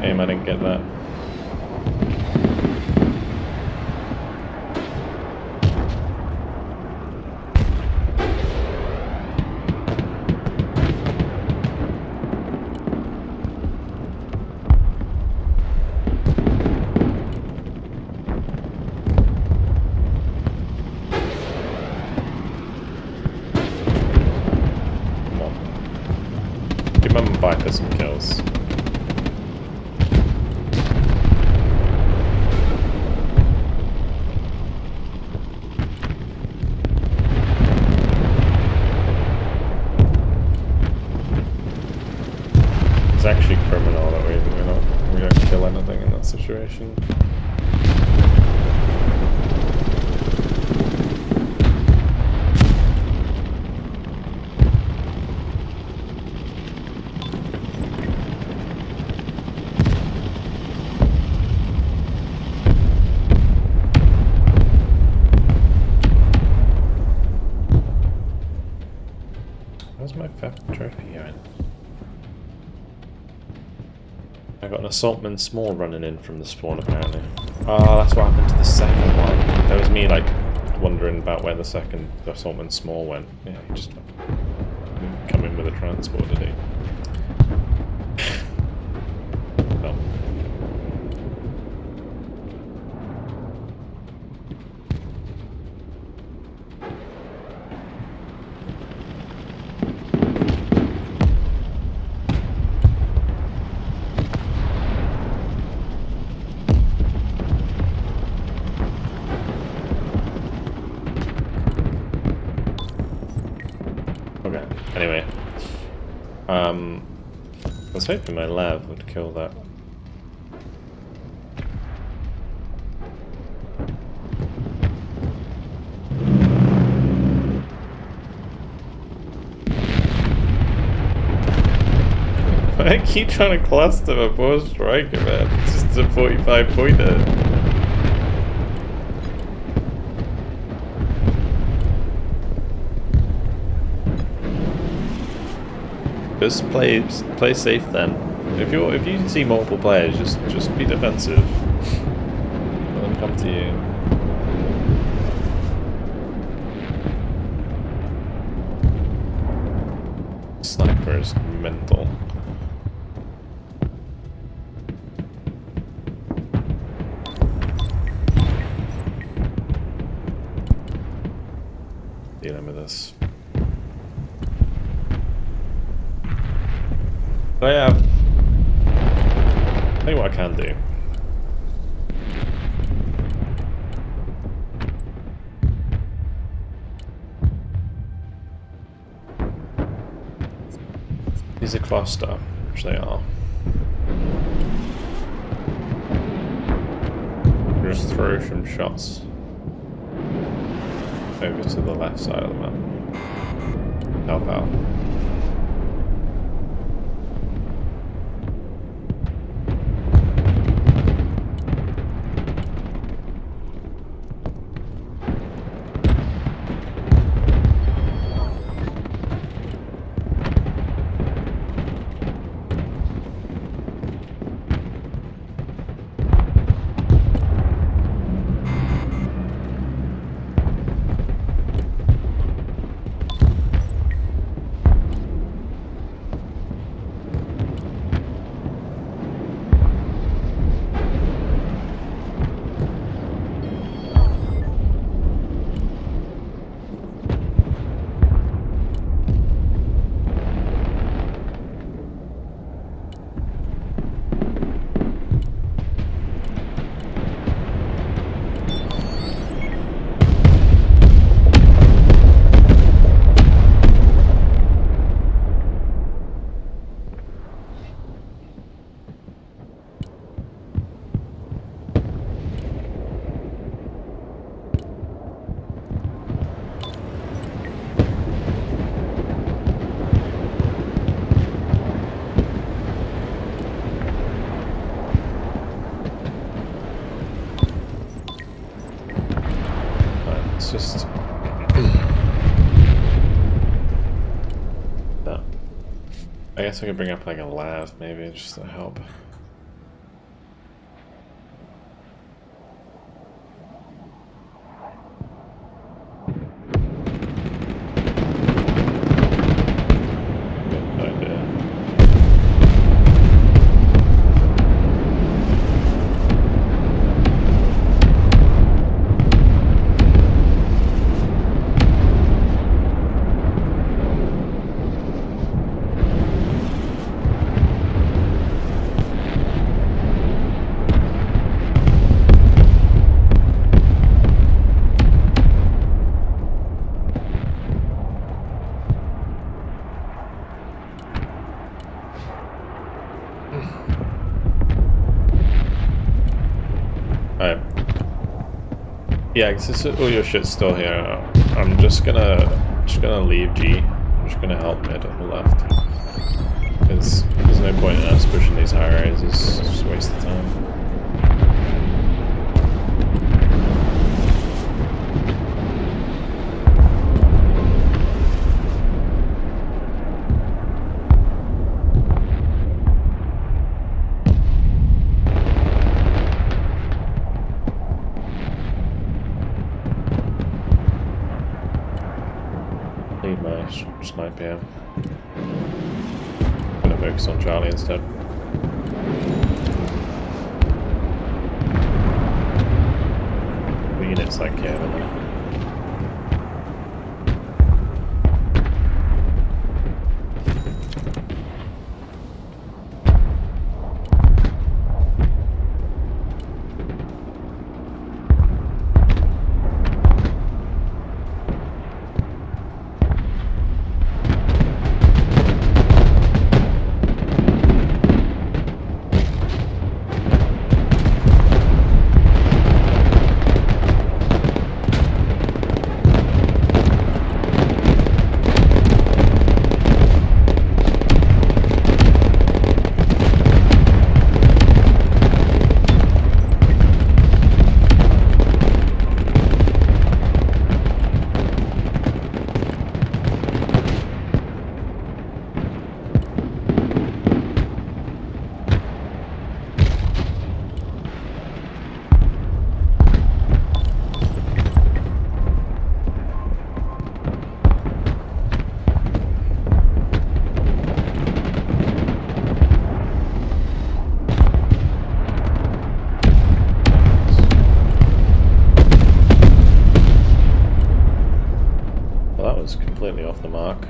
Shame I didn't get that. Come on. Give Mum and Viper some kills. It's actually criminal that we don't kill anything in that situation. Where's my trophy going? I got an assaultman small running in from the spawn apparently. Oh, that's what happened to the second one. That was me like wondering about where the second assaultman small went. Yeah, he just come in with a transport, did he? Well. Okay, anyway. I was hoping my lav would kill that. I keep trying to cluster before striker, man. It's just a 45 pointer. Just play safe then. If you see multiple players, just be defensive. Let them come to you. Sniper is mental. Dealing with this. I have. Tell you what I can do. These are cluster, which they are. Just throw some shots over to the left side of the map. Help out. Just no. I guess I could bring up like a lav maybe just to help. Good idea. Alright. Yeah, because all your shit's still here. I'm just gonna leave G. I'm just gonna help mid on the left. Because there's no point in us pushing these high rises. It's just a waste of time. here. I'm gonna focus on Charlie instead. The units like here, and then. Completely off the mark.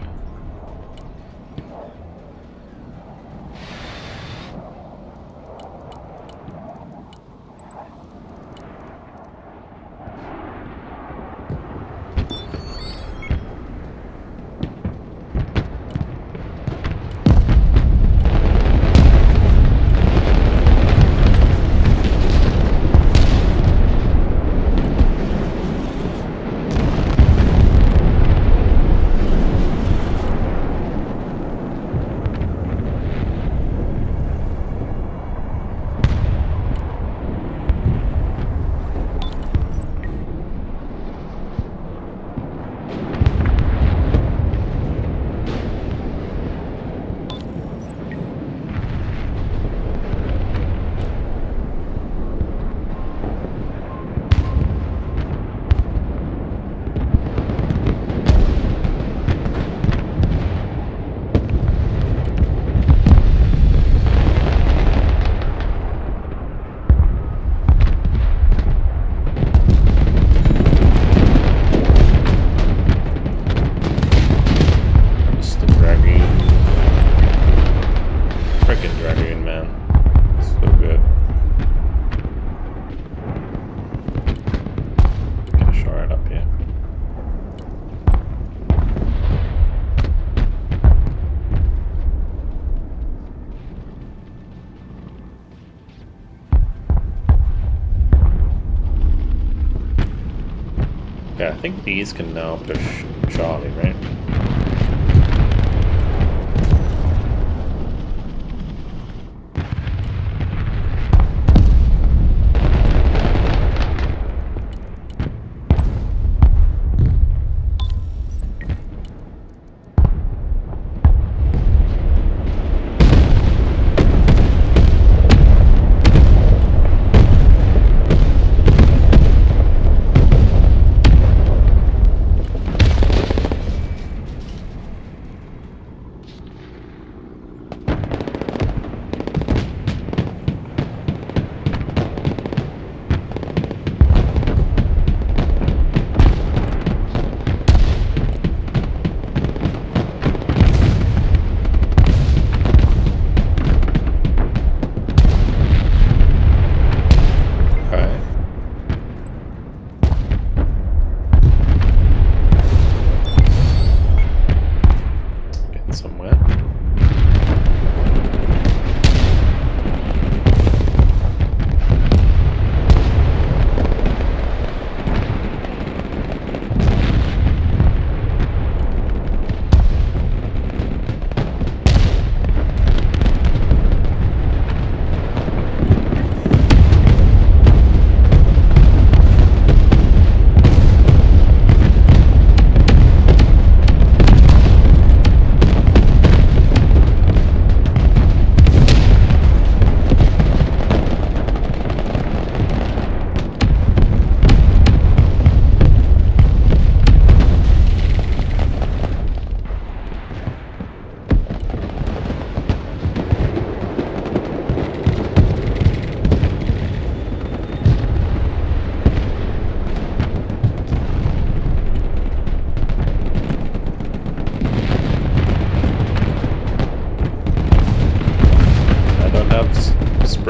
Okay, I think these can now push Charlie, right?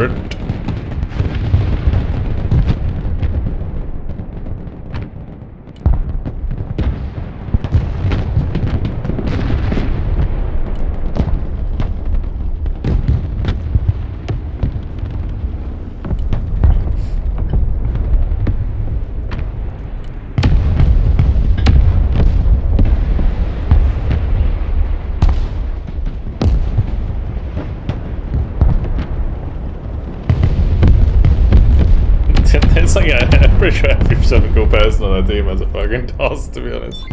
sprint. It's like I'm pretty sure every single person on the team has a fucking toss, to be honest.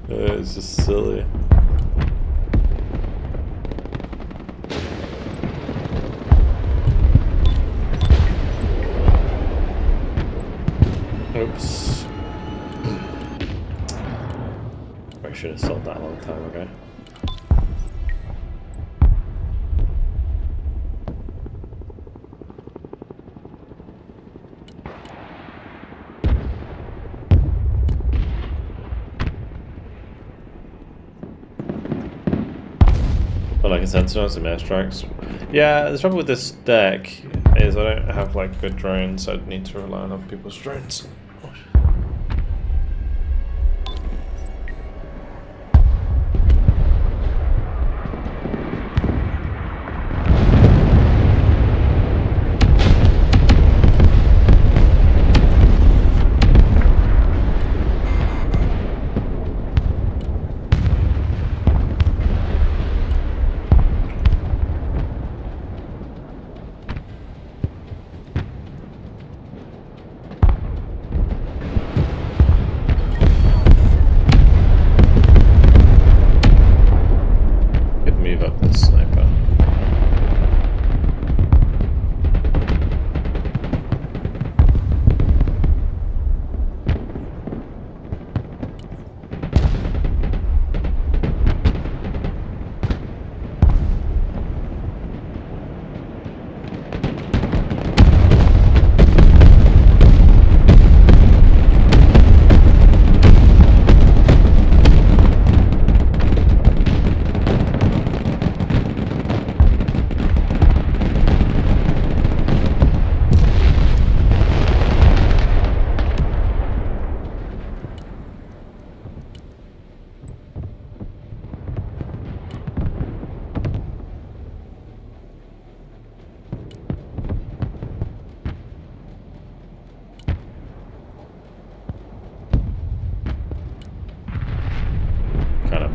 It's just silly. Oops. I should have sold that a long time ago. But like I said, sometimes some airstrikes. Yeah, the trouble with this deck is I don't have like good drones, so I'd need to rely on other people's drones.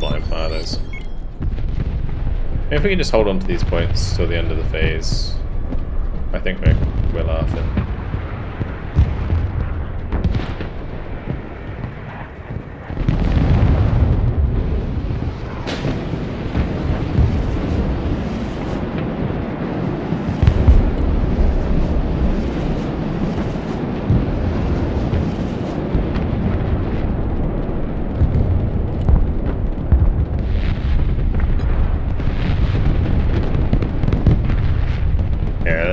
Blind fire those. If we can just hold on to these points till the end of the phase, I think we're laughing.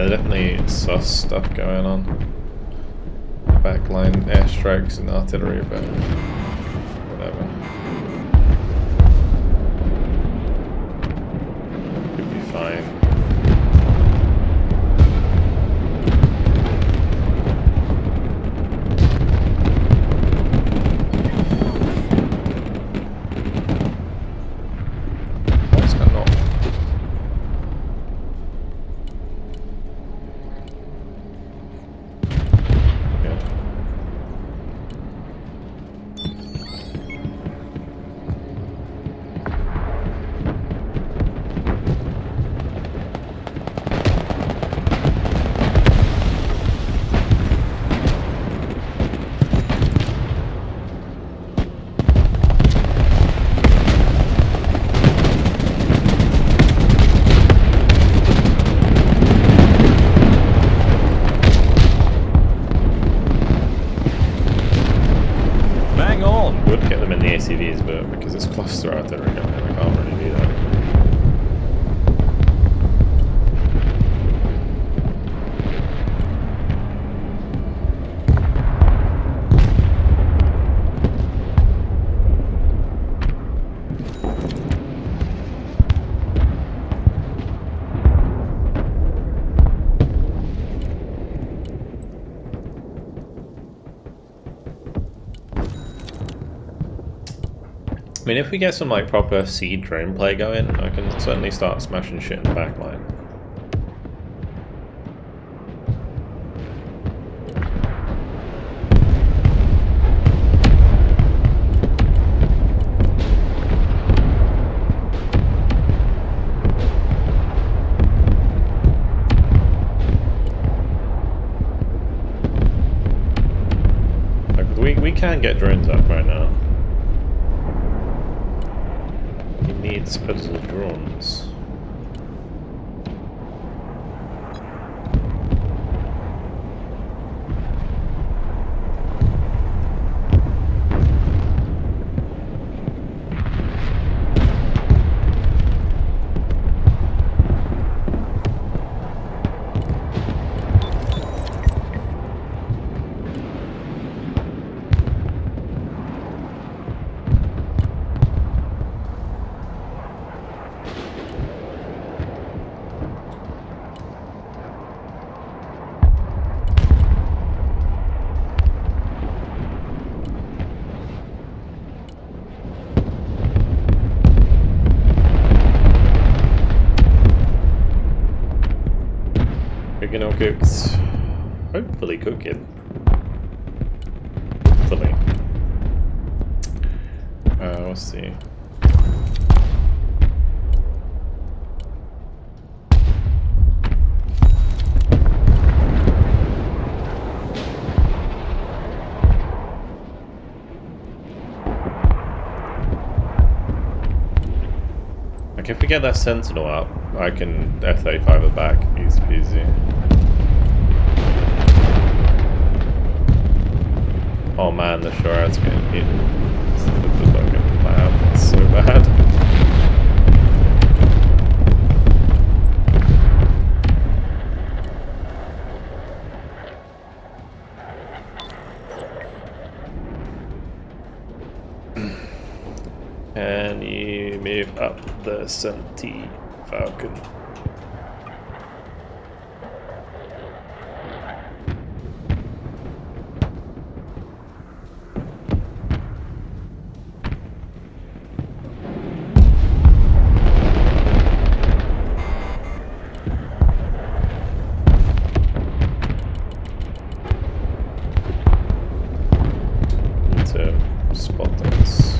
Definitely sus stuff going on. Backline airstrikes and artillery, but whatever. Could be fine. ACVs, but because it's cluster artillery gun, I can't really do that. I mean, if we get some like proper seed drone play going, I can certainly start smashing shit in the back line. We can get drones up right now. He needs better drones. Cooking or cooked? Hopefully cooking. Hopefully. Let's see. Like if we get that sentinel up, I can F-35 it back, easy peasy. Oh man, the Shorad's getting hit. The fucking lab. It's so bad. Can you move up the Senti Falcon? Spot this.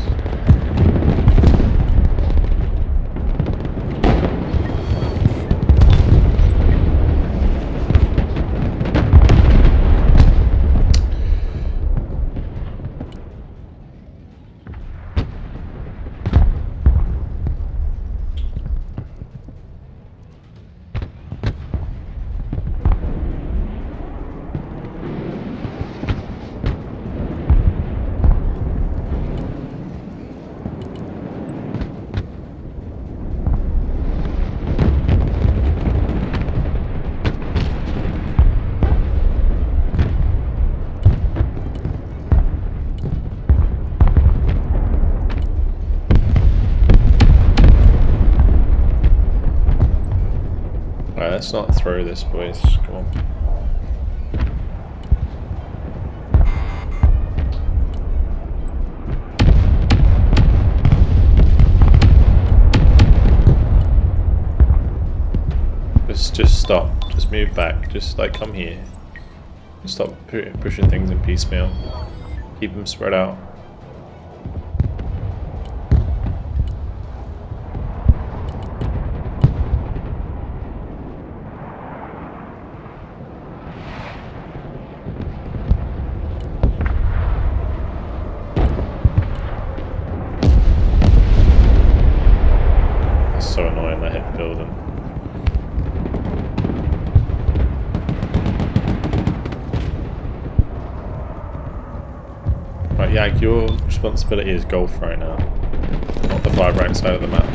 Alright, let's not throw this, boys. Come on. Just stop. Just move back. Just like come here. Stop pushing things in piecemeal. Keep them spread out. So annoying that hit building. Right, yeah, your responsibility is golf right now, not the far right side of the map.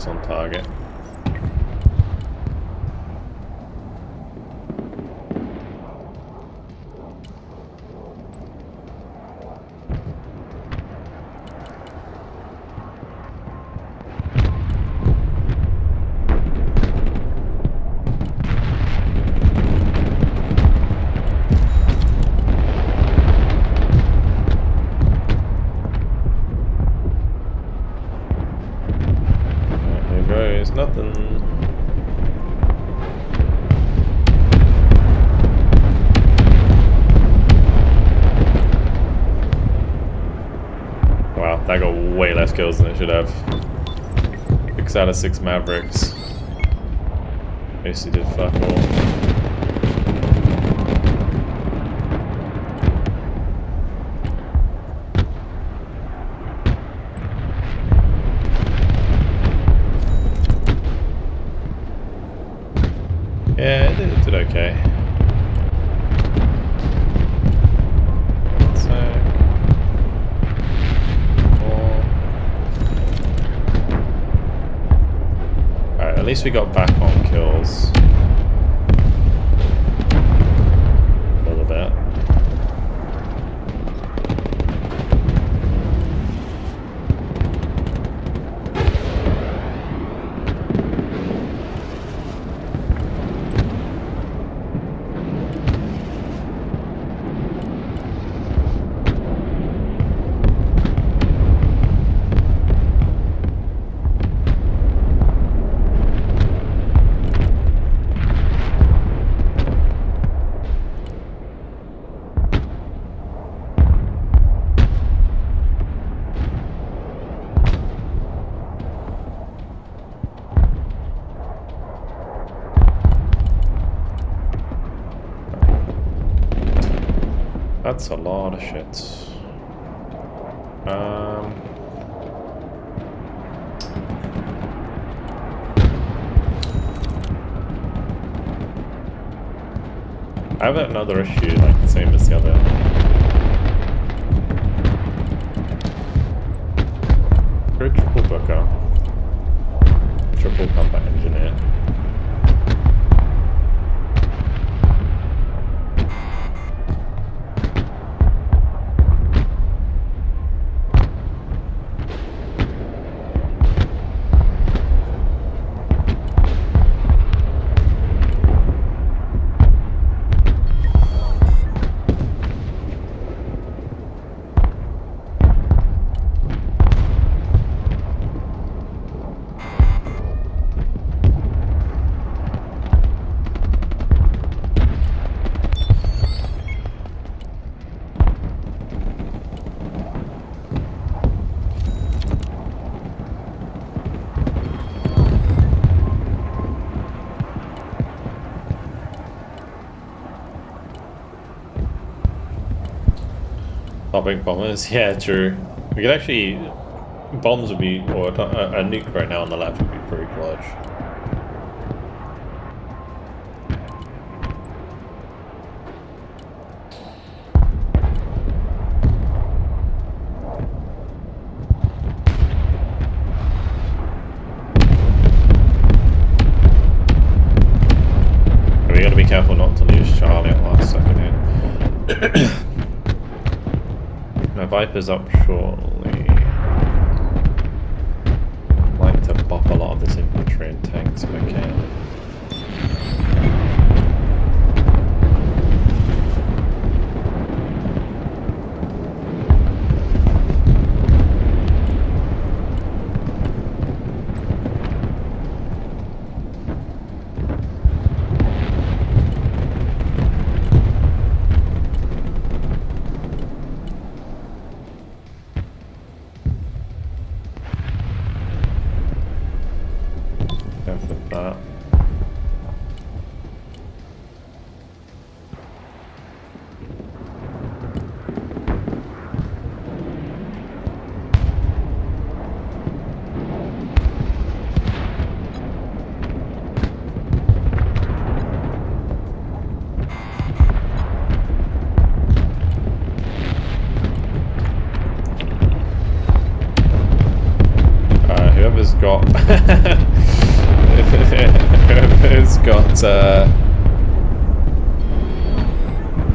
focus on target. Nothing. Wow, that got way less kills than it should have. 6 out of 6 Mavericks. Basically did fuck all. Yeah, it did okay. Alright, at least we got back on kills. A little bit. That's a lot of shit. I have another issue, like the same as the other. Go triple booker. Triple combat engineer. Topic bombers, yeah, true. We could actually, bombs would be, or a nuke right now on the left would be pretty clutch. We gotta be careful not to lose Charlie at last second here. My Viper's up shortly. I'd like to bop a lot of this infantry and tanks if I can. That.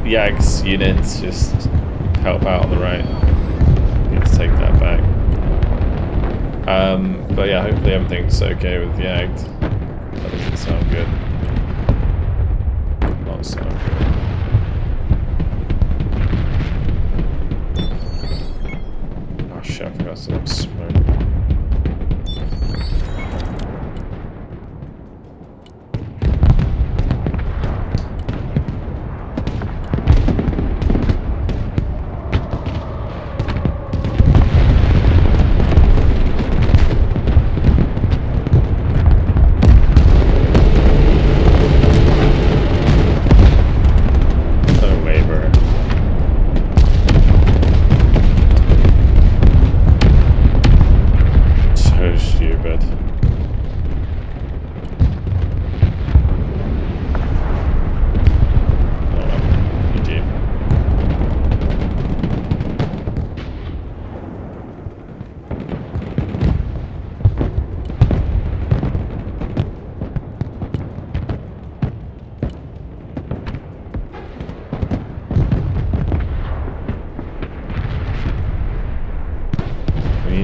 Yag's units just help out on the right. Need to take that back. But yeah, hopefully everything's okay with Yag. That doesn't sound good. Not sound good. Oh shit, I forgot to smoke.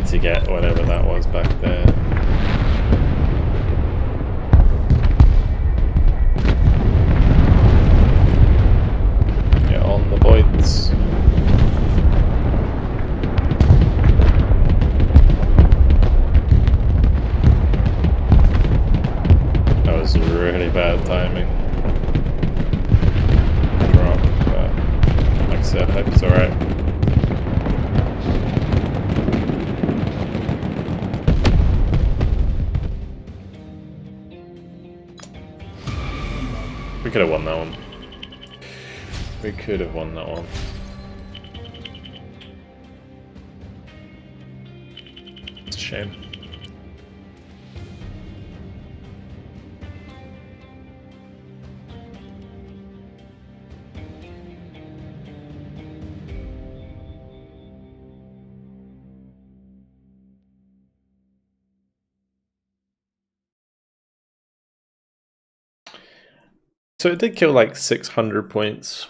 To get whatever that was back there. Get on the points. That was really bad timing. Drop, but like I said, I hope it's alright. We could have won that one. We could have won that one. It's a shame. So it did kill like 600 points.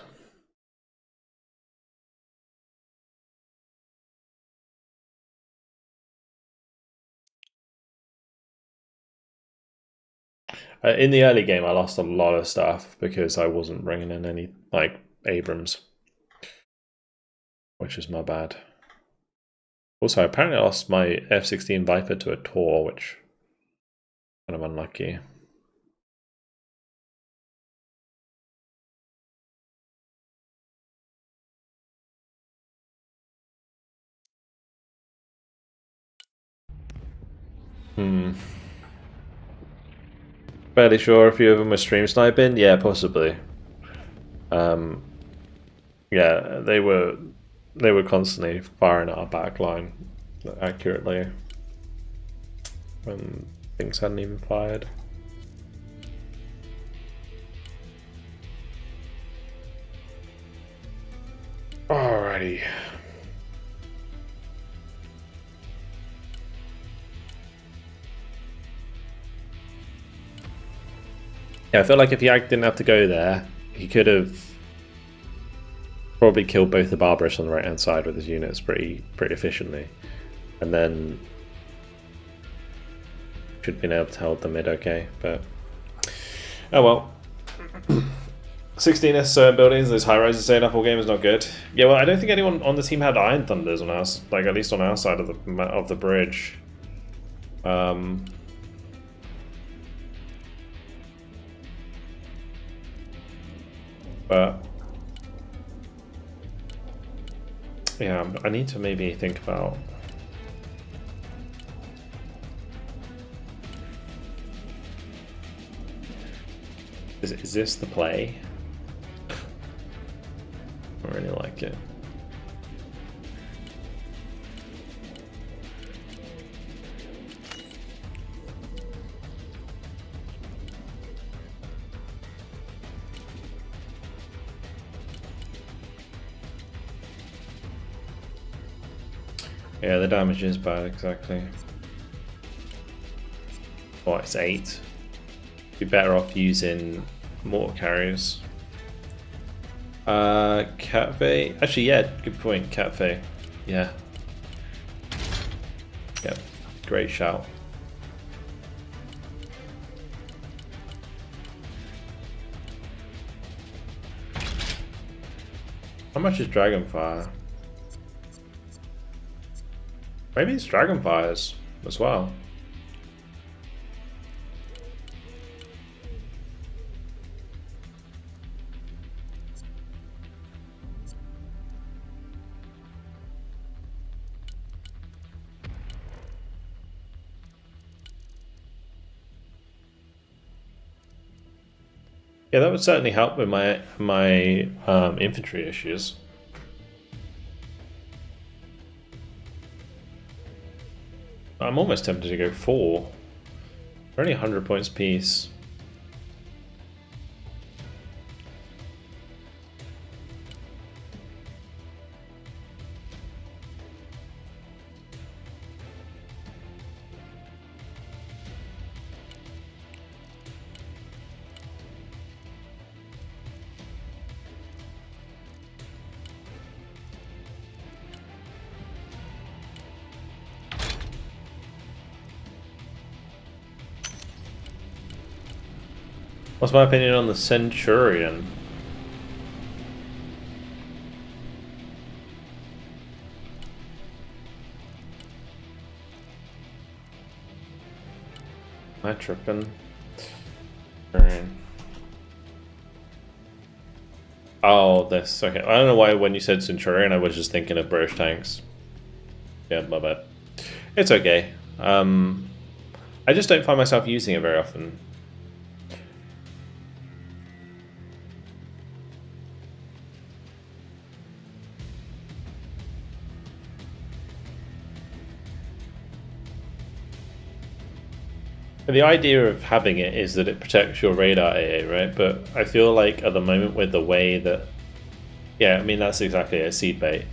In the early game, I lost a lot of stuff because I wasn't bringing in any, like, Abrams. Which is my bad. Also, apparently I lost my F-16 Viper to a Tor, which kind of unlucky. Fairly sure a few of them were stream sniping. Yeah, possibly. Yeah, they were constantly firing at our back line accurately when things hadn't even fired. Alrighty. Yeah, I feel like if Yag didn't have to go there, he could have probably killed both the Barbarists on the right hand side with his units pretty efficiently, and then should have been able to hold the mid okay. But oh well. 16S buildings, those high rises staying up all game is not good. Yeah, well, I don't think anyone on the team had Iron Thunders on us, like at least on our side of the bridge. But yeah, I need to maybe think about. Is this the play? I really like it. Yeah, the damage is bad, exactly. Oh, it's 8. Be better off using mortar carriers. Catve. Actually, yeah, good point. Catve. Yeah. Yep. Great shout. How much is Dragonfire? Maybe it's Dragonfires as well. Yeah, that would certainly help with my infantry issues. I'm almost tempted to go 4. They're only 100 points apiece. What's my opinion on the Centurion? Am I tripping? Oh, this. Okay. I don't know why when you said Centurion, I was just thinking of British tanks. Yeah, my bad. It's okay. I just don't find myself using it very often. The idea of having it is that it protects your radar AA, right? But I feel like at the moment with the way that... Yeah, I mean, that's exactly a seed bait.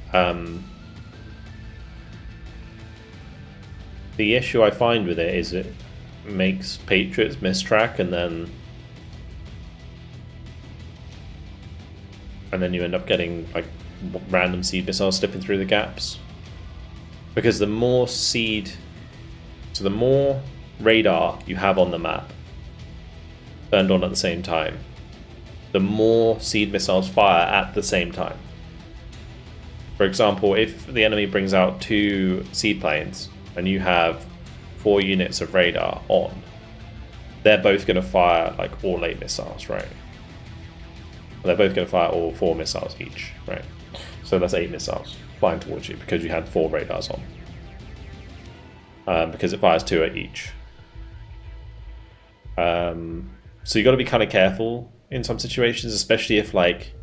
The issue I find with it is it makes Patriots mistrack and then you end up getting like random seed missiles slipping through the gaps. Because the more seed... So the more radar you have on the map turned on at the same time, the more seed missiles fire at the same time. For example, if the enemy brings out 2 seaplanes and you have 4 units of radar on, they're both going to fire like all 8 missiles, right? They're both going to fire all 4 missiles each, right? So that's 8 missiles flying towards you because you had 4 radars on. Because it fires 2 at each. So you got to be kind of careful in some situations, especially if like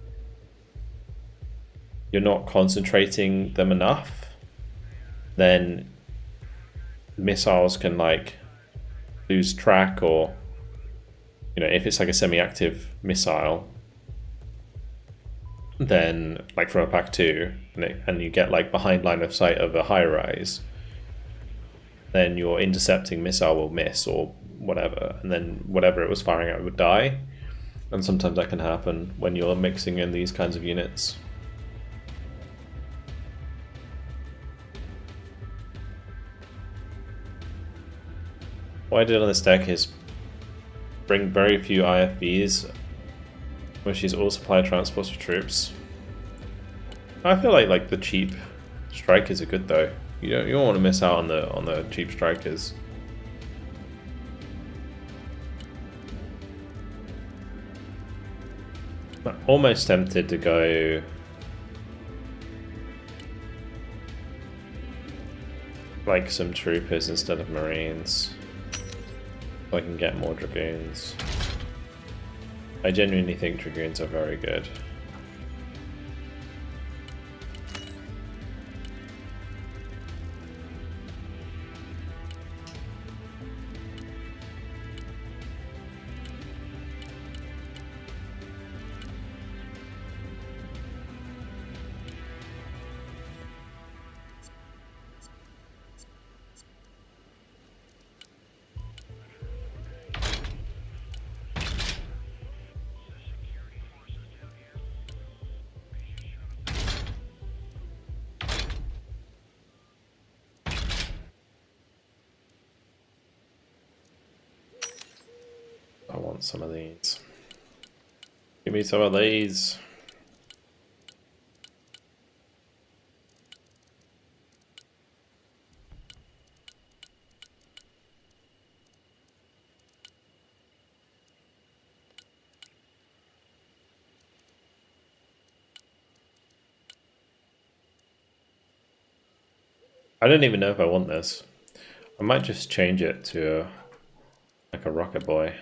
you're not concentrating them enough. Then missiles can like lose track, or you know, if it's like a semi-active missile, then like from a pack 2, and you get like behind line of sight of a high rise, then your intercepting missile will miss or whatever, and then whatever it was firing at would die. And sometimes that can happen when you're mixing in these kinds of units. What I did on this deck is bring very few IFBs, which is all supply transports for troops. I feel like the cheap strikers are good though. You don't want to miss out on the cheap strikers. I'm almost tempted to go like some troopers instead of marines, so I can get more dragoons. I genuinely think dragoons are very good. want some of these. Give me some of these. I don't even know if I want this. I might just change it to like a rocket boy.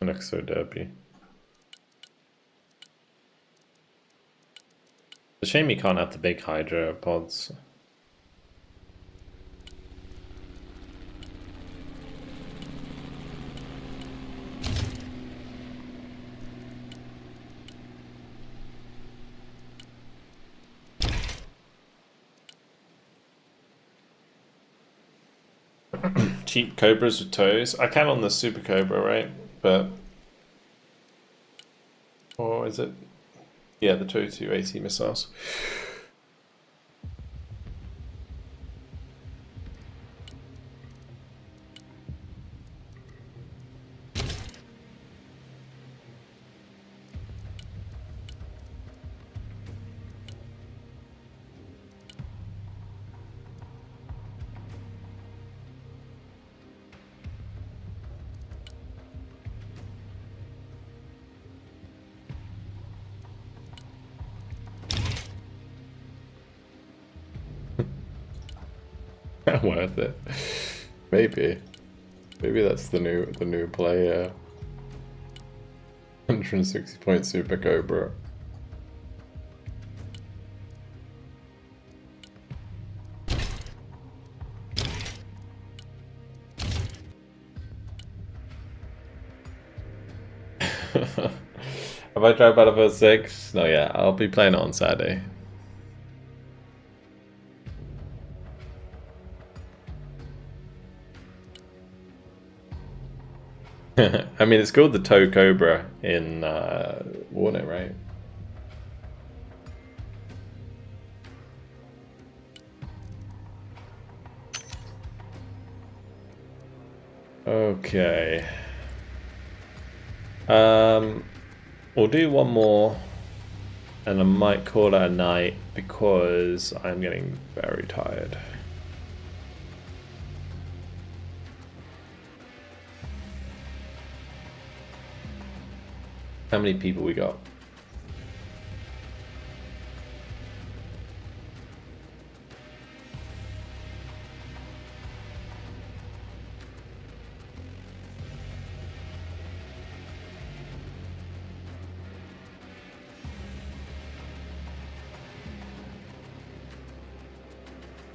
It looks so derpy. It's a shame you can't have the big Hydra pods. Cheap Cobras with toes. I can on the Super Cobra, right? But... or is it? Yeah, the toe 280 missiles. Worth it. Maybe that's the new play. 160 point Super Cobra. Have I tried Battlefield 6? No, yeah, I'll be playing it on Saturday. I mean, it's called the Toe Cobra in Warnet, right? Okay. We'll do one more, and I might call it a night because I'm getting very tired. How many people we got?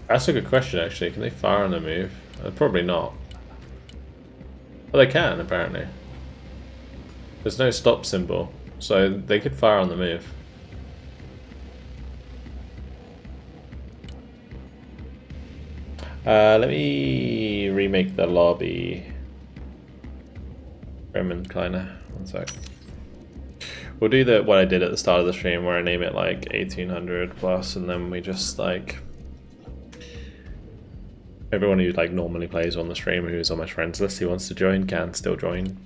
That's a good question, actually. Can they fire on the move? Probably not. Well, they can, apparently. There's no stop symbol, so they could fire on the move. Let me remake the lobby. Bremen, kinda. One sec. We'll do what I did at the start of the stream, where I name it like 1800 plus, and then we just like everyone who like normally plays on the stream, who's on my friends list, who wants to join, can still join.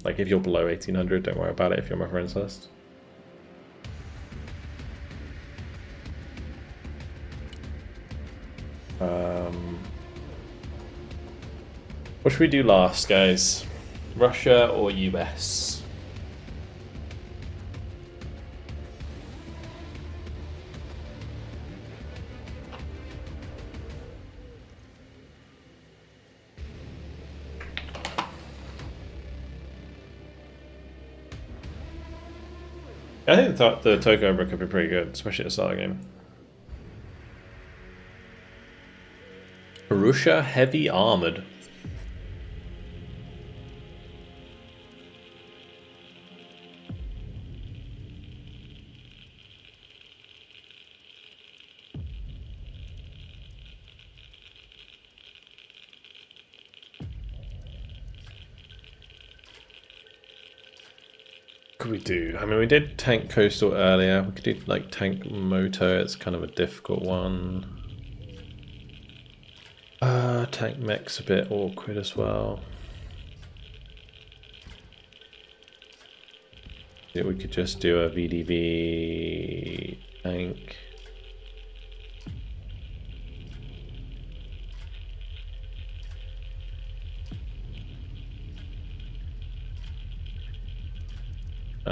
Like if you're below 1800, don't worry about it if you're on my friends list. What should we do last, guys? Russia or US? I think the Toe Cobra could be pretty good, especially at the start of the game. Russia heavy armored. could we do? I mean, we did tank coastal earlier. We could do like tank moto. It's kind of a difficult one. Tank mech's a bit awkward as well. Yeah, we could just do a VDV tank.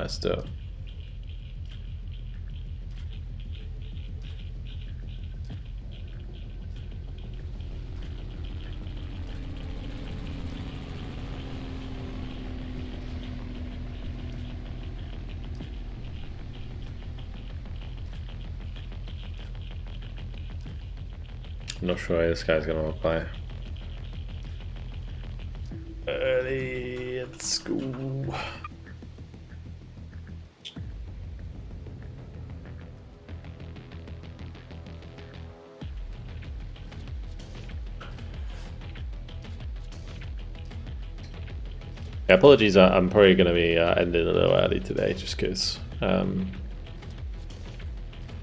Still. I'm not sure this guy's gonna apply. Early at school. Yeah, apologies, I'm probably going to be ending a little early today just because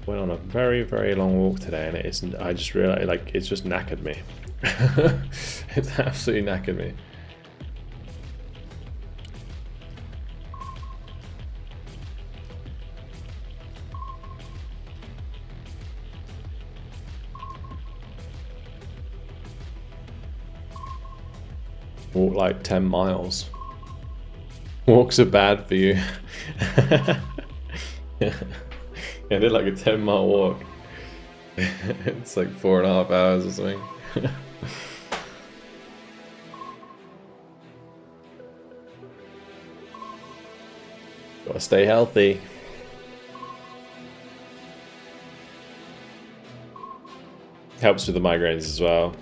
went on a very, very long walk today and it isn't, I just realized like it's just knackered me. It's absolutely knackered me. Walk like 10 miles. Walks are bad for you. Yeah, I did like a 10-mile walk. It's like 4.5 hours or something. Gotta stay healthy. Helps with the migraines as well.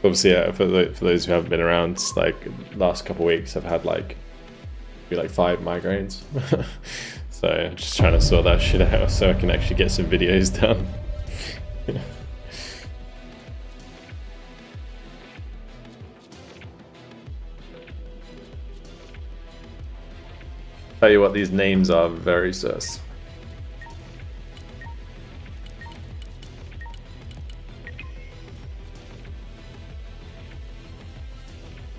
Obviously, for those who haven't been around, like last couple of weeks, I've had like 5 migraines. So I'm just trying to sort that shit out so I can actually get some videos done. Tell you what, these names are very sus.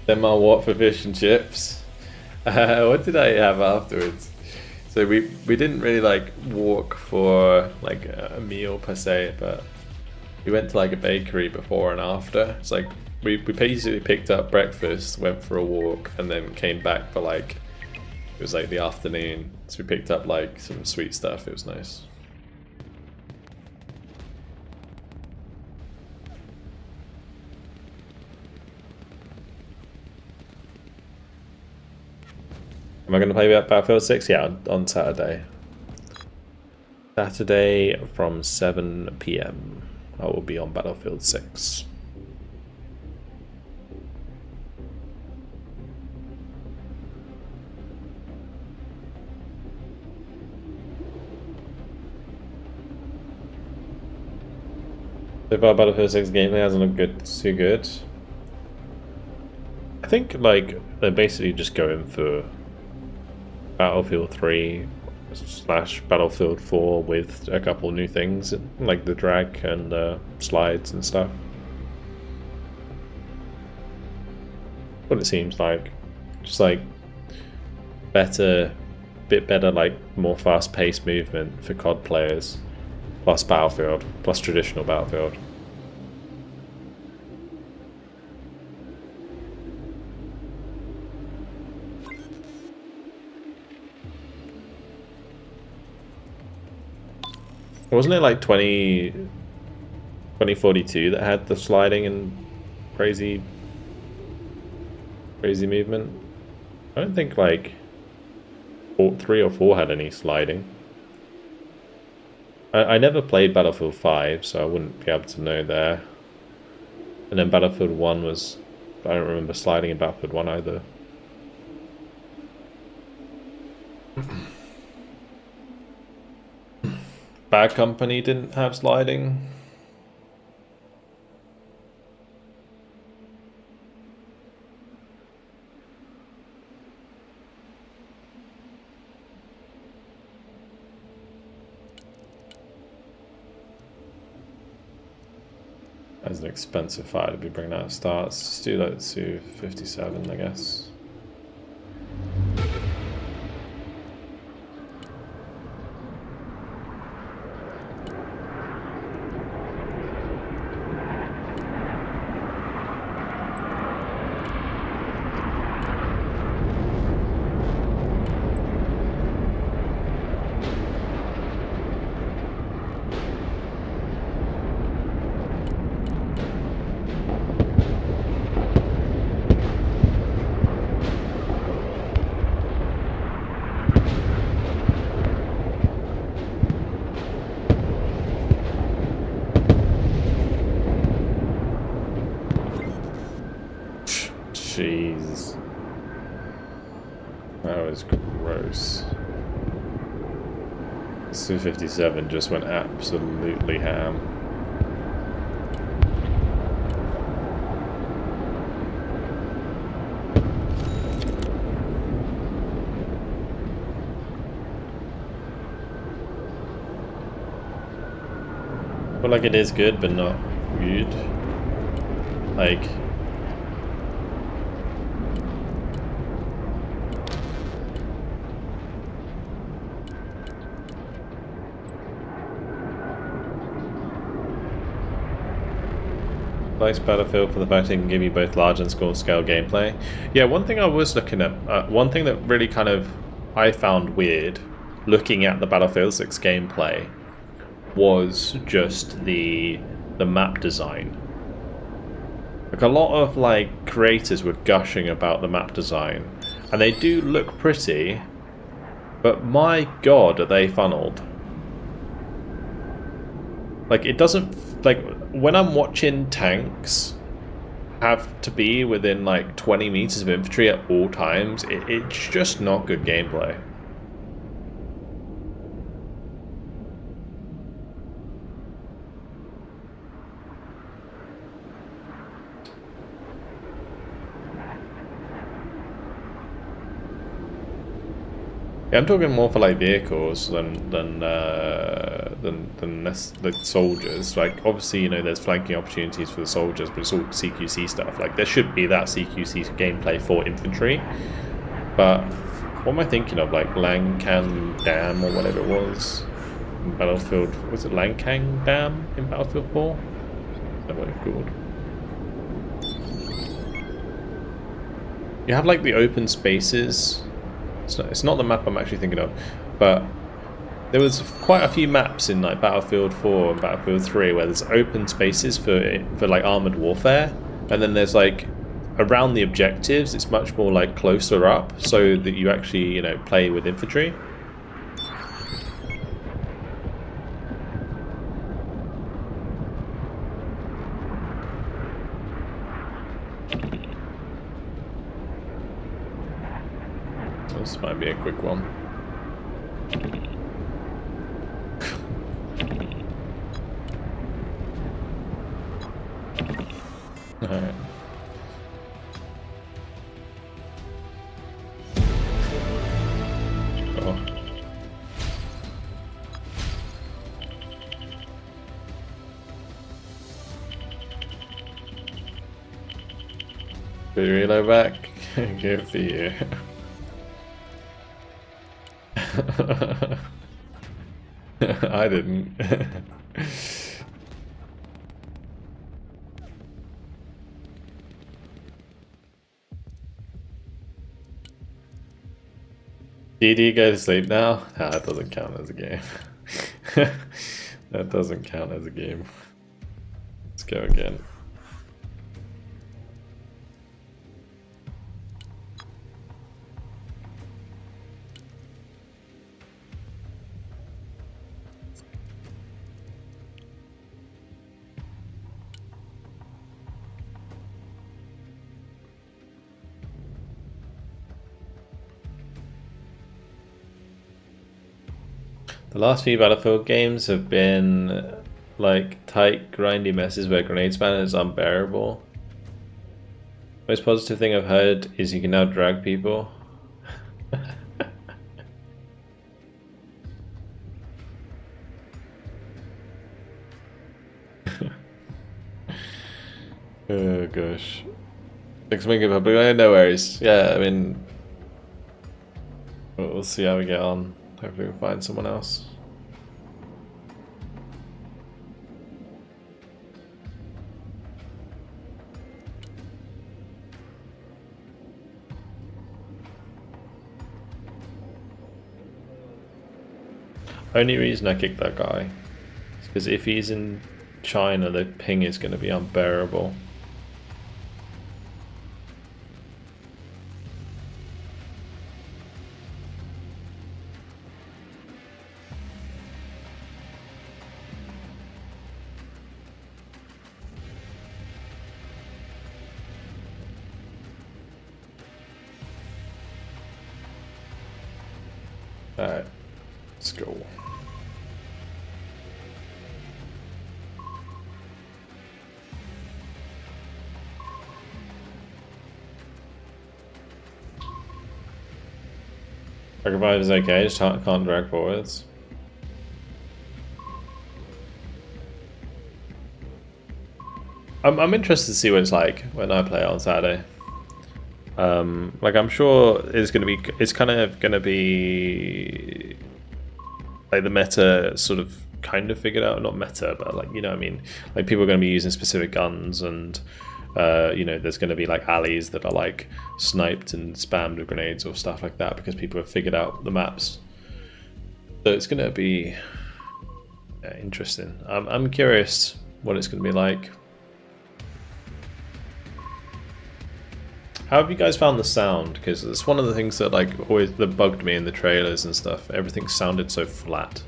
Then my what for fish and chips. What did I have afterwards? So we didn't really like walk for like a meal per se, but we went to like a bakery before and after. It's like we basically picked up breakfast, went for a walk, and then came back for like it was like the afternoon. So we picked up like some sweet stuff. It was nice. Am I going to play Battlefield 6? Yeah, on Saturday. Saturday from 7 PM. I will be on Battlefield 6. So far, Battlefield 6 gameplay hasn't looked too good. I think like they're basically just going for Battlefield 3 / Battlefield 4 with a couple new things like the drag and slides and stuff. What it seems like, just like bit better, like more fast-paced movement for COD players, plus Battlefield, plus traditional Battlefield. Wasn't it like 2042 that had the sliding and crazy movement? I don't think like 3 or 4 had any sliding. I never played Battlefield 5, so I wouldn't be able to know there. And then Battlefield 1 was... I don't remember sliding in Battlefield 1 either. Bad Company didn't have sliding. As an expensive fire to be bringing out of starts. Let's do like Su-57, I guess. Jeez. That was gross. Su-57 just went absolutely ham. I feel like it is good, but not good. Like... Nice Battlefield for the fact it can give you both large and small scale gameplay. Yeah, one thing I was looking at, one thing that really kind of I found weird looking at the Battlefield 6 gameplay was just the map design. Like a lot of like creators were gushing about the map design, and they do look pretty, but my god, are they funneled. Like it doesn't, like when I'm watching tanks have to be within like 20 meters of infantry at all times, it's just not good gameplay. Yeah, I'm talking more for like vehicles than the soldiers. Like obviously, you know, there's flanking opportunities for the soldiers, but it's all CQC stuff. Like there should be that CQC gameplay for infantry. But what am I thinking of? Like Langkang Dam or whatever it was in Battlefield. Was it Langkang Dam in Battlefield 4? Is that what it's called? You have like the open spaces. It's not the map I'm actually thinking of, but there was quite a few maps in like Battlefield 4 and Battlefield 3 where there's open spaces for like armored warfare, and then there's like around the objectives it's much more like closer up so that you actually, you know, play with infantry. This might be a quick one. Alright. Oh. Good reload back. Good for you. I didn't. DD go to sleep now? Nah, that doesn't count as a game. That doesn't count as a game. Let's go again. The last few Battlefield games have been like tight, grindy messes where grenade spam is unbearable. Most positive thing I've heard is you can now drag people. Oh gosh. Next week of public, no worries. Yeah, I mean, we'll see how we get on. Hopefully we'll find someone else. Only reason I kicked that guy is because if he's in China, the ping is going to be unbearable. Alright, let's go. Revive is okay, just can't drag forwards. I'm interested to see what it's like when I play on Saturday. Like I'm sure it's kind of gonna be like the meta sort of kind of figured out, not meta, but like, you know what I mean, like people are gonna be using specific guns, and you know, there's gonna be like alleys that are like sniped and spammed with grenades or stuff like that because people have figured out the maps. So it's gonna be interesting. I'm curious what it's gonna be like. How have you guys found the sound? Because it's one of the things that like always that bugged me in the trailers and stuff. Everything sounded so flat.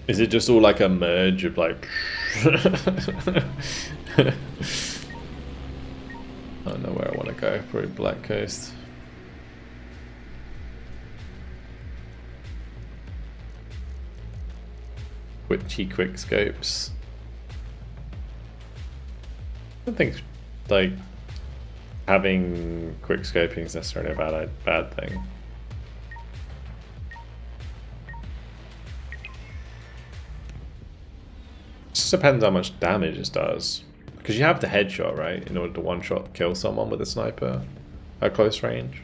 Is it just all like a merge of like... I don't know where I want to go, probably Black Coast. Witchy quick scopes. I don't think like having quick scoping is necessarily a bad thing. It just depends how much damage it does. Because you have the headshot, right, in order to one-shot kill someone with a sniper at close range.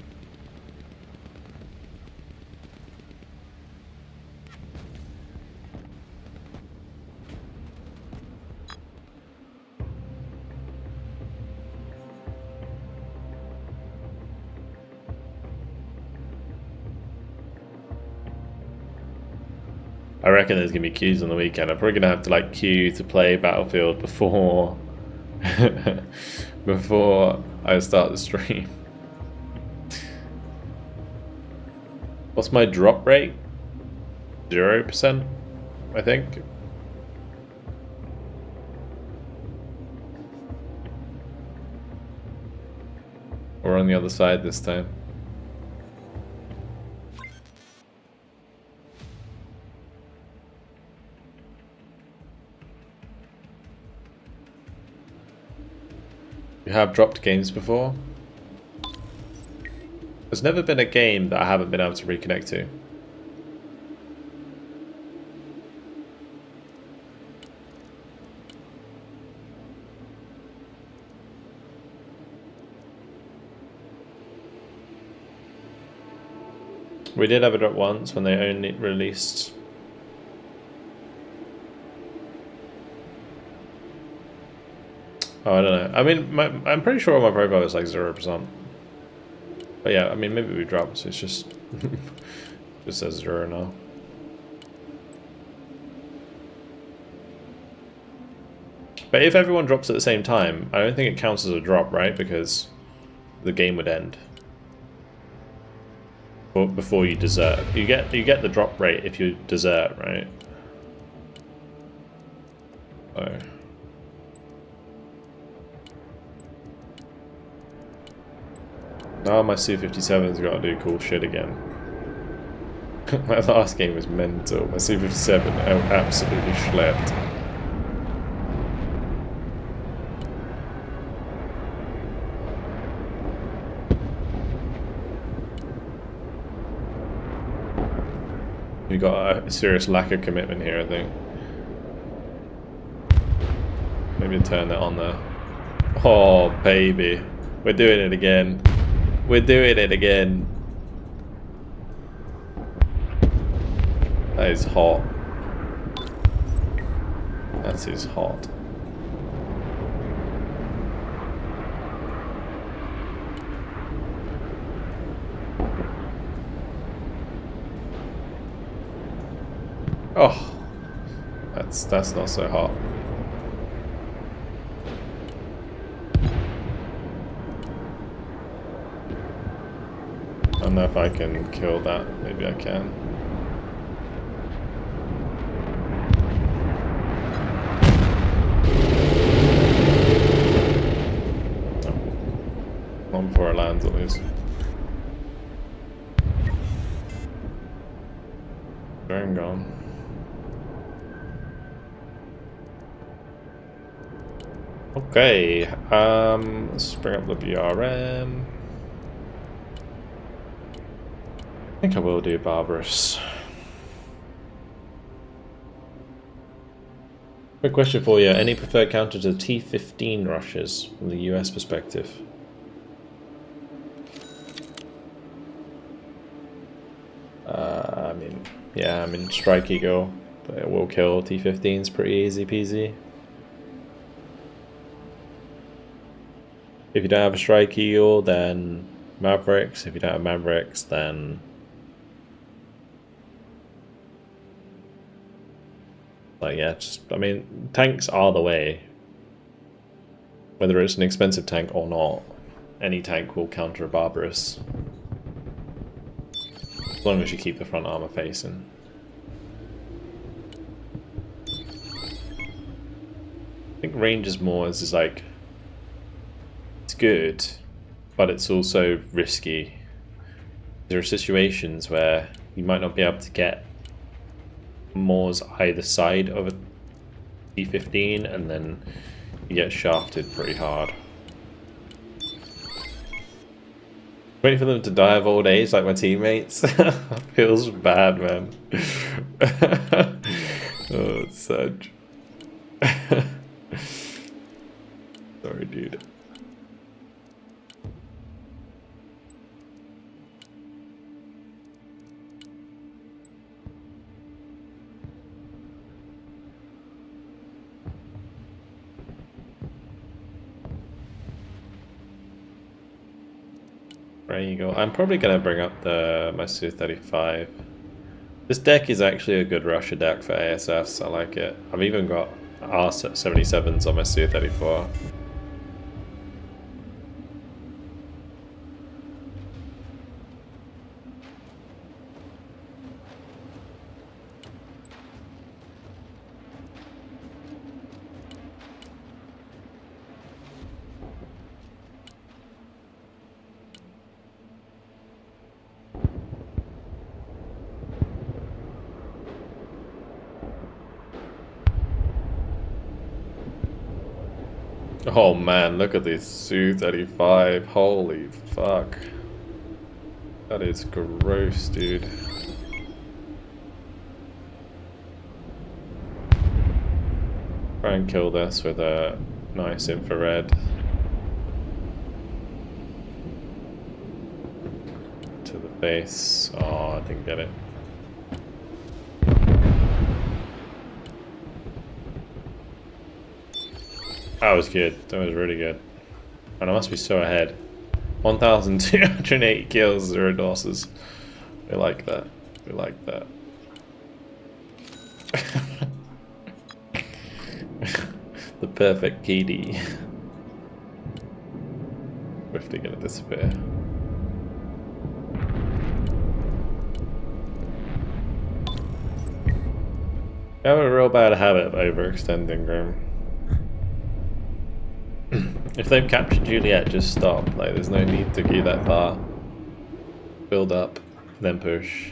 I reckon there's gonna be queues on the weekend. I'm probably gonna have to like queue to play Battlefield before before I start the stream. What's my drop rate? 0%, I think. We're on the other side this time. You have dropped games before? There's never been a game that I haven't been able to reconnect to. We did have a drop once when they only released... Oh, I don't know. I mean, I'm pretty sure my profile is like 0%. But yeah, I mean, maybe we dropped, so it's just... just says 0 now. But if everyone drops at the same time, I don't think it counts as a drop, right? Because the game would end. Before you desert. You get the drop rate if you desert, right? Oh. Now my Su-57's got to do cool shit again. My last game was mental. My Su-57 absolutely schlepped. We got a serious lack of commitment here, I think. Maybe turn that on there. Oh, baby. We're doing it again. We're doing it again. That is hot. That is hot. Oh, that's not so hot. I don't know if I can kill that. Maybe I can. Oh. Not before it lands, at least. Drone gone. Okay, let's bring up the BRM. I think I will do Barbarous. Quick question for you. Any preferred counter to T-15 rushes from the US perspective? I mean, Strike Eagle, but it will kill T-15s pretty easy peasy. If you don't have a Strike Eagle, then Mavericks. If you don't have Mavericks, then like, yeah, I mean, tanks are the way. Whether it's an expensive tank or not, any tank will counter a Barbarous. As long as you keep the front armor facing. I think range is more as like, it's good, but it's also risky. There are situations where you might not be able to get Moors either side of a T-15 and then you get shafted pretty hard. Waiting for them to die of old age like my teammates. Feels bad, man. Oh, it's such. Sorry, dude. There you go. I'm probably gonna bring up my Su-35. This deck is actually a good rusher deck for ASFs. I like it. I've even got R77s on my Su-34. Oh man, look at this Su-35. Holy fuck. That is gross, dude. Try and kill this with a nice infrared. To the face. Oh, I didn't get it. That was good. That was really good. And I must be so ahead. 1,280 kills, 0 losses. We like that. We like that. The perfect KD. Swiftly gonna disappear. I have a real bad habit of overextending, Grim. If they've captured Juliet, just stop. Like, there's no need to go that far. Build up, then push.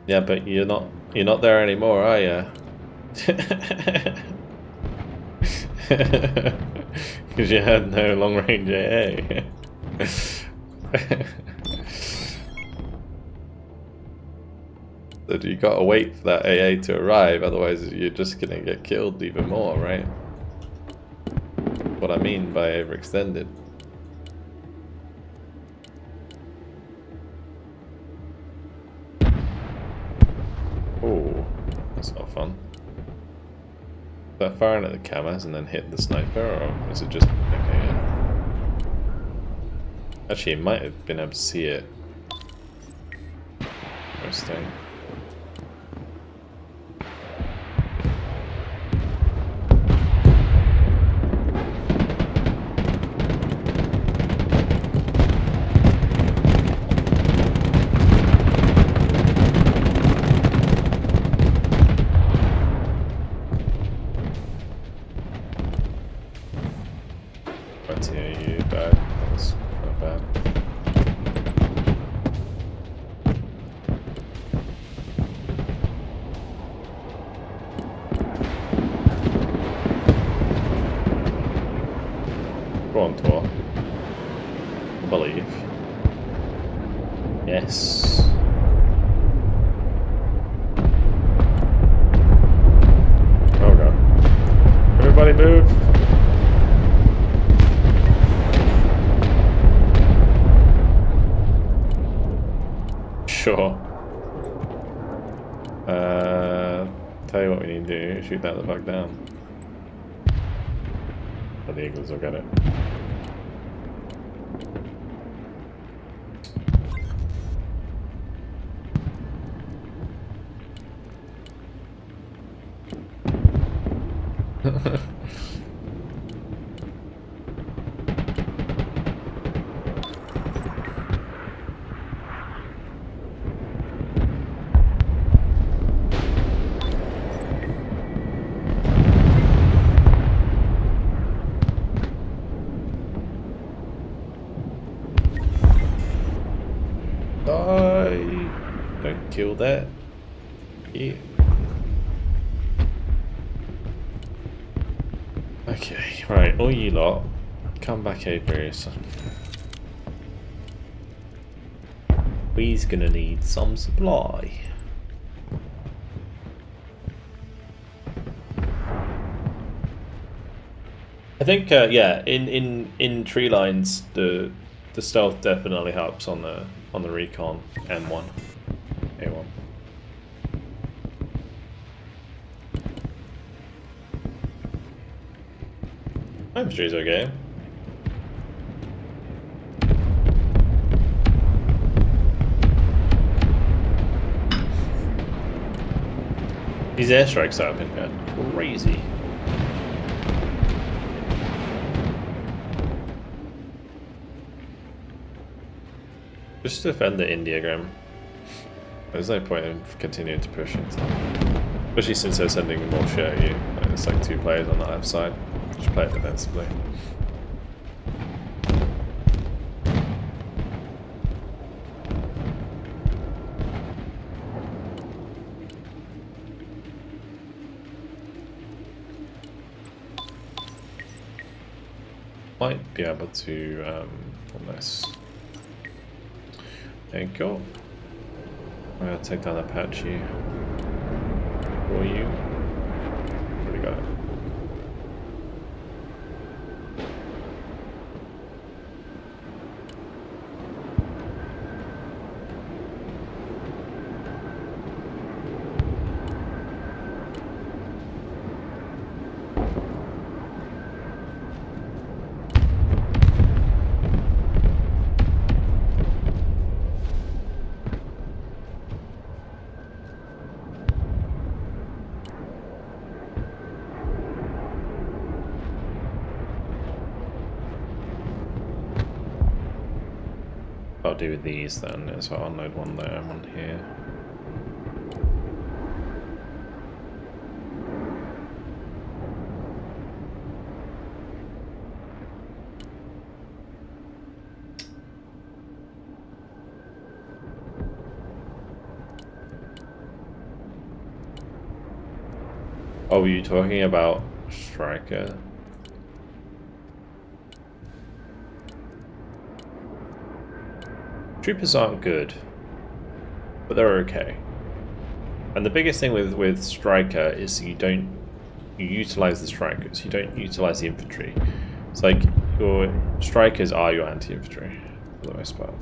Yeah, but you're not there anymore, are you? Because you had no long-range AA. So you gotta wait for that AA to arrive, otherwise you're just gonna get killed even more, right? What I mean by overextended. Oh, that's not fun. Is that firing at the cameras and then hitting the sniper, or is it just... Okay, yeah. Actually, you might have been able to see it. Interesting. Go on, Tor. I believe. Yes. Oh god. Everybody move! Sure. Tell you what we need to do, shoot that the fuck down. But the Eagles will get it. Die! Don't kill that. Yeah. Okay, right, all you lot, come back over here, son. We's gonna need some supply. I think, yeah, in tree lines, the stealth definitely helps on the recon M1, A1. Infantry's okay. These airstrikes have been crazy. Just defend the Indiagram. There's no point in continuing to push it. Especially since they're sending more shit at you. Like, there's like 2 players on the left side. Just play it defensively. Might be able to almost. There you go. I'm gonna take down Apache for you. Already got it. I'll do these then, so I'll unload one there and one here. Oh, were you talking about Striker? Troopers aren't good, but they're okay. And the biggest thing with Striker is you utilize the Strikers, you don't utilize the infantry. It's like your Strikers are your anti-infantry for the most part.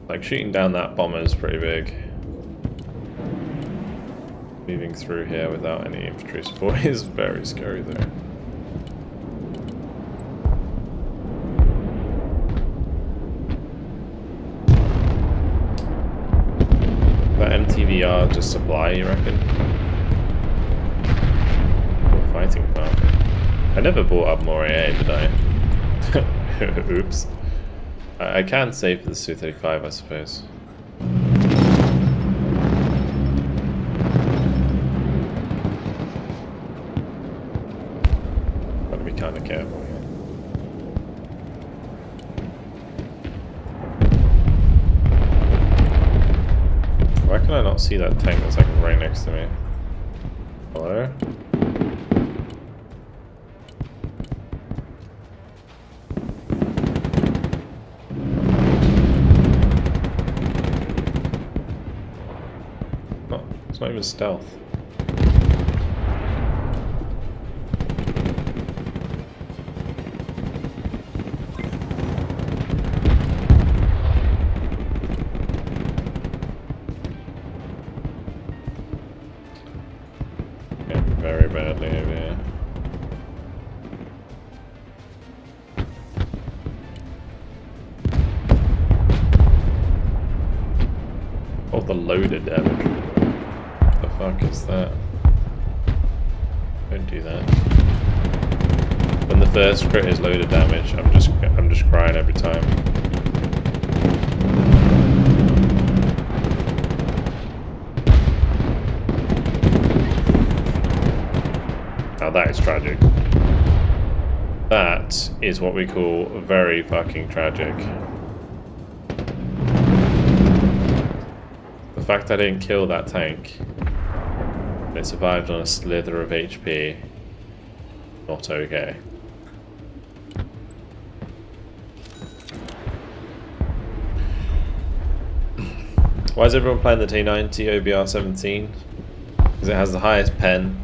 Like, shooting down that bomber is pretty big. Moving through here without any infantry support is very scary though. That MTVR just supply, you reckon? Or fighting power? I never bought up more AA, did I? Oops. I can save for the Su-35, I suppose. Gotta be kind of careful here. Why can I not see that tank that's like right next to me? Hello? It's not even stealth. Yeah, very badly over here. Oh, the loaded damage. The fuck is that? Don't do that. When the first crit is loaded damage, I'm just crying every time. Now that is tragic. That is what we call very fucking tragic. The fact I didn't kill that tank, it survived on a slither of HP, not okay. Why is everyone playing the T90 OBR17? Because it has the highest pen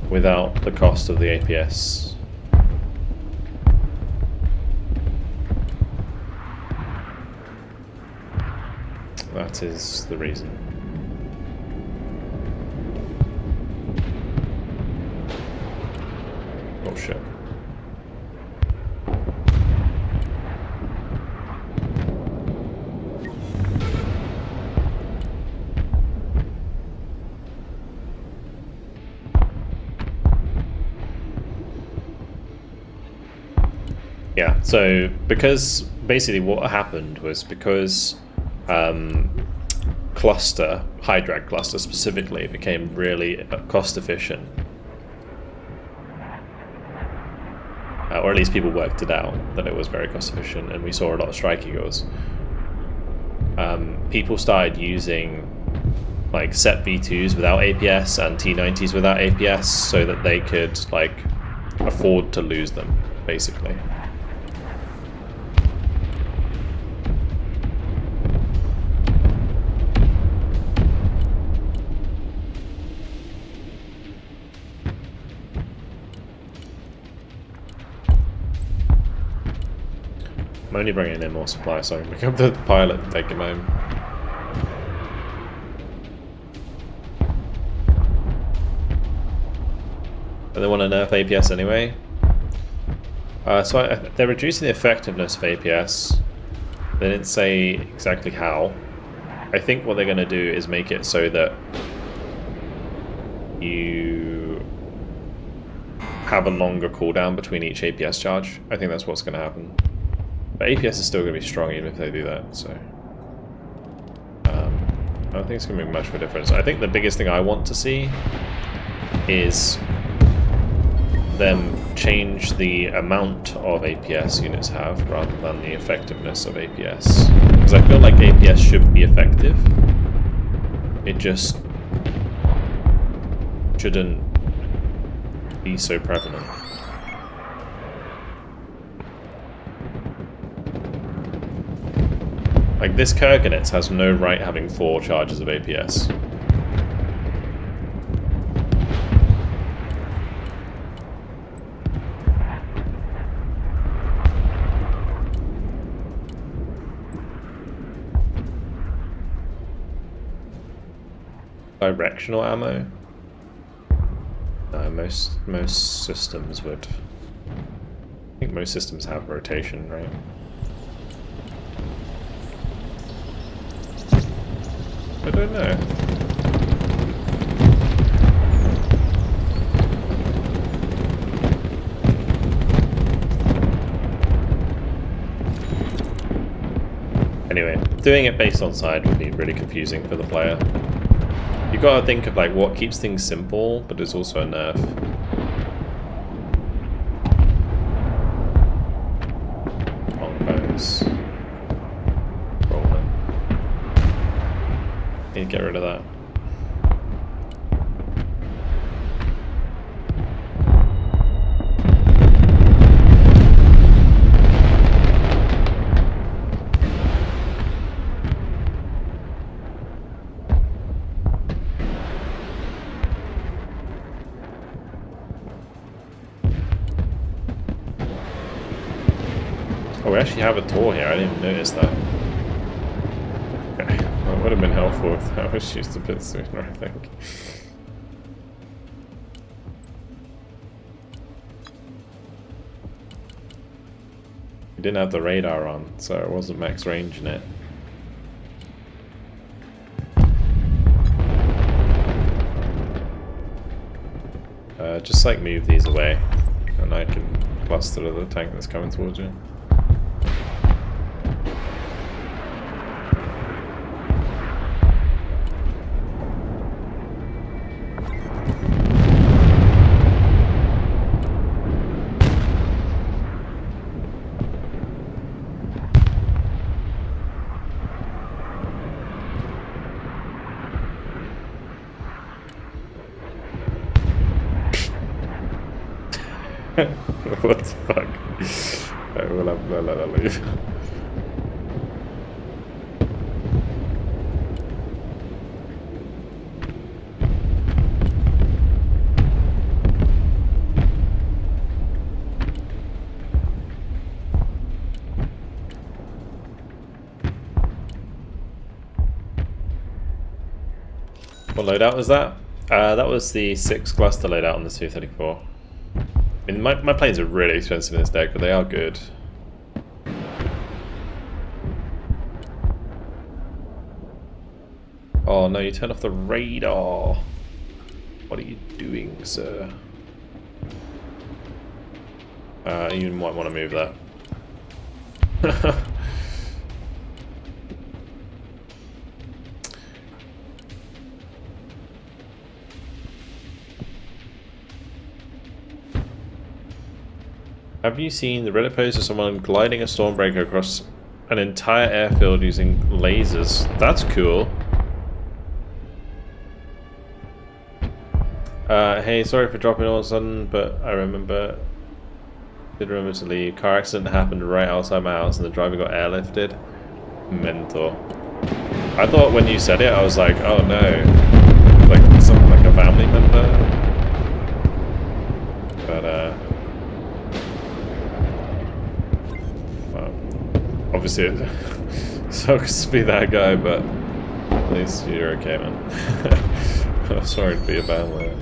without the cost of the APS. That is the reason. Oh shit. Yeah, so because basically what happened was because high-drag cluster specifically, became really cost efficient. Or at least people worked it out that it was very cost efficient, and we saw a lot of strike eagles. People started using like set V2s without APS and T90s without APS so that they could like afford to lose them, basically. I'm only bringing in more supply so I can pick up the pilot and take him home. And they want to nerf APS anyway. They're reducing the effectiveness of APS. They didn't say exactly how. I think what they're going to do is make it so that you have a longer cooldown between each APS charge. I think that's what's going to happen. But APS is still going to be strong even if they do that, so... I don't think it's going to make much of a difference. I think the biggest thing I want to see is them change the amount of APS units have rather than the effectiveness of APS. Because I feel like APS should be effective. It just shouldn't be so prevalent. Like, this Kurganets has no right having 4 charges of APS. Directional ammo? No, most systems would. I think most systems have rotation, right? I don't know. Anyway, doing it based on side would be really confusing for the player. You've got to think of like what keeps things simple, but is also a nerf. Longbows. Rolling. Need to get rid of that. Oh, we actually have a door here. I didn't even notice that. Okay. That would have been helpful if that was used a bit sooner, I think. We didn't have the radar on, so it wasn't max range in it. Just like move these away, and I can cluster to the tank that's coming towards you. What the fuck? I will have to let her leave. What loadout was that? That was the 6 cluster loadout on the 234. I mean, my planes are really expensive in this deck, but they are good. Oh no, you turned off the radar. What are you doing, sir? You might want to move that. Have you seen the Reddit post of someone gliding a Stormbreaker across an entire airfield using lasers? That's cool. Hey, sorry for dropping all of a sudden, but did remember to leave. Car accident happened right outside my house and the driver got airlifted. Mentor. I thought when you said it, I was like, oh no. Like something like a family member. But, well, obviously it sucks to be that guy, but at least you're okay, man. I'm sorry to be a bad lawyer.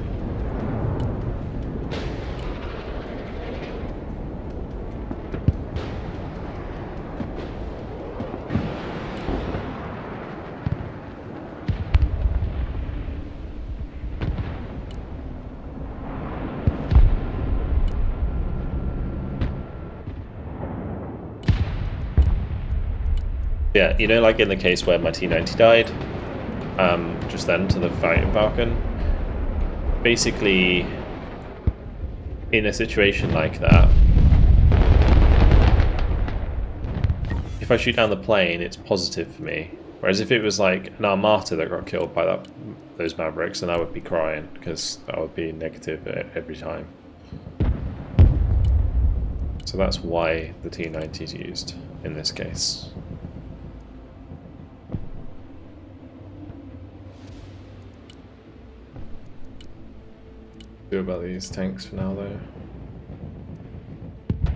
Yeah, you know, like in the case where my T90 died, just then to the fight in Vulcan, basically, in a situation like that, if I shoot down the plane, it's positive for me. Whereas if it was like an Armata that got killed by those Mavericks, then I would be crying, because that would be negative every time. So that's why the T90 is used in this case. About these tanks for now, though.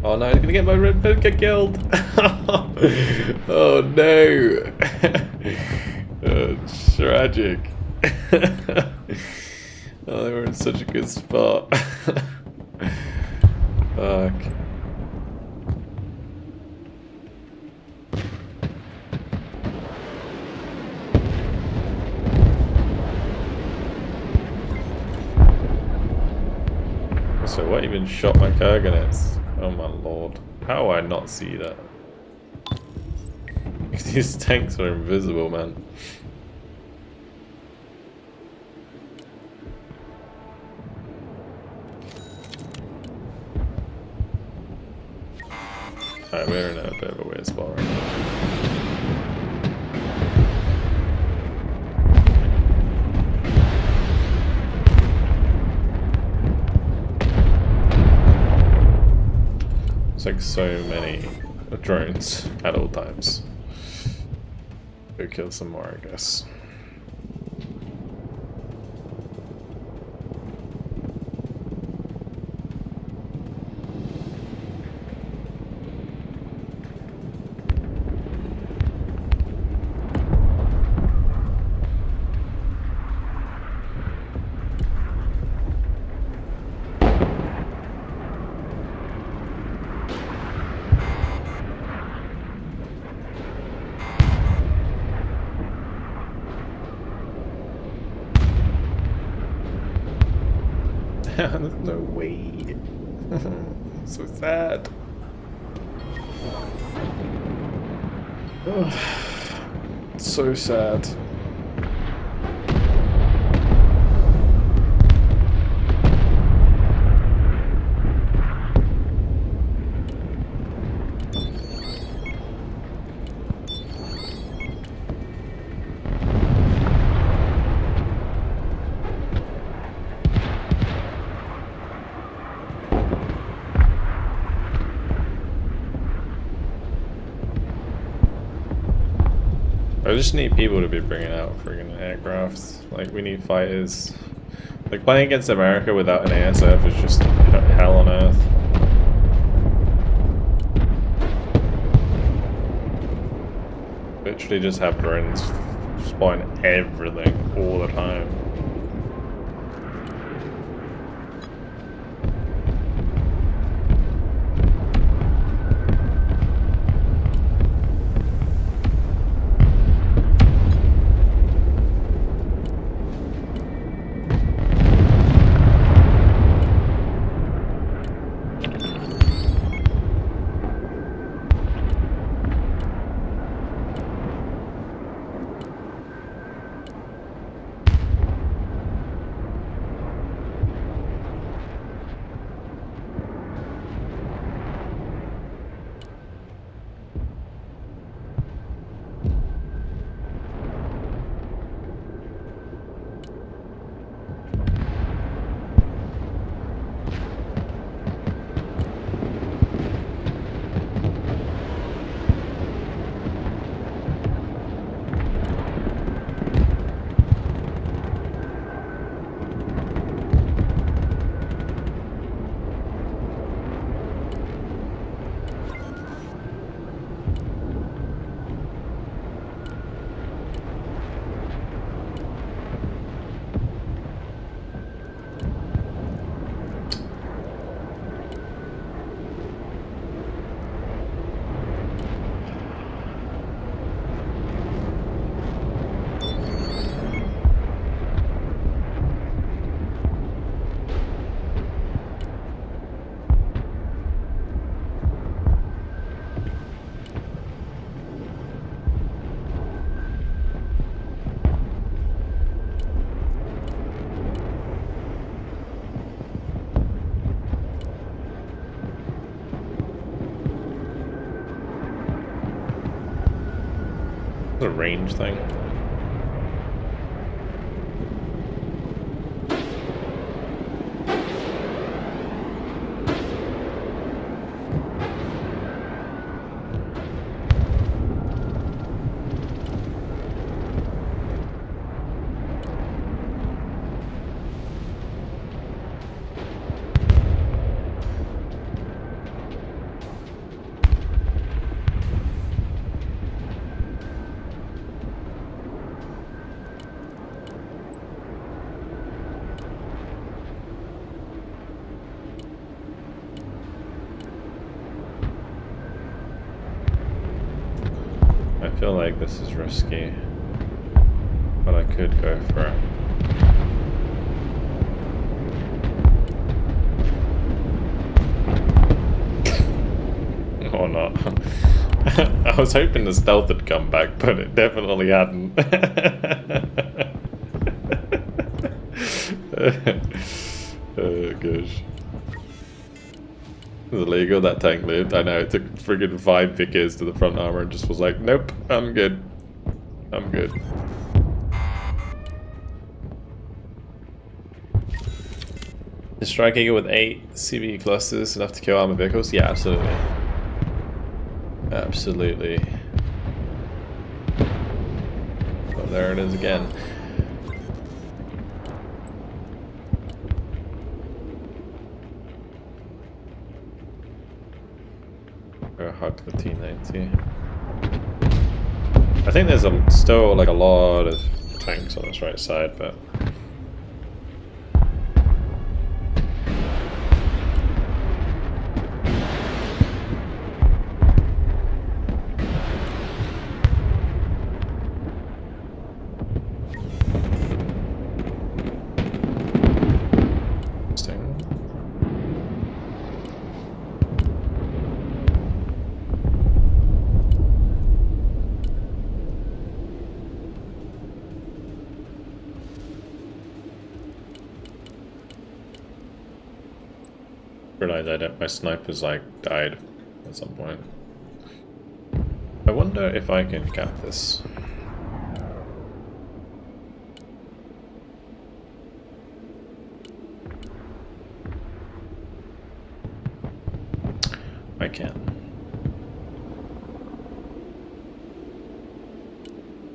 Oh no, I'm gonna get my red pit get killed! Oh no! Tragic. Oh, they were in such a good spot. Fuck. So what even shot my Kurganets? Oh my lord. How do I not see that? These tanks are invisible, man. Alright, we're in a bit of a weird spot right now. Like so many drones at all times. Go kill some more, I guess. There's no way. So sad. So sad. I just need people to be bringing out friggin' aircrafts. Like, we need fighters. Like, playing against America without an ASF is just hell on earth. Literally just have drones spawning everything all the time. a range thing. I feel like this is risky, but I could go for it. Or not. I was hoping the stealth had come back, but it definitely hadn't. Oh gosh. It was illegal that tank lived. I know, it took friggin' 5 pickers to the front armor and just was like, nope, I'm good. I'm good. Is striking it with 8 CB clusters enough to kill armored vehicles? Yeah, absolutely. Absolutely. Oh, there it is again. Go hug the T-90. I think there's still like a lot of tanks on this right side, but realized my sniper's like died at some point. I wonder if I can cap this. I can.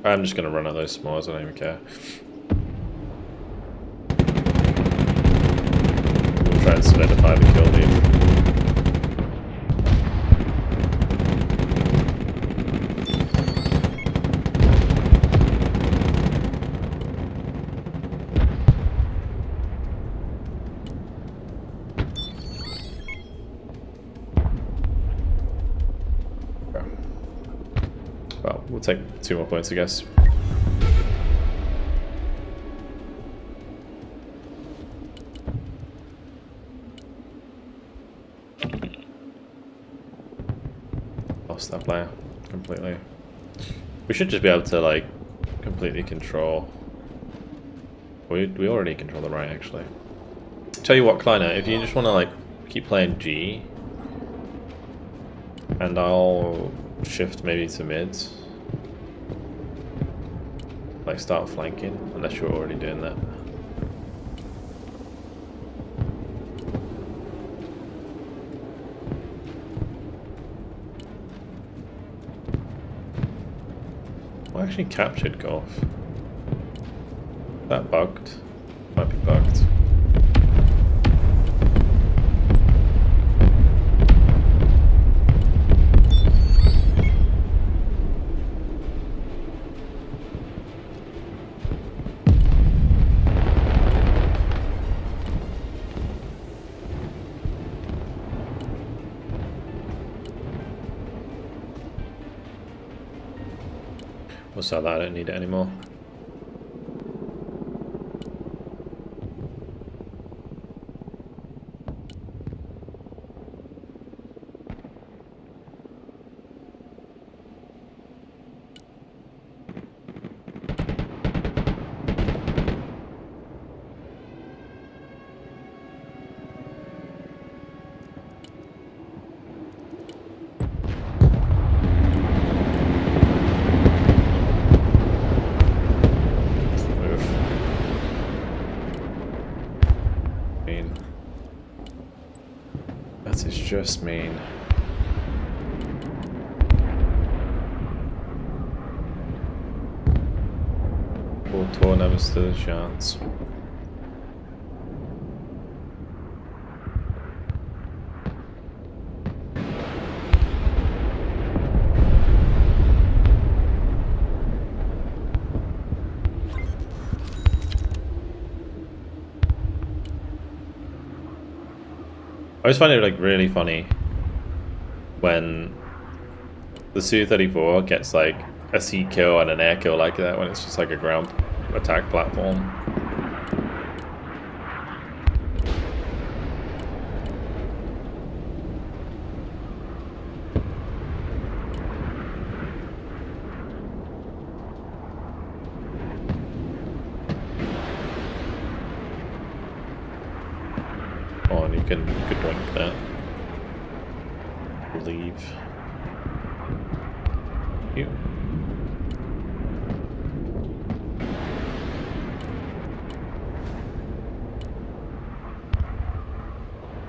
I'm just gonna run out those smalls, I don't even care. We'll try and solidify the kill lead. Well, we'll take 2 more points, I guess. Lost that player completely. We should just be able to like completely control. We already control the right, actually. Tell you what, Kleiner, if you just want to like keep playing G, and I'll shift maybe to mids. Like start flanking, unless you're already doing that. I actually captured Golf. That bugged? Might be bugged. We'll sell that, I don't need it anymore. just mean? Poor Tor never stood a chance. I always find it like really funny when the Su-34 gets like a sea kill and an air kill like that when it's just like a ground attack platform. Oh, and you could drink that. Leave. You.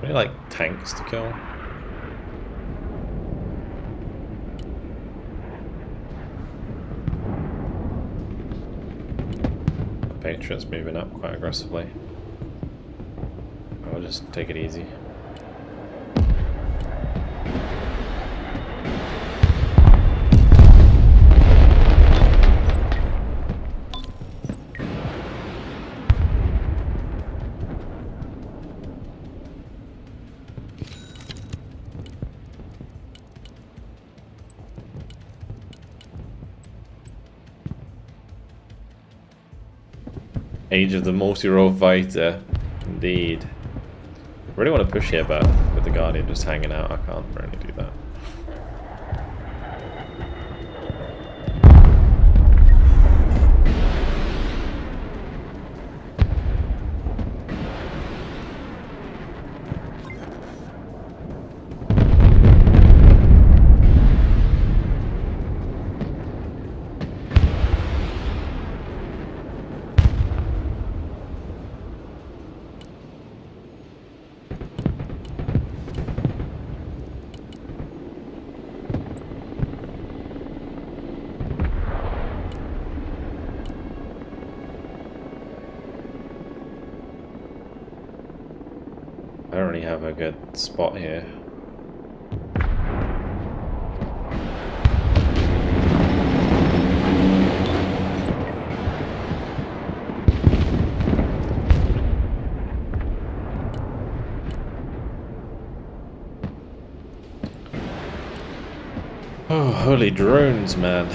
Really like tanks to kill. The Patriot's moving up quite aggressively. I'll just take it easy. Age of the multi-role fighter, indeed. I really want to push here, but with the Guardian just hanging out, I can't really do that. I don't really have a good spot here. Oh, holy drones, man.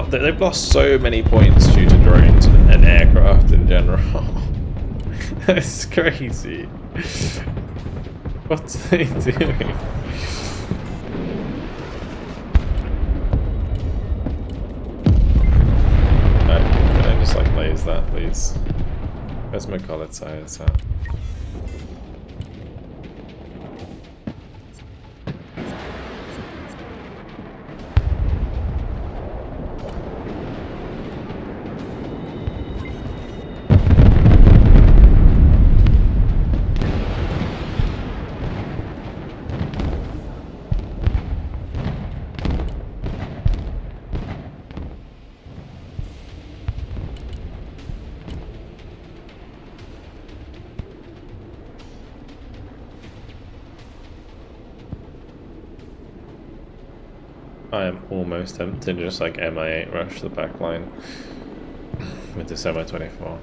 They've lost so many points due to drones and aircraft in general. That's crazy. What are they doing? Can I just like laze that, please? Where's my collared sights at? I am almost tempted to just like MI8 rush the back line with the Semi-24.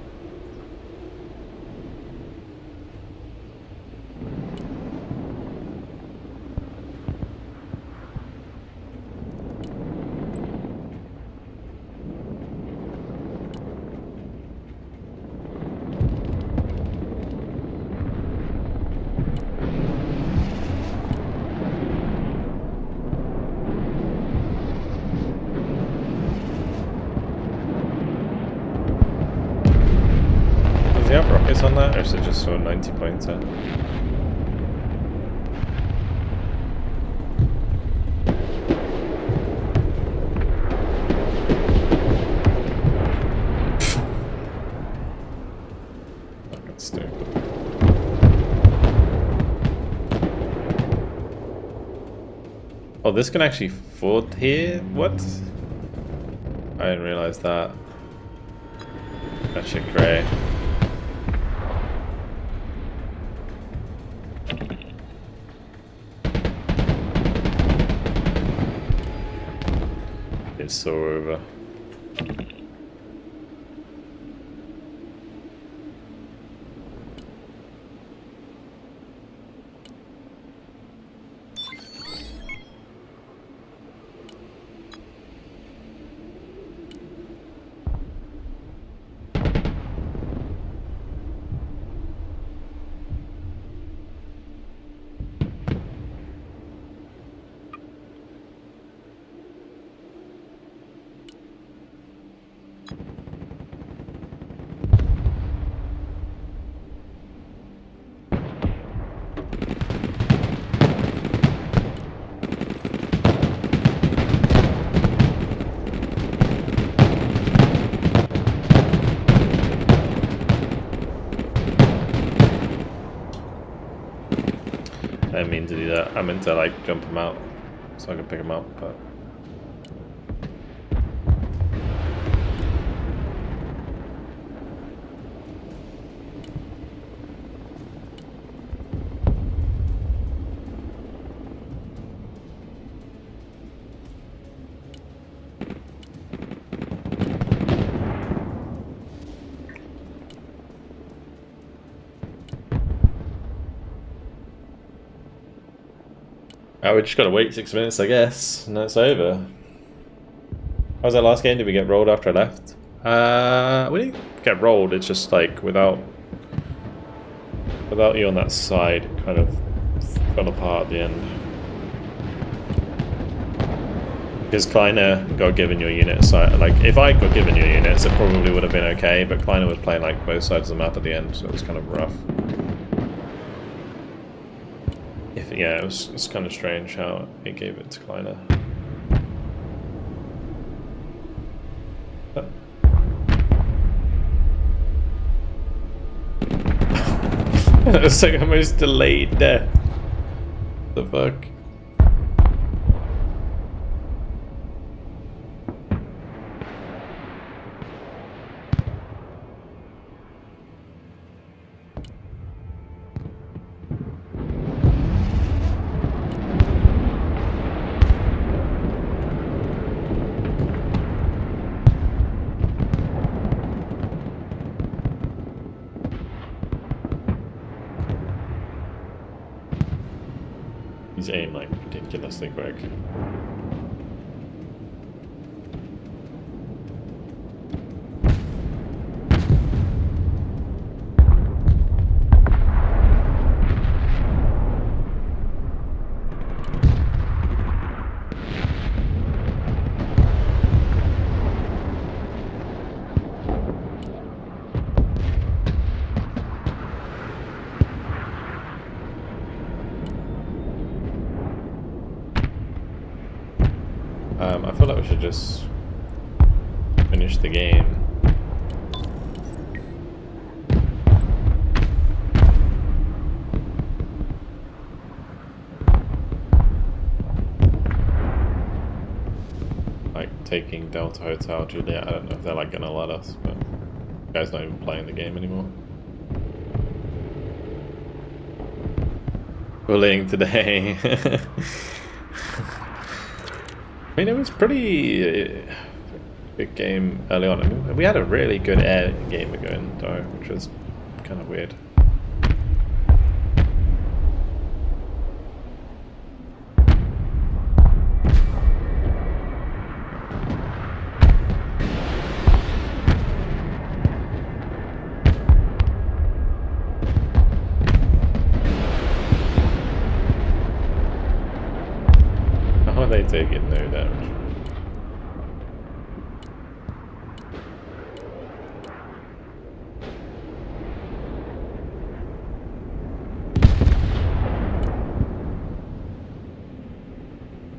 Does he have rockets on that, or is it just a 90 pointer? Fucking stupid. Oh, this can actually ford here? What? I didn't realize that. That shit great. It's so over. I didn't mean to do that. I meant to like jump him out so I can pick him up, but we just gotta wait 6 minutes, I guess, and that's over. How was that last game? Did we get rolled after I left? We didn't get rolled. It's just like without you on that side, it kind of fell apart at the end. Because Kleiner got given your unit side. Like if I got given your units, it probably would have been okay. But Kleiner was playing like both sides of the map at the end, so it was kind of rough. Yeah, it's kind of strange how it gave it to Kleiner. It's like almost delayed death. The fuck? He's aimed like ridiculously quick. I feel like we should just finish the game. Like taking Delta Hotel, Juliet. I don't know if they're like gonna let us, but the guy's not even playing the game anymore. Bullying today. I mean, it was pretty big game early on. I mean, we had a really good air game going though, which was kind of weird. How are they taking no damage?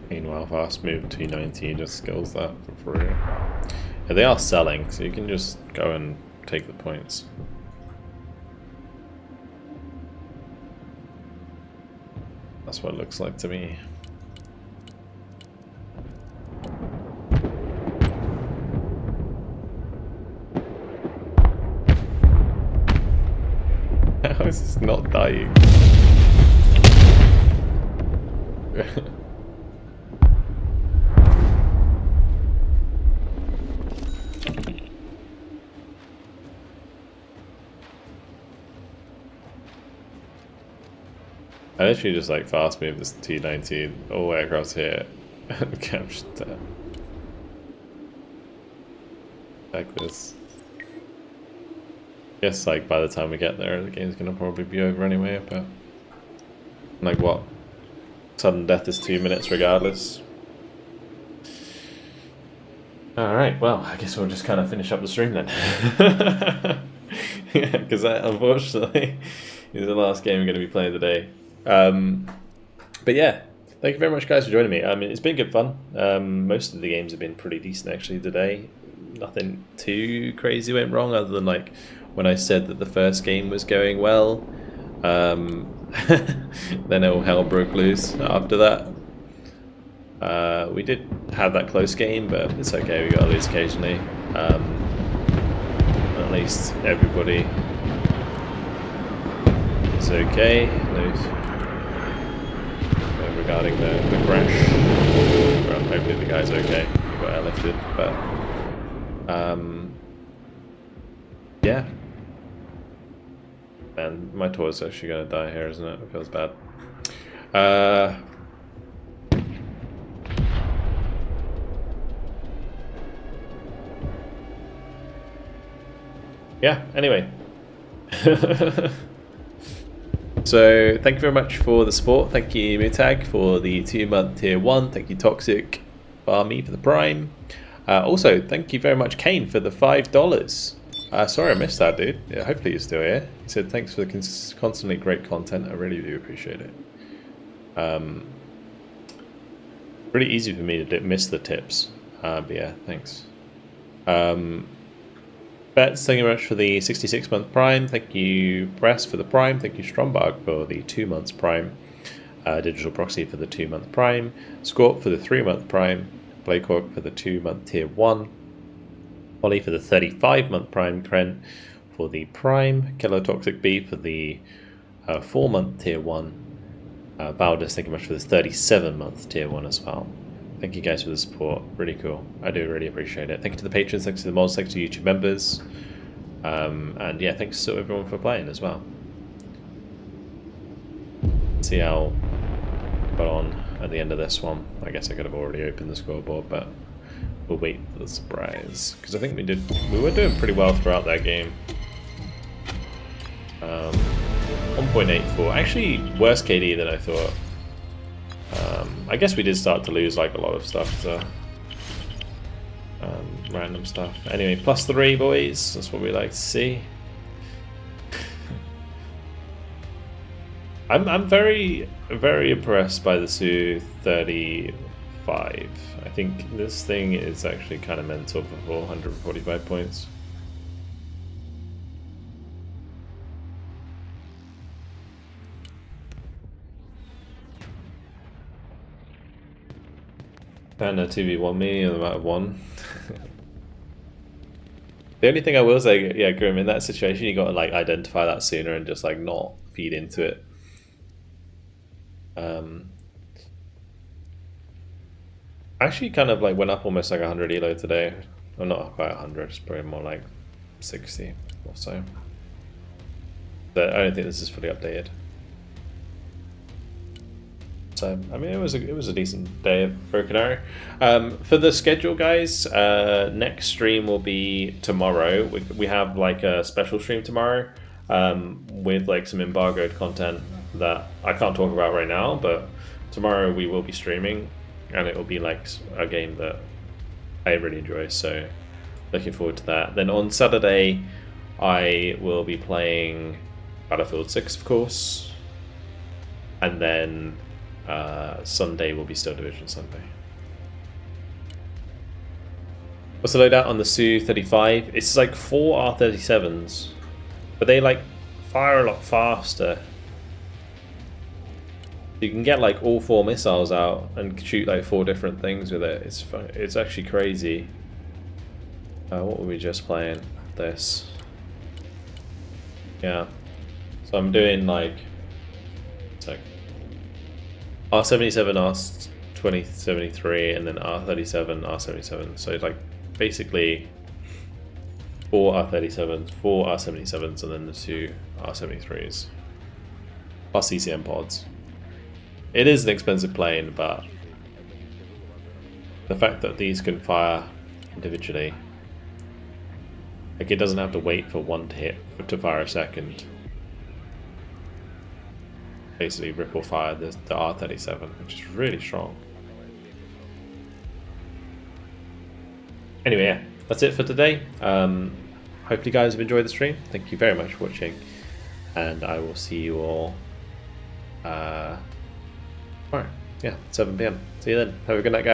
Meanwhile, fast move 290 just skills that for free. Yeah, they are selling, so you can just go and take the points. That's what it looks like to me. is this not dying? I literally just like fast move this T-19 all the way across here and captured that. Like this. Guess like by the time we get there the game's gonna probably be over anyway, but like what? Sudden death is 2 minutes regardless. Alright, well I guess we'll just kind of finish up the stream then. Yeah, because that unfortunately is the last game we're going to be playing today. But yeah, thank you very much guys for joining me. I mean, it's been good fun. Most of the games have been pretty decent actually today. Nothing too crazy went wrong other than like when I said that the first game was going well. Then all hell broke loose after that. We did have that close game, but it's okay, we gotta lose occasionally. At least everybody is okay. No, regarding the crash. Well, hopefully the guy's okay. He got airlifted, but yeah. Man, my tour's actually gonna die here, isn't it? It feels bad. Yeah, anyway. So, thank you very much for the support. Thank you, Mutag, for the 2-month tier 1. Thank you, Toxic Barmy, for the Prime. Also, thank you very much, Kane, for the $5. Sorry I missed that, dude. Yeah, hopefully you're still here. He said, thanks for the constantly great content. I really do appreciate it. Really easy for me to miss the tips. But yeah, thanks. Bets, thank you very much for the 66-month Prime. Thank you, Bress, for the Prime. Thank you, Stromberg, for the 2 months Prime. Digital Proxy for the 2-month Prime. Scorp for the 3-month Prime. Blakehawk for the 2-month Tier 1. Ollie for the 35-month Prime. Kren for the Prime. Killer Toxic B for the 4-month Tier 1. Baldus, thank you much for this 37-month Tier 1 as well. Thank you guys for the support. Really cool. I do really appreciate it. Thank you to the patrons, thanks to the mods, thanks to YouTube members. And yeah, thanks to everyone for playing as well. See how I got on at the end of this one. I guess I could have already opened the scoreboard, but we'll wait for the surprise. Because I think we were doing pretty well throughout that game. 1.84. Actually, worse KD than I thought. I guess we did start to lose like a lot of stuff, so random stuff. Anyway, +3 boys, that's what we like to see. I'm very impressed by the Su-35. I think this thing is actually kind of mental for 445 points. Panda 2v1 me on the amount of 1. The only thing I will say, yeah, Grim, in that situation you got to like identify that sooner and just like not feed into it. I actually kind of like went up almost like 100 elo today. Well, not quite 100, it's probably more like 60 or so. But I don't think this is fully updated. So I mean, it was a decent day of Broken Arrow. For the schedule, guys, next stream will be tomorrow. We have like a special stream tomorrow with like some embargoed content that I can't talk about right now, but tomorrow we will be streaming, and it will be like a game that I really enjoy. So looking forward to that. Then on Saturday, I will be playing Battlefield 6, of course, and then Sunday will be Still Division Sunday. What's the loadout on the Su-35? It's like 4 R-37s, but they like fire a lot faster. You can get like all 4 missiles out and shoot like 4 different things with it. It's actually crazy. What were we just playing? This. Yeah. So I'm doing like R77, R2073, and then R37, R77. So like basically 4 R37s, 4 R77s, and then the 2 R73s. Plus CCM pods. It is an expensive plane, but the fact that these can fire individually, like it doesn't have to wait for one to hit to fire a second. Basically ripple fire the R37, which is really strong. Anyway, yeah, that's it for today. Hope you guys have enjoyed the stream. Thank you very much for watching, and I will see you all tomorrow. Yeah, 7 PM. See you then. Have a good night, guys.